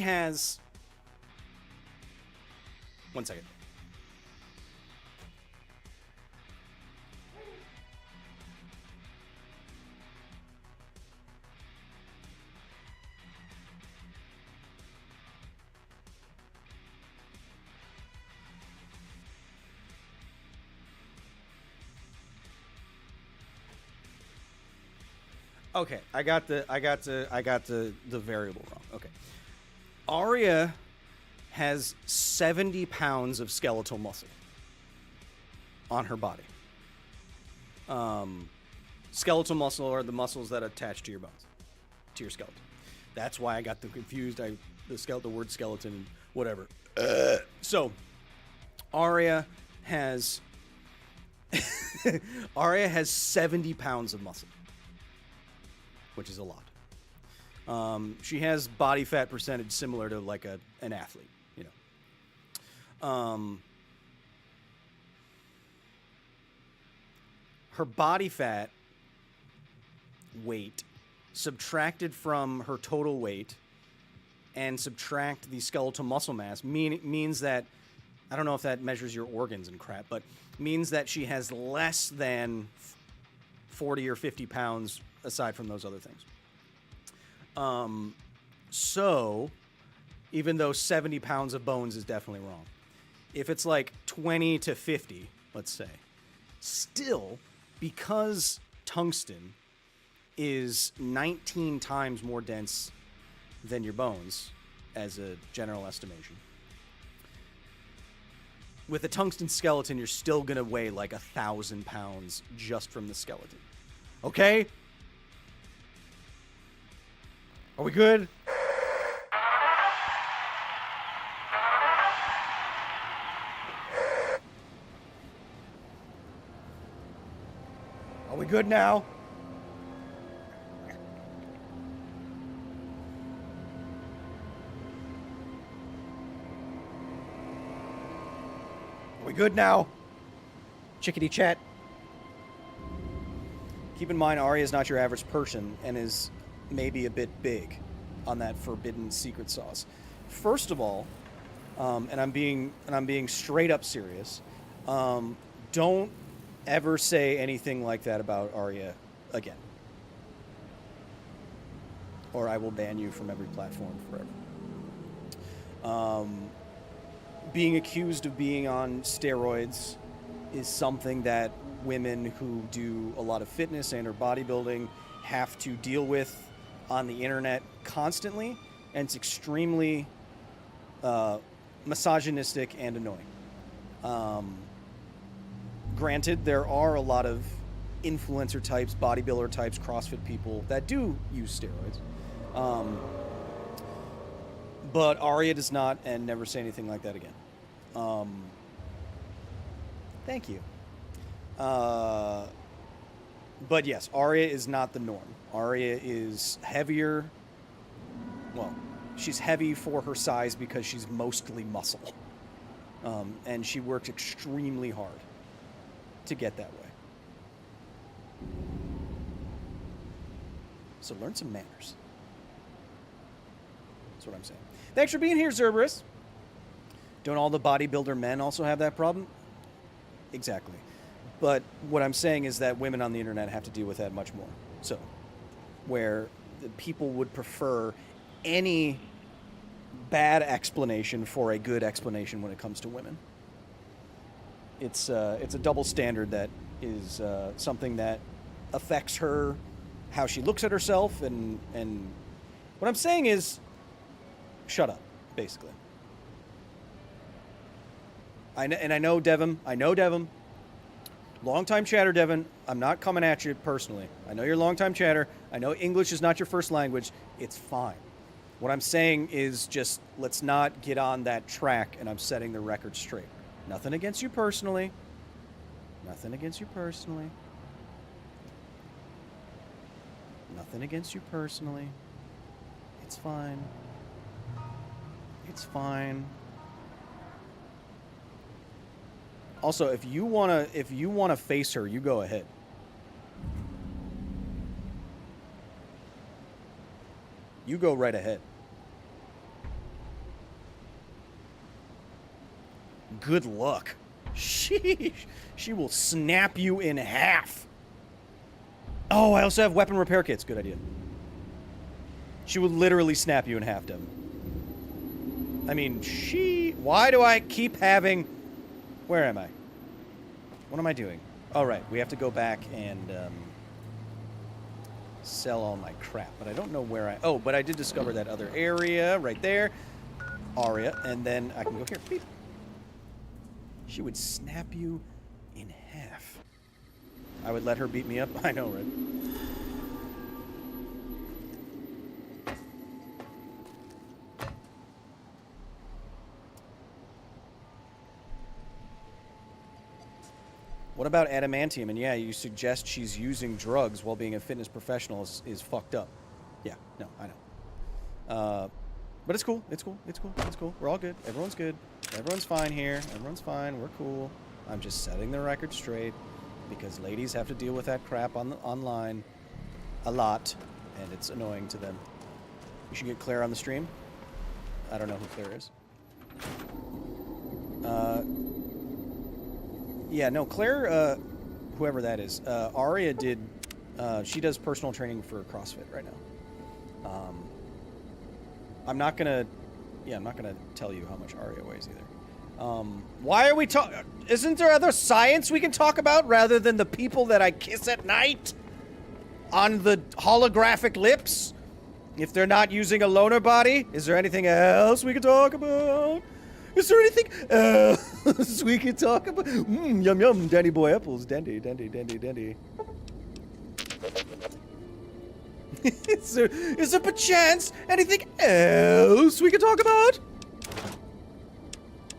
has... 1 second. Okay, I got the variable wrong. Okay. Arya has 70 pounds of skeletal muscle on her body. Skeletal muscle are the muscles that attach to your bones, to your skeleton. That's why I got them confused. The word skeleton, whatever. So, Arya has 70 pounds of muscle, which is a lot. She has body fat percentage similar to like an athlete, you know. Her body fat weight subtracted from her total weight and subtract the skeletal muscle mass means that, I don't know if that measures your organs and crap, but means that she has less than 40 or 50 pounds aside from those other things. So, even though 70 pounds of bones is definitely wrong, if it's like 20 to 50, let's say, still, because tungsten is 19 times more dense than your bones, as a general estimation, with a tungsten skeleton, you're still gonna weigh like 1,000 pounds just from the skeleton. Okay? Are we good? Are we good now? Are we good now? Chickadee chat. Keep in mind, Arya is not your average person and is maybe a bit big on that forbidden secret sauce. First of all, and I'm being straight up serious. Don't ever say anything like that about Arya again, or I will ban you from every platform forever. Being accused of being on steroids is something that women who do a lot of fitness and or bodybuilding have to deal with on the internet constantly, and it's extremely misogynistic and annoying. Granted, there are a lot of influencer types, bodybuilder types, CrossFit people that do use steroids. But Arya does not, and never say anything like that again. Thank you. But yes, Arya is not the norm. Arya is heavier. Well, she's heavy for her size because she's mostly muscle. And she worked extremely hard to get that way. So learn some manners. That's what I'm saying. Thanks for being here, Zerberus. Don't all the bodybuilder men also have that problem? Exactly. But what I'm saying is that women on the internet have to deal with that much more. So, where the people would prefer any bad explanation for a good explanation when it comes to women. It's a double standard that is something that affects her, how she looks at herself, and what I'm saying is, shut up, basically. I know Devin. Long-time chatter, Devin. I'm not coming at you personally. I know you're long-time chatter. I know English is not your first language. It's fine. What I'm saying is just let's not get on that track, and I'm setting the record straight. Nothing against you personally. Nothing against you personally. Nothing against you personally. It's fine. It's fine. Also, if you wanna face her, you go ahead. You go right ahead. Good luck. Sheesh. She will snap you in half. Oh, I also have weapon repair kits. Good idea. She will literally snap you in half, Devin. I mean, why do I keep having... Where am I? What am I doing? Oh, right. We have to go back and sell all my crap. But I don't know where I... Oh, but I did discover that other area right there. Aria. And then I can go here. Beep. She would snap you in half. I would let her beat me up. I know, right? What about adamantium? And yeah, you suggest she's using drugs while being a fitness professional is fucked up. Yeah, no, I know. But it's cool. It's cool. It's cool. It's cool. We're all good. Everyone's good. Everyone's fine here. Everyone's fine. We're cool. I'm just setting the record straight because ladies have to deal with that crap online a lot, and it's annoying to them. We should get Claire on the stream. I don't know who Claire is. Yeah, no, Claire, whoever that is, Aria did, she does personal training for CrossFit right now. I'm not gonna tell you how much Aria weighs either. Why are we talking? Isn't there other science we can talk about rather than the people that I kiss at night on the holographic lips? If they're not using a loner body, is there anything else we can talk about? Is there anything else we can talk about? Yum yum, dandy boy apples, dandy, dandy, dandy, dandy. Is there perchance anything else we can talk about?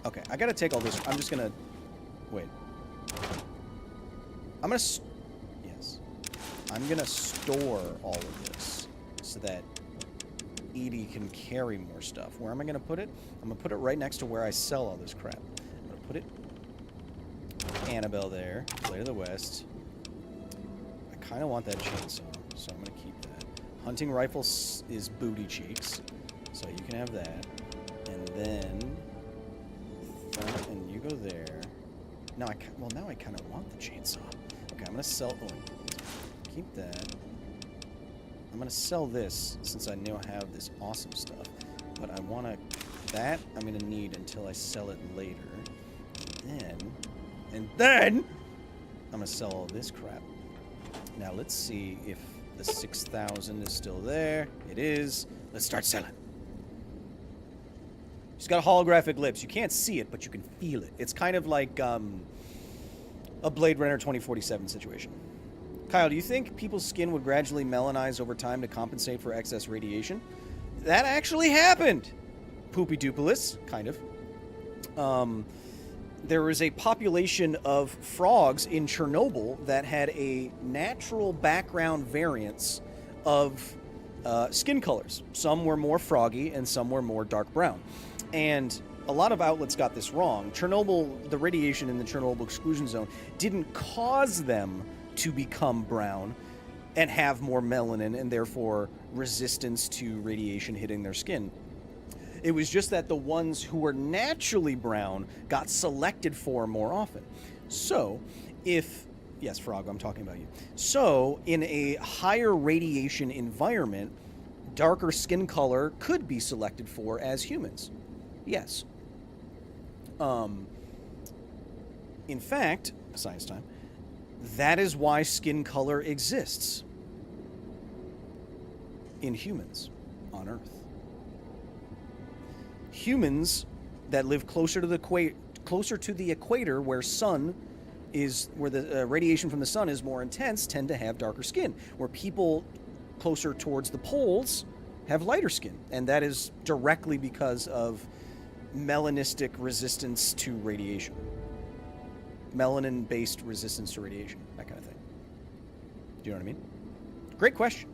Okay, I gotta take all this. I'm just gonna wait. I'm gonna store all of this so that Edie can carry more stuff. Where am I gonna put it? I'm gonna put it right next to where I sell all this crap. I'm gonna put it Annabelle there, Blade of the West. I kind of want that chainsaw, so I'm gonna keep that. Hunting rifle is booty cheeks, so you can have that. And then, and you go there. Now I kind of want the chainsaw. Okay, I'm gonna sell. Oh, keep that. I'm gonna sell this since I now have this awesome stuff. But I wanna I'm gonna need until I sell it later. And then I'm gonna sell all this crap. Now let's see if the 6,000 is still there. It is. Let's start selling. She's got holographic lips. You can't see it, but you can feel it. It's kind of like a Blade Runner 2047 situation. Kyle, do you think people's skin would gradually melanize over time to compensate for excess radiation? That actually happened. Poopy Dupolis, kind of. There was a population of frogs in Chernobyl that had a natural background variance of skin colors. Some were more froggy and some were more dark brown. And a lot of outlets got this wrong. Chernobyl, the radiation in the Chernobyl exclusion zone didn't cause them to become brown and have more melanin and therefore resistance to radiation hitting their skin. It was just that the ones who were naturally brown got selected for more often. So, yes, Frog, I'm talking about you. So, in a higher radiation environment, darker skin color could be selected for as humans. Yes. In fact, science time, that is why skin color exists in humans on Earth. Humans that live closer to the equator, where the radiation from the sun is more intense, tend to have darker skin. Where people closer towards the poles have lighter skin, and that is directly because of melanistic resistance to radiation. Melanin-based resistance to radiation, that kind of thing. Do you know what I mean? Great question.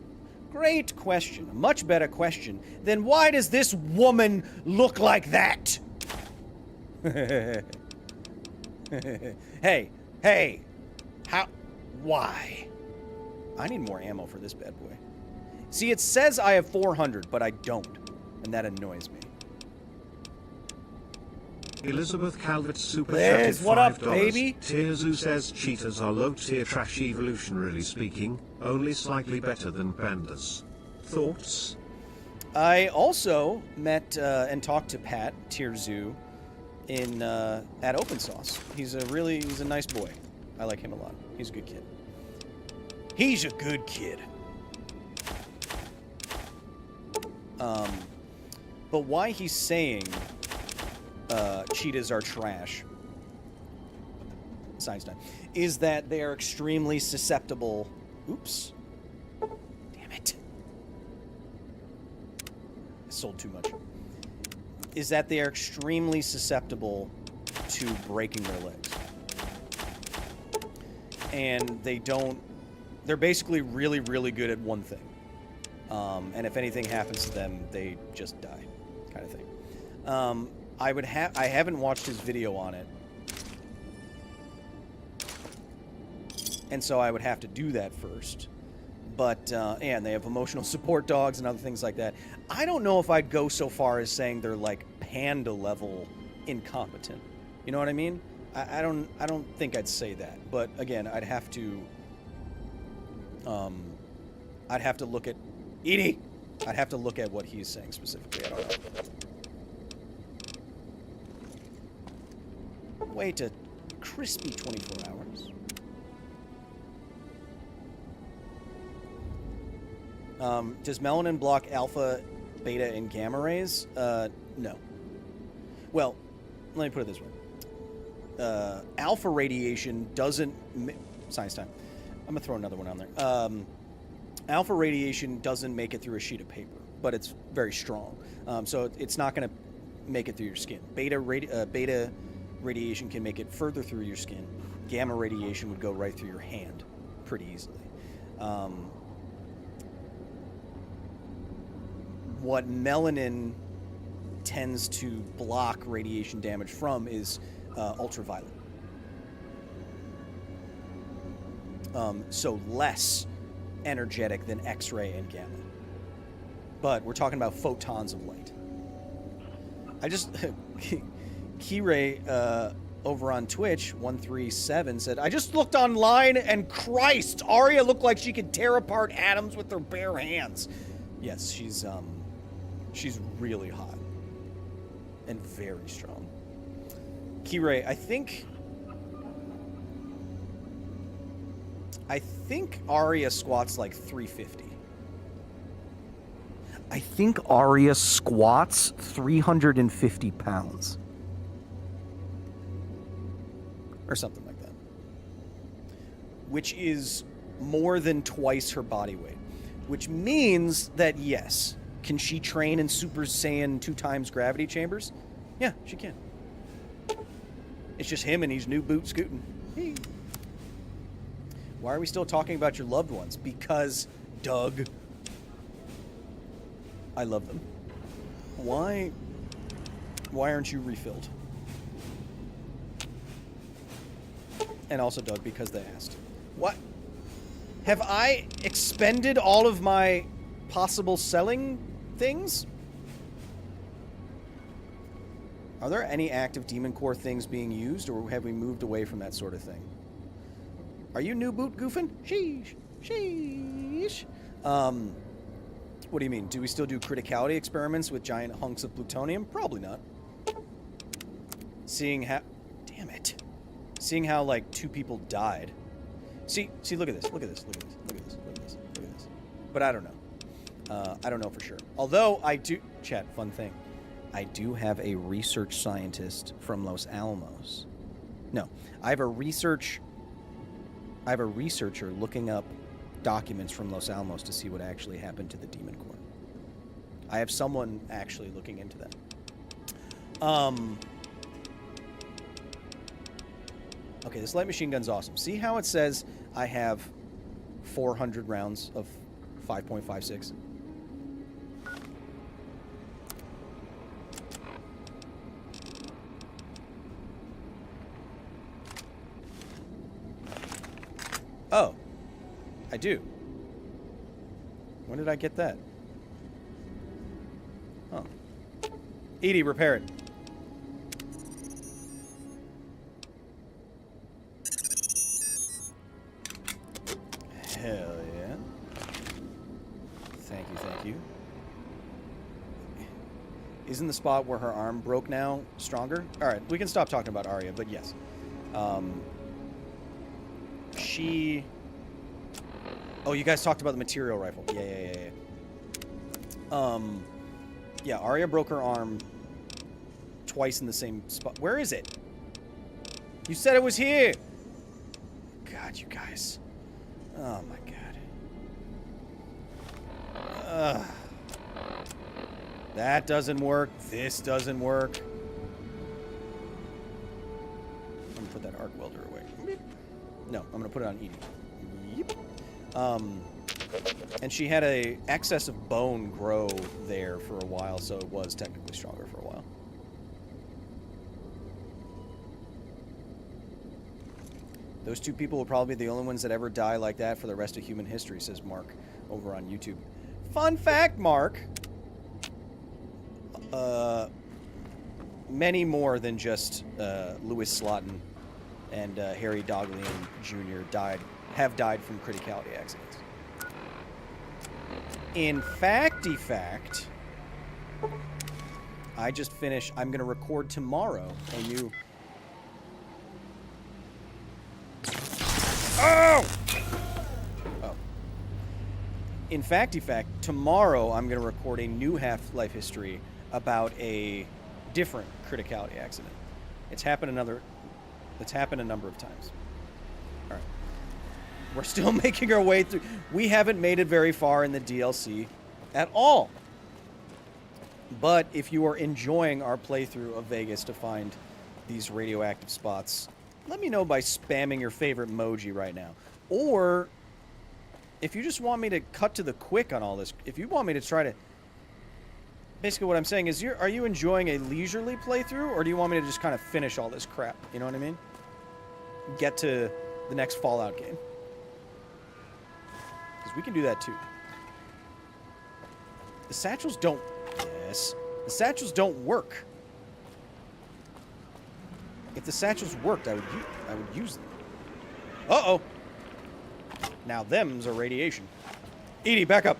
Great question. A much better question than why does this woman look like that? Hey, why? I need more ammo for this bad boy. See, it says I have 400, but I don't, and that annoys me. Elizabeth Calvert super Liz, chatted what up, $5. baby? Tierzu says cheetahs are low-tier trash evolutionarily speaking, only slightly better than pandas. Thoughts? I also met and talked to Pat Tierzu at Open Sauce. He's a nice boy. I like him a lot. He's a good kid. He's a good kid. But why he's saying cheetahs are trash, science time, is that they are extremely susceptible. Oops. Damn it. I sold too much. Is that they are extremely susceptible to breaking their legs. And they're basically really, really good at one thing. And if anything happens to them, they just die, kind of thing. I haven't watched his video on it, and so I would have to do that first. But and they have emotional support dogs and other things like that. I don't know if I'd go so far as saying they're like panda level incompetent. You know what I mean? I don't think I'd say that. But again, I'd have to look at Edie. I'd have to look at what he's saying specifically. I don't know. Wait a crispy 24 hours. Does melanin block alpha, beta, and gamma rays? No. Well, let me put it this way. Alpha radiation doesn't... Science time. I'm going to throw another one on there. Alpha radiation doesn't make it through a sheet of paper, but it's very strong. So it's not going to make it through your skin. Beta radiation can make it further through your skin. Gamma radiation would go right through your hand pretty easily. What melanin tends to block radiation damage from is ultraviolet. So less energetic than X-ray and gamma. But we're talking about photons of light. I just... Keyray over on Twitch, 137, said, I just looked online and Christ, Arya looked like she could tear apart atoms with her bare hands. Yes, she's really hot. And very strong. Keyray, I think Arya squats like 350. I think Arya squats 350 pounds. Or something like that. Which is more than twice her body weight. Which means that, yes, can she train in Super Saiyan 2 times gravity chambers? Yeah, she can. It's just him and his new boot scooting. Hey. Why are we still talking about your loved ones? Because, Doug, I love them. Why Why aren't you refilled? And also, Doug, because they asked. What? Have I expended all of my possible selling things? Are there any active Demon Core things being used, or have we moved away from that sort of thing? Are you new boot goofing? Sheesh. Sheesh. What do you mean? Do we still do criticality experiments with giant hunks of plutonium? Probably not. Seeing how... Damn it. Seeing how, like, 2 people died. See, look at this. Look at this. Look at this. Look at this. Look at this. Look at this. But I don't know. I don't know for sure. Although I do... Chat, fun thing. I do have a research scientist from Los Alamos. No, I have a researcher looking up documents from Los Alamos to see what actually happened to the Demon Core. I have someone actually looking into that. Okay, this light machine gun's awesome. See how it says I have 400 rounds of 5.56? Oh, I do. When did I get that? Oh. Edie, repair it. Hell yeah. Thank you, thank you. Isn't the spot where her arm broke now stronger? Alright, we can stop talking about Arya, but yes. Oh, you guys talked about the material rifle. Yeah. Yeah, Arya broke her arm twice in the same spot. Where is it? You said it was here! God, you guys. Oh, my God. That doesn't work. This doesn't work. I'm going to put that arc welder away. No, I'm going to put it on Edie. Yep. And she had a excess of bone grow there for a while, so it was technically stronger for a while. Those 2 people will probably be the only ones that ever die like that for the rest of human history, says Mark over on YouTube. Fun fact, Mark. Many more than just Louis Slotin and Harry Doglian Jr. have died from criticality accidents. In fact, I just finished. I'm going to record tomorrow a new. Oh! In fact, tomorrow I'm going to record a new Half-Life history about a different criticality accident. It's happened a number of times. All right. We're still making our way through. We haven't made it very far in the DLC at all. But if you are enjoying our playthrough of Vegas to find these radioactive spots, let me know by spamming your favorite emoji right now. Or if you just want me to cut to the quick on all this, if you want me to try to... Basically what I'm saying is, are you enjoying a leisurely playthrough, or do you want me to just kind of finish all this crap? You know what I mean? Get to the next Fallout game. Because we can do that too. The satchels don't... Yes. The satchels don't work. If the satchels worked, I would use them. Uh-oh. Now them's a radiation. Edie, back up.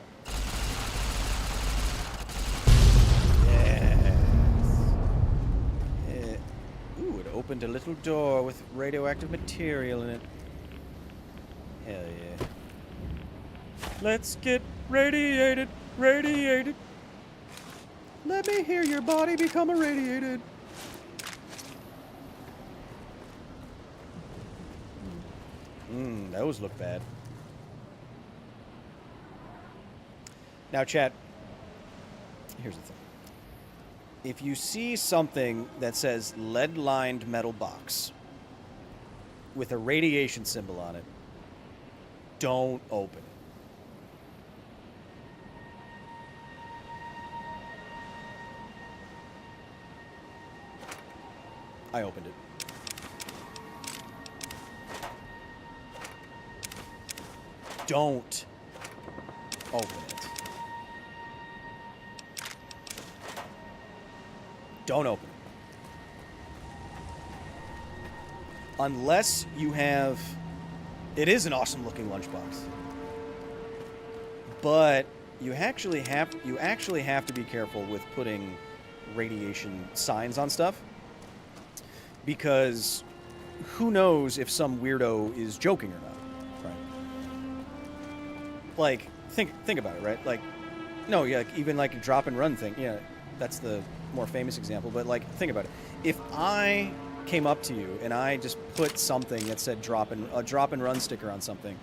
Yes. Ooh, it opened a little door with radioactive material in it. Hell yeah. Let's get radiated, radiated. Let me hear your body become irradiated. Those look bad. Now, chat, here's the thing. If you see something that says lead-lined metal box with a radiation symbol on it, don't open it. I opened it. Don't open it. Don't open it. Unless you have... It is an awesome looking lunchbox. But you actually have to be careful with putting radiation signs on stuff. Because who knows if some weirdo is joking or not, right? Like, think about it, right? Like, no, yeah, like, even like a drop and run thing. Yeah, that's the more famous example. But like, think about it. If I came up to you and I just put something that said a drop and run sticker on something,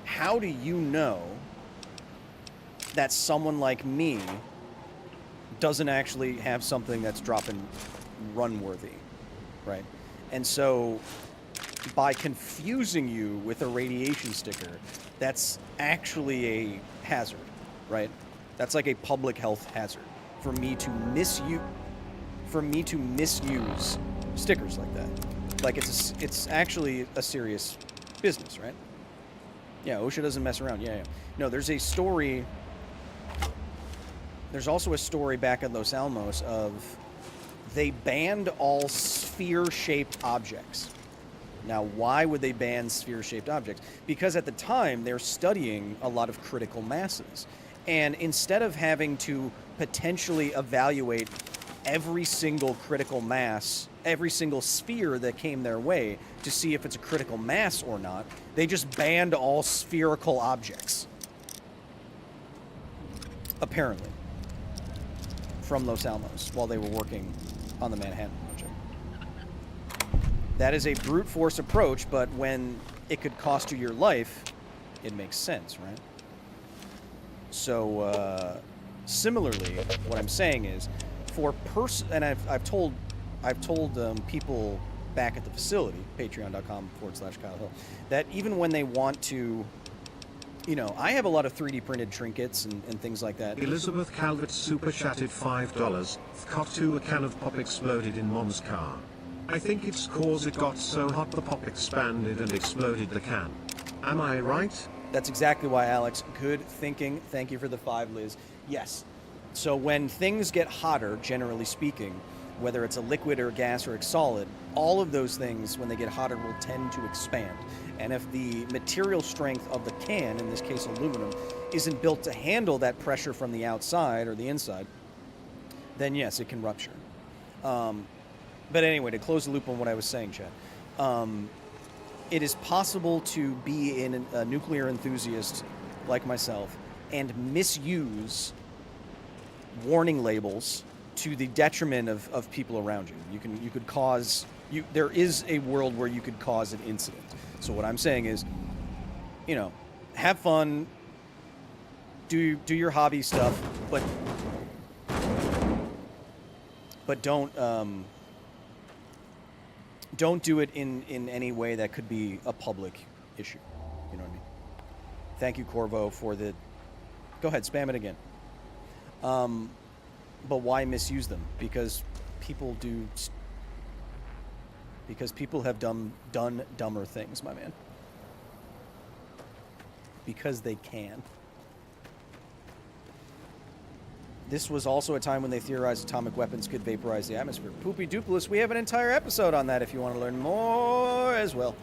how do you know that someone like me doesn't actually have something that's drop and run worthy, right? And so by confusing you with a radiation sticker, that's actually a hazard, right? That's like a public health hazard for me to misuse stickers like that. Like it's actually a serious business, right? Yeah, OSHA doesn't mess around. Yeah. No, there's a story. There's also a story back at Los Alamos of they banned all sphere-shaped objects. Now, why would they ban sphere-shaped objects? Because at the time, they're studying a lot of critical masses. And instead of having to potentially evaluate every single critical mass, every single sphere that came their way to see if it's a critical mass or not, they just banned all spherical objects. Apparently. From Los Alamos while they were working on the Manhattan Project. That is a brute force approach, but when it could cost you your life, it makes sense, right? So, similarly, what I'm saying is, and I've told people back at the facility, patreon.com/Kyle Hill, that even when they want to, I have a lot of 3D printed trinkets and things like that. Elizabeth Calvert super chatted $5. Cot 2 a can of pop exploded in mom's car. I think it's cause it got so hot the pop expanded and exploded the can. Am I right? That's exactly why, Alex. Good thinking. Thank you for the 5, Liz. Yes. So when things get hotter, generally speaking, whether it's a liquid or gas or a solid, all of those things, when they get hotter, will tend to expand. And if the material strength of the can, in this case aluminum, isn't built to handle that pressure from the outside or the inside, then yes, it can rupture. But anyway, to close the loop on what I was saying, Chad, it is possible to be a nuclear enthusiast like myself and misuse warning labels to the detriment of people around you. You could cause there is a world where you could cause an incident. So what I'm saying is, have fun, do your hobby stuff, but don't do it in any way that could be a public issue. You know what I mean? Thank you, Corvo, for the... Go ahead, spam it again. But why misuse them? Because people do... Because people have done dumber things, my man. Because they can. This was also a time when they theorized atomic weapons could vaporize the atmosphere. Poopy Dupless, we have an entire episode on that if you want to learn more as well.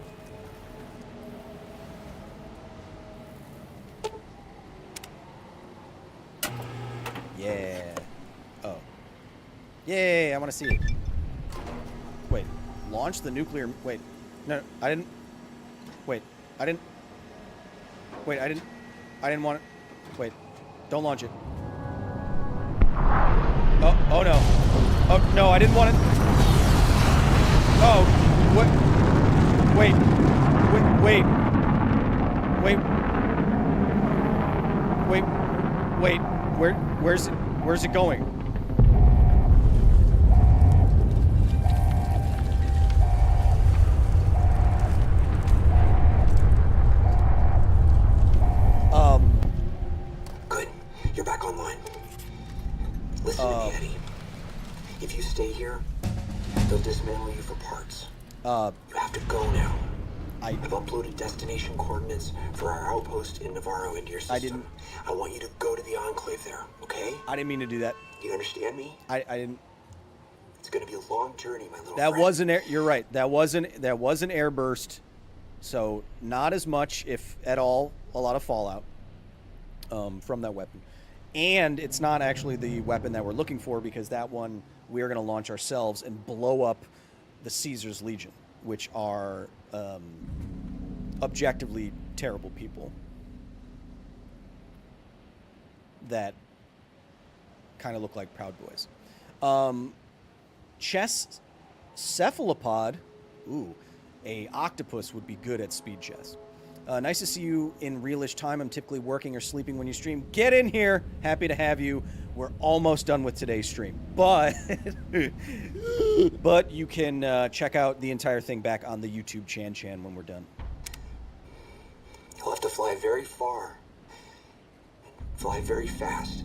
Yeah. Oh. Yay, I want to see it. Wait. Launch the nuclear... Wait. No, I didn't... Wait. I didn't want it... Wait. Don't launch it. Oh no. Oh, no, I didn't want it. Oh, what? Wait. Where's it going? Good. You're back online. Listen to me, Eddie. If you stay here, they'll dismantle you for parts. You have to go now. I've uploaded destination coordinates for our outpost in Navarro into your system. I want you to go to the Enclave there, okay? I didn't mean to do that. You understand me? I didn't. It's gonna be a long journey, my little That friend. was an air. You're right. That was an air burst. So not as much, if at all, a lot of fallout from that weapon. And it's not actually the weapon that we're looking for, because that one we're going to launch ourselves and blow up the Caesar's Legion, which are objectively terrible people that kind of look like Proud Boys. Chess cephalopod. Ooh, a octopus would be good at speed chess. Nice to see you in realish time. I'm typically working or sleeping when you stream. Get in here. Happy to have you. We're almost done with today's stream, but but you can check out the entire thing back on the YouTube Chan when we're done. You'll have to fly very far. Fly very fast.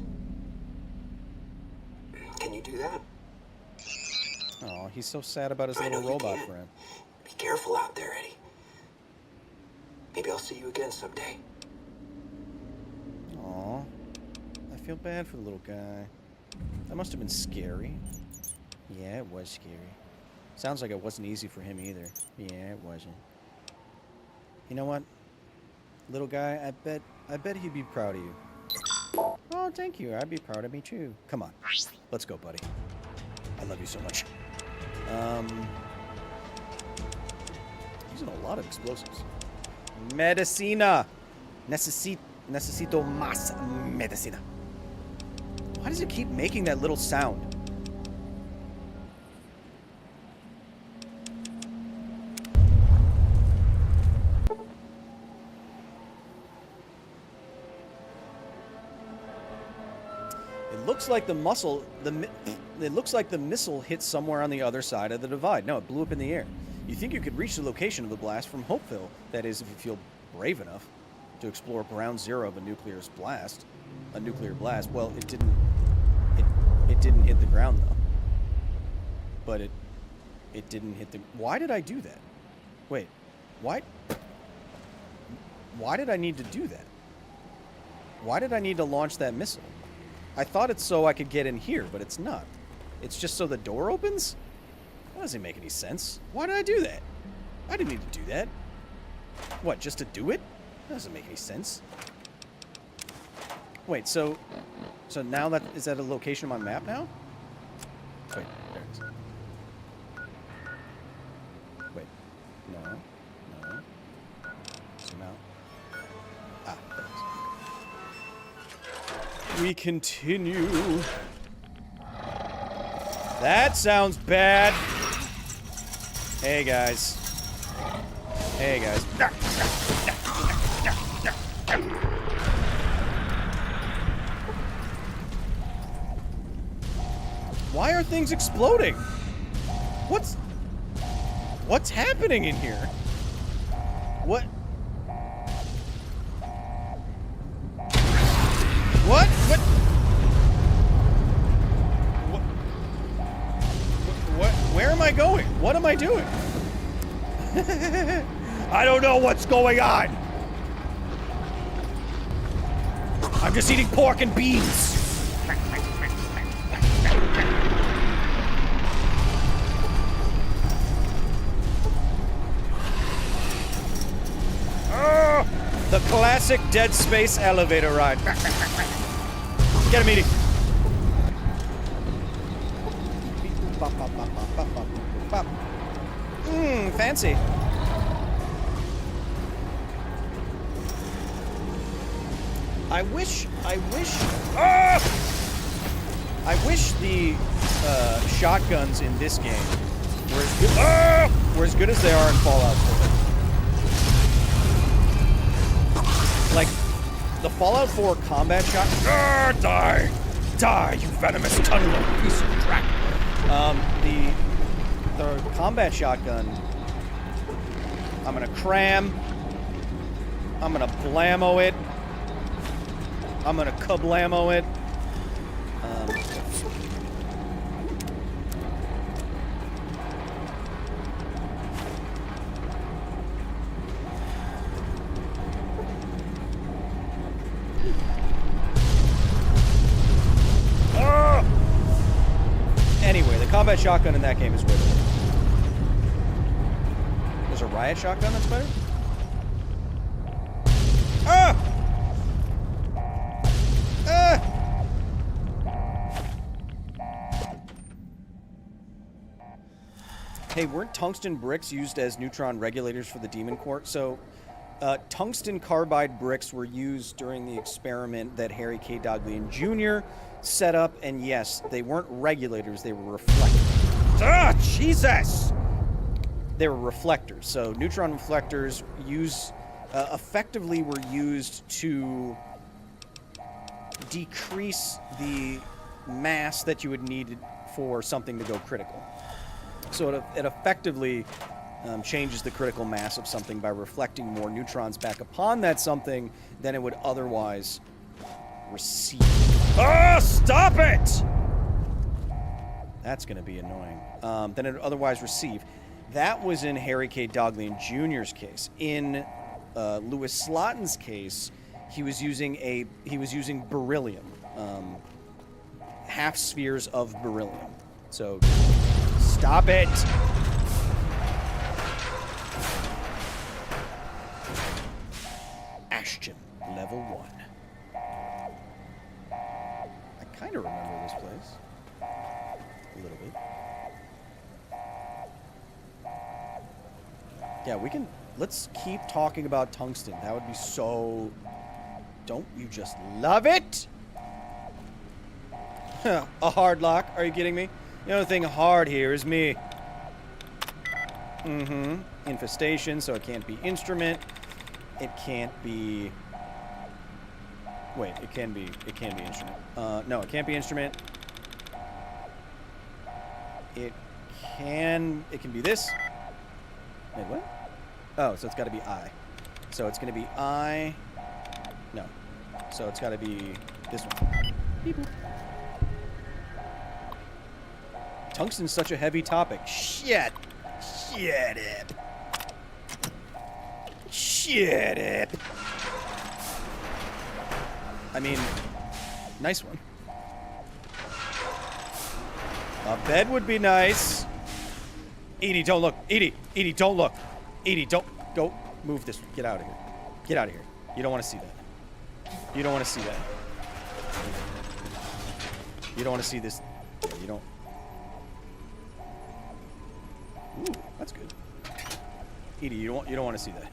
Can you do that? Oh, he's so sad about his I little know you robot can. friend. Be careful out there, Eddie. Maybe I'll see you again someday. Aw, I feel bad for the little guy. That must have been scary. Yeah, it was scary. Sounds like it wasn't easy for him either. Yeah, it wasn't. You know what, little guy? I bet he'd be proud of you. Oh, thank you. I'd be proud of me too. Come on, let's go, buddy. I love you so much. Using a lot of explosives. Medicina. Necesito más medicina. Why does it keep making that little sound? It looks like the missile hit somewhere on the other side of the divide. No, it blew up in the air. You think you could reach the location of the blast from Hopeville? That is, if you feel brave enough to explore ground zero of a nuclear blast. Well, it didn't. It didn't hit the ground though. But it didn't hit the. Why did I do that? Wait, why? Why did I need to do that? Why did I need to launch that missile? I thought it's so I could get in here, but it's not. It's just so the door opens? That doesn't make any sense. Why did I do that? I didn't need to do that. What, just to do it? That doesn't make any sense. Wait, so now that is that a location on my map now? Wait, there it is. Wait, no. Zoom out. Ah, there it is. We continue. That sounds bad. Hey guys. Hey guys. Why are things exploding? What's happening in here? What? What? Where am I going? What am I doing? I don't know what's going on. I'm just eating pork and beans. Oh, the classic Dead Space elevator ride. Get a meeting. Fancy. I wish the shotguns in this game were as good as they are in Fallout 4. Like, the Fallout 4 combat shotgun. Die, you venomous tunneler, piece of crap. The combat shotgun, I'm gonna cram, I'm gonna blammo it, I'm gonna kablammo it. combat shotgun in that game is way better. There's a riot shotgun that's better? Ah! Ah! Hey, weren't tungsten bricks used as neutron regulators for the Demon Court? So, tungsten carbide bricks were used during the experiment that Harry K. Doglian Jr. set up, and yes, they weren't regulators, they were reflectors. Ah, Jesus! They were reflectors. So, neutron reflectors effectively were used to decrease the mass that you would need for something to go critical. So it effectively changes the critical mass of something by reflecting more neutrons back upon that something than it would otherwise receive. Oh, stop it! That's going to be annoying. Than it would otherwise receive. That was in Harry K. Doglian Jr.'s case. In Louis Slotin's case, he was using beryllium, half spheres of beryllium. So. Stop it! Ashton, level 1. I kind of remember this place. A little bit. Yeah, let's keep talking about tungsten. That would be so... Don't you just love it? A hard lock? Are you kidding me? The only thing hard here is me. Infestation, so it can't be instrument. It can't be... Wait, it can be instrument. No, it can't be instrument. It can be this. Wait, what? Oh, so it's got to be I. So it's going to be I. No. So it's got to be this one. Beep boop. Tungsten's such a heavy topic. Shut up. Shut up. I mean, nice one. A bed would be nice. Edie, don't look. Edie, don't look. Edie, don't go. Move this. Get out of here. Get out of here. You don't want to see that. You don't want to see that. You don't want to see this. You don't. Ooh, that's good. Edie, you don't want to see that.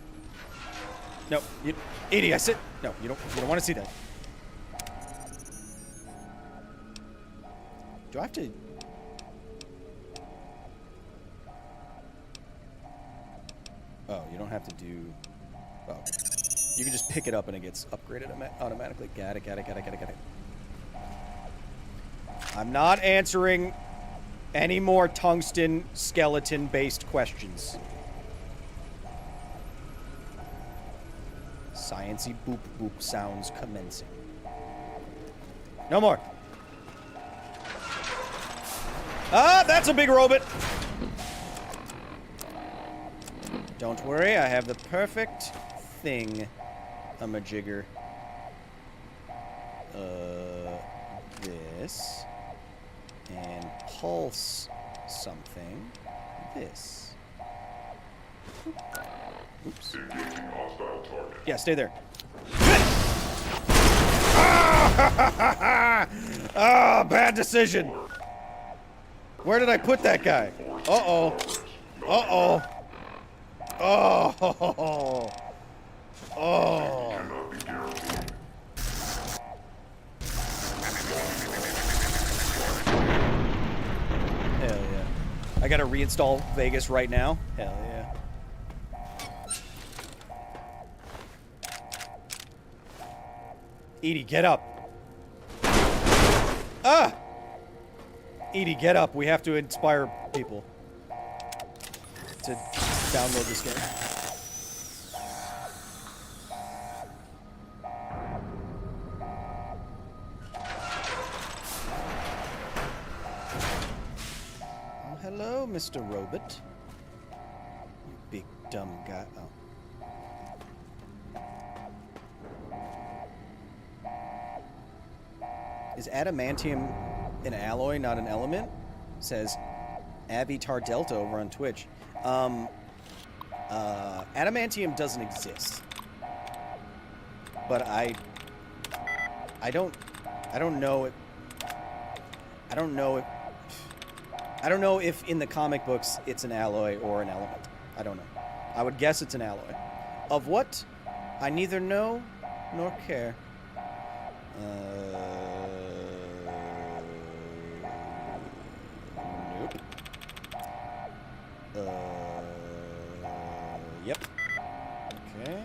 No, Edie, I said no. You don't want to see that. Do I have to? Oh, you don't have to do. Oh, you can just pick it up and it gets upgraded automatically. Got it. I'm not answering any more tungsten skeleton-based questions. Science-y boop boop sounds commencing. No more. Ah, that's a big robot. Don't worry, I have the perfect thing. I'm a jigger. This. And pulse something. This. Oops. Yeah, stay there. Ah, bad decision. Where did I put that guy? Uh-oh. Uh-oh. Oh. Oh. Hell yeah. I gotta reinstall Vegas right now. Hell yeah. Edie, get up. Ah! Edie, get up. We have to inspire people to download this game. Oh, hello, Mr. Robot. You big dumb guy. Oh. Is adamantium an alloy, not an element? Says Avitar Delta over on Twitch. Adamantium doesn't exist. But I don't know it. I don't know if in the comic books it's an alloy or an element. I don't know. I would guess it's an alloy. Of what? I neither know nor care. Nope. Yep. Okay.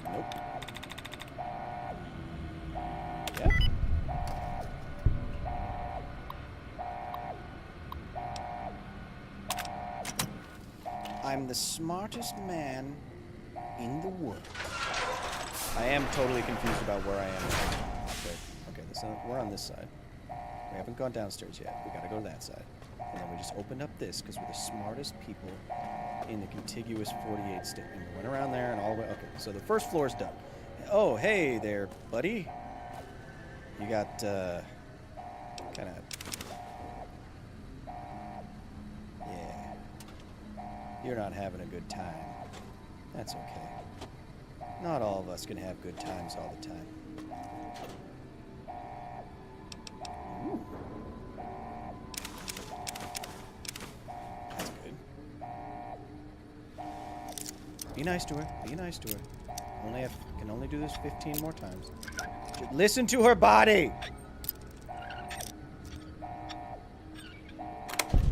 Nope. Yep. I'm the smartest man in the world. I am totally confused about where I am. Okay, we're on this side. We haven't gone downstairs yet. We gotta go to that side. And then we just opened up this because we're the smartest people in the contiguous 48 state. And we went around there and all the way. Okay, so the first floor is done. Oh, hey there, buddy. You got, kind of... Yeah. You're not having a good time. That's okay. Not all of us can have good times all the time. Ooh. That's good. Be nice to her. Be nice to her. Can only do this 15 more times. Listen to her body!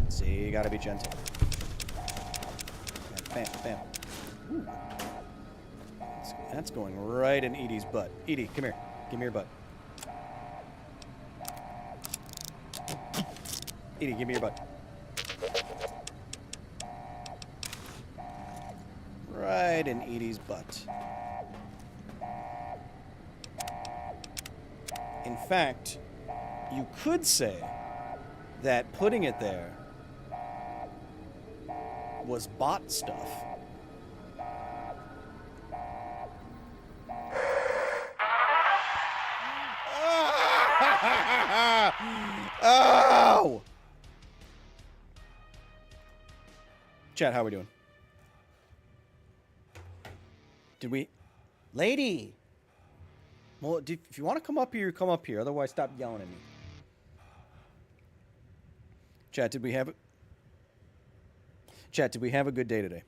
See, you gotta be gentle. Bam, bam. Ooh. That's going right in Edie's butt. Edie, come here. Give me your butt. Edie, give me your butt. Right in Edie's butt. In fact, you could say that putting it there was bot stuff. Oh! Chat, how are we doing? Did we... Lady! Well, if you want to come up here, come up here. Otherwise, stop yelling at me. Chat, did we have... Chat, did we have a good day today?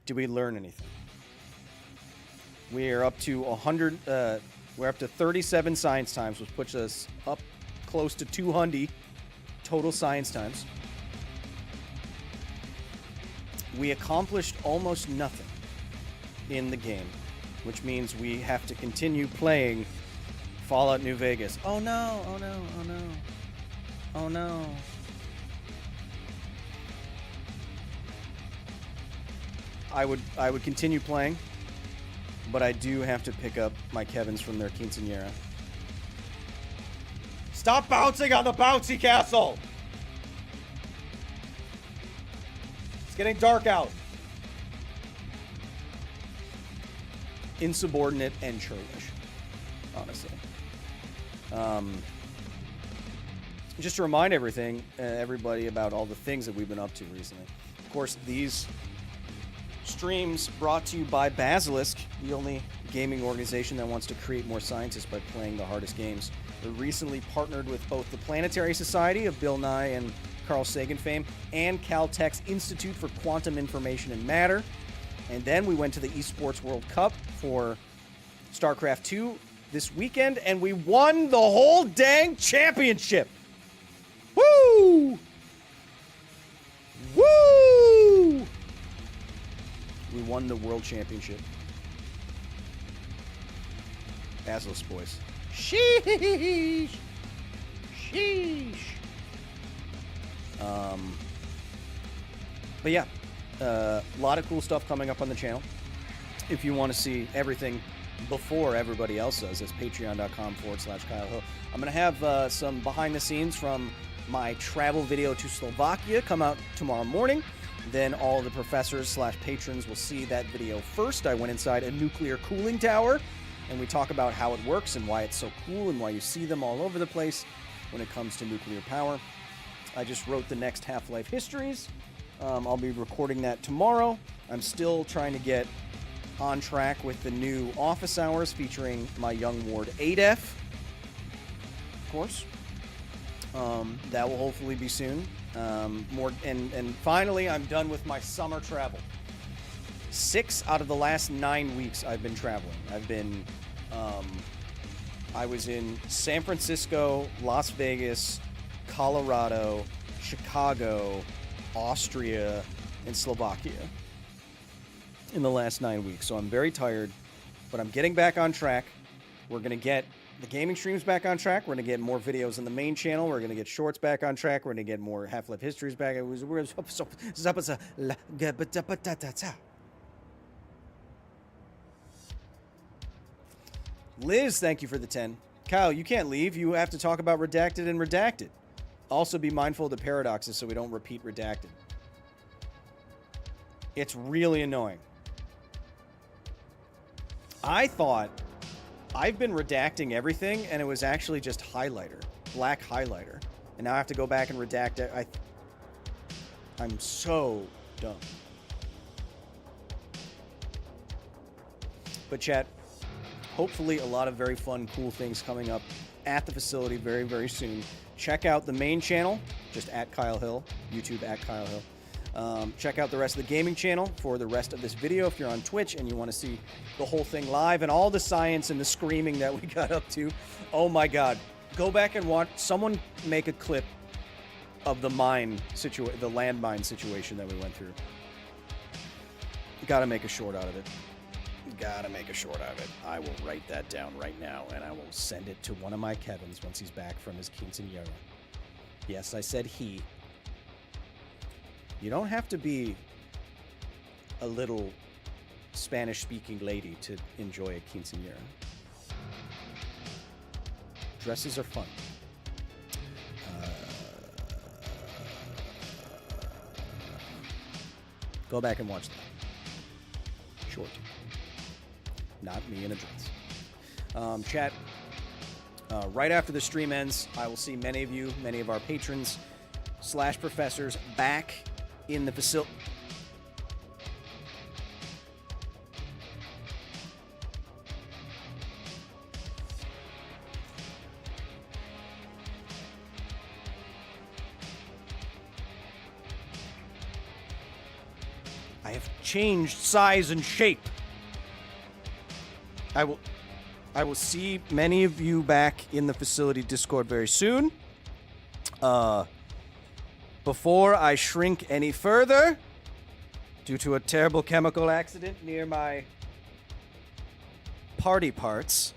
Did we learn anything? We are up to 100... we're up to 37 science times, which puts us up close to 200 total science times. We accomplished almost nothing in the game, which means we have to continue playing Fallout New Vegas. Oh no, oh no, oh no. Oh no. I would continue playing, but I do have to pick up my Kevins from their quinceañera. Stop bouncing on the bouncy castle! It's getting dark out. Insubordinate and churlish, honestly. Just to remind everybody about all the things that we've been up to recently. Of course, these streams brought to you by Basilisk, the only gaming organization that wants to create more scientists by playing the hardest games. We recently partnered with both the Planetary Society of Bill Nye and Carl Sagan fame and Caltech's Institute for Quantum Information and Matter. And then we went to the Esports World Cup for StarCraft 2 this weekend, and we won the whole dang championship. Woo! Woo! We won the world championship. Basilisk boys. Sheesh! Sheesh! But yeah, a lot of cool stuff coming up on the channel. If you want to see everything before everybody else does, it's patreon.com/Kyle Hill. I'm going to have some behind the scenes from my travel video to Slovakia come out tomorrow morning. Then all the professors/patrons will see that video first. I went inside a nuclear cooling tower and we talk about how it works and why it's so cool and why you see them all over the place when it comes to nuclear power. I just wrote the next Half-Life Histories. I'll be recording that tomorrow. I'm still trying to get on track with the new office hours featuring my young ward Adef, of course. That will hopefully be soon. More and finally, I'm done with my summer travel. 6 out of the last 9 weeks I've been traveling. I was in San Francisco, Las Vegas, Colorado, Chicago, Austria, and Slovakia in the last 9 weeks. So I'm very tired, but I'm getting back on track. We're going to get the gaming streams back on track. We're going to get more videos on the main channel. We're going to get shorts back on track. We're going to get more Half-Life Histories back. Liz, thank you for the 10. Kyle, you can't leave. You have to talk about Redacted and Redacted. Also be mindful of the paradoxes so we don't repeat Redacted. It's really annoying. I thought I've been redacting everything, and it was actually just highlighter, black highlighter. And now I have to go back and redact it. I'm so dumb. But chat, hopefully a lot of very fun, cool things coming up at the facility very, very soon. Check out the main channel, just at Kyle Hill, YouTube at Kyle Hill. Check out the rest of the gaming channel for the rest of this video if you're on Twitch and you want to see the whole thing live and all the science and the screaming that we got up to. Oh my God. Go back and watch. Someone make a clip of the landmine situation that we went through. Gotta make a short out of it. Gotta make a short out of it. I will write that down right now and I will send it to one of my Kevins once he's back from his quinceañera. Yes, I said he. You don't have to be a little Spanish-speaking lady to enjoy a quinceañera. Dresses are fun. Go back and watch that. Short. Not me in a dress. Chat, right after the stream ends, I will see many of you, many of our patrons / professors back in the facility. I have changed size and shape. I will see many of you back in the facility Discord very soon. Before I shrink any further, due to a terrible chemical accident near my party parts.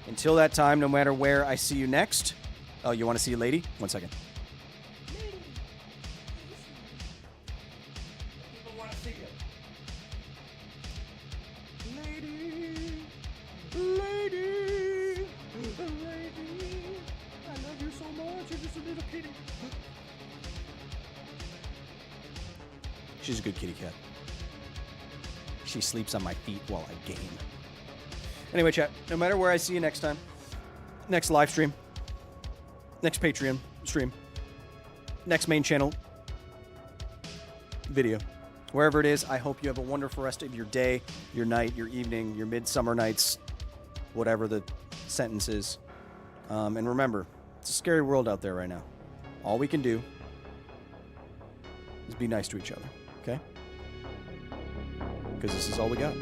Until that time, no matter where I see you next. Oh, you want to see a lady? 1 second. People want to see you. Lady, lady, lady. I love you so much. You're just a little kitty. She's a good kitty cat. She sleeps on my feet while I game. Anyway, chat, no matter where I see you next time, next live stream, next Patreon stream, next main channel video, wherever it is, I hope you have a wonderful rest of your day, your night, your evening, your midsummer nights, whatever the sentence is. And remember, it's a scary world out there right now. All we can do is be nice to each other, okay? Because this is all we got.